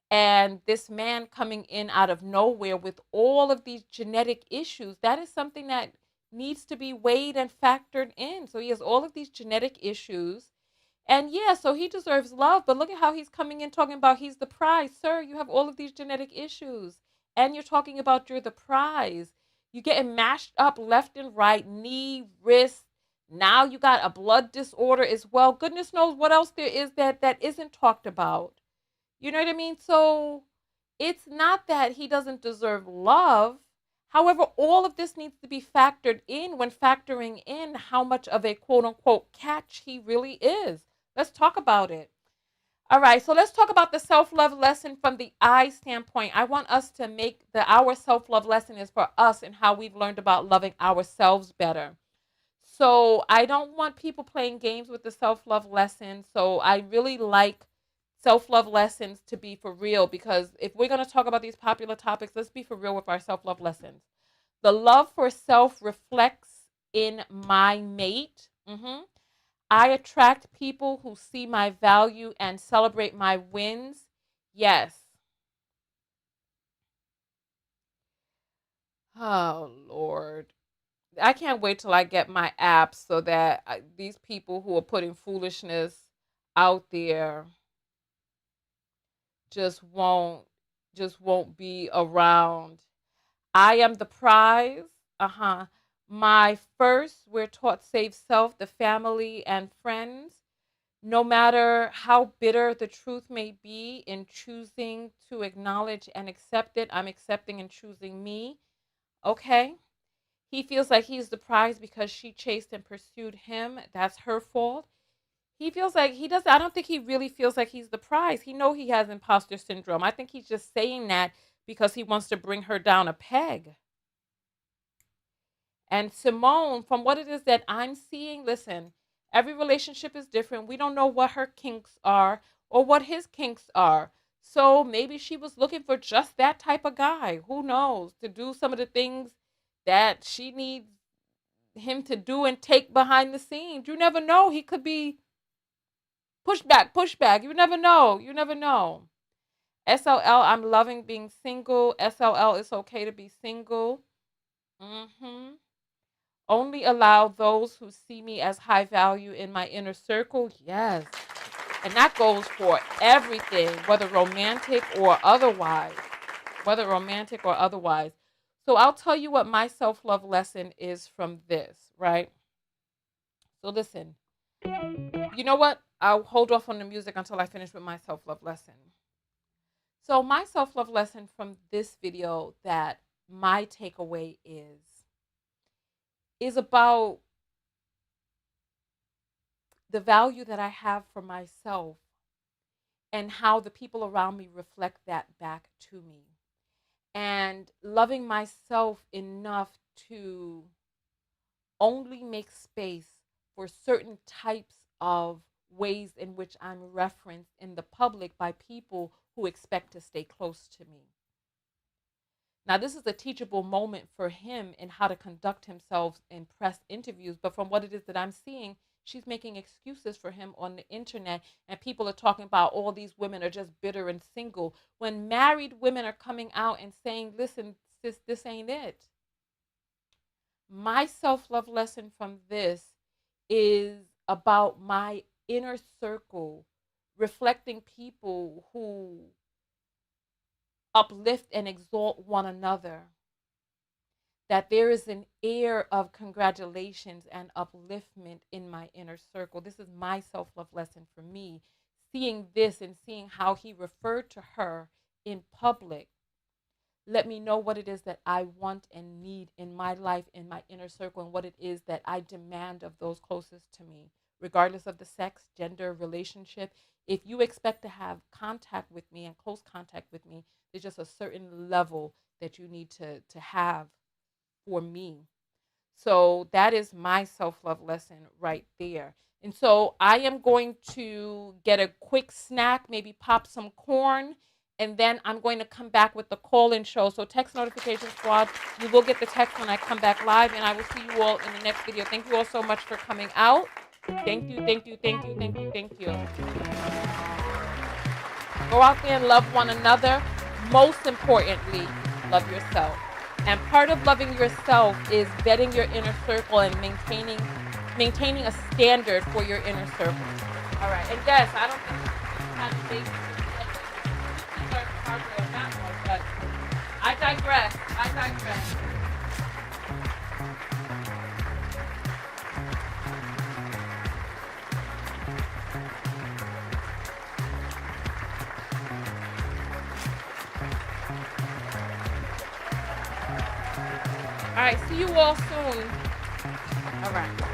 and this man coming in out of nowhere with all of these genetic issues, that is something that needs to be weighed and factored in. So he has all of these genetic issues. And yeah, so he deserves love. But look at how he's coming in talking about he's the prize. Sir, you have all of these genetic issues. And you're talking about you're the prize. You're getting mashed up left and right, knee, wrist. Now you got a blood disorder as well. Goodness knows what else there is that isn't talked about. You know what I mean? So it's not that he doesn't deserve love. However, all of this needs to be factored in when factoring in how much of a quote unquote catch he really is. Let's talk about it. All right, so let's talk about the self-love lesson from the I standpoint. I want us to make our self-love lesson is for us and how we've learned about loving ourselves better. So I don't want people playing games with the self-love lesson. So I really like self-love lessons to be for real, because if we're going to talk about these popular topics, let's be for real with our self-love lessons. The love for self reflects in my mate. I attract people who see my value and celebrate my wins. Yes. Oh, Lord. I can't wait till I get my app so that these people who are putting foolishness out there just won't be around. I am the prize. My first, we're taught save self, the family and friends. No matter how bitter the truth may be, in choosing to acknowledge and accept it, I'm accepting and choosing me. Okay. He feels like he's the prize because she chased and pursued him. That's her fault. He feels like he does. I don't think he really feels like he's the prize. He know he has imposter syndrome. I think he's just saying that because he wants to bring her down a peg. And Simone, from what it is that I'm seeing, listen, every relationship is different. We don't know what her kinks are or what his kinks are. So maybe she was looking for just that type of guy. Who knows? To do some of the things that she needs him to do and take behind the scenes. You never know. He could be pushback. You never know. You never know. SLL, I'm loving being single. SLL, it's okay to be single. Mm-hmm. Only allow those who see me as high value in my inner circle. Yes. And that goes for everything, whether romantic or otherwise. Whether romantic or otherwise. So I'll tell you what my self-love lesson is from this, right? So listen. You know what? I'll hold off on the music until I finish with my self-love lesson. So my self-love lesson from this video that my takeaway is about the value that I have for myself and how the people around me reflect that back to me. And loving myself enough to only make space for certain types of ways in which I'm referenced in the public by people who expect to stay close to me. Now, this is a teachable moment for him in how to conduct himself in press interviews. But from what it is that I'm seeing, she's making excuses for him on the internet. And people are talking about all these women are just bitter and single. When married women are coming out and saying, listen, sis, this ain't it. My self-love lesson from this is about my inner circle, reflecting people who uplift and exalt one another, that there is an air of congratulations and upliftment in my inner circle. This is my self-love lesson for me. Seeing this and seeing how he referred to her in public, let me know what it is that I want and need in my life, in my inner circle, and what it is that I demand of those closest to me, regardless of the sex, gender, relationship. If you expect to have contact with me and close contact with me, there's just a certain level that you need to have for me. So that is my self-love lesson right there. And so I am going to get a quick snack, maybe pop some corn, and then I'm going to come back with the call-in show. So text notification squad, you will get the text when I come back live, and I will see you all in the next video. Thank you all so much for coming out. Thank you, thank you, thank you, thank you, thank you. Go out there and love one another. Most importantly, love yourself. And part of loving yourself is vetting your inner circle and maintaining a standard for your inner circle. All right, and yes, I don't think you have to make on that one, but I digress. All right, see you all soon. All right.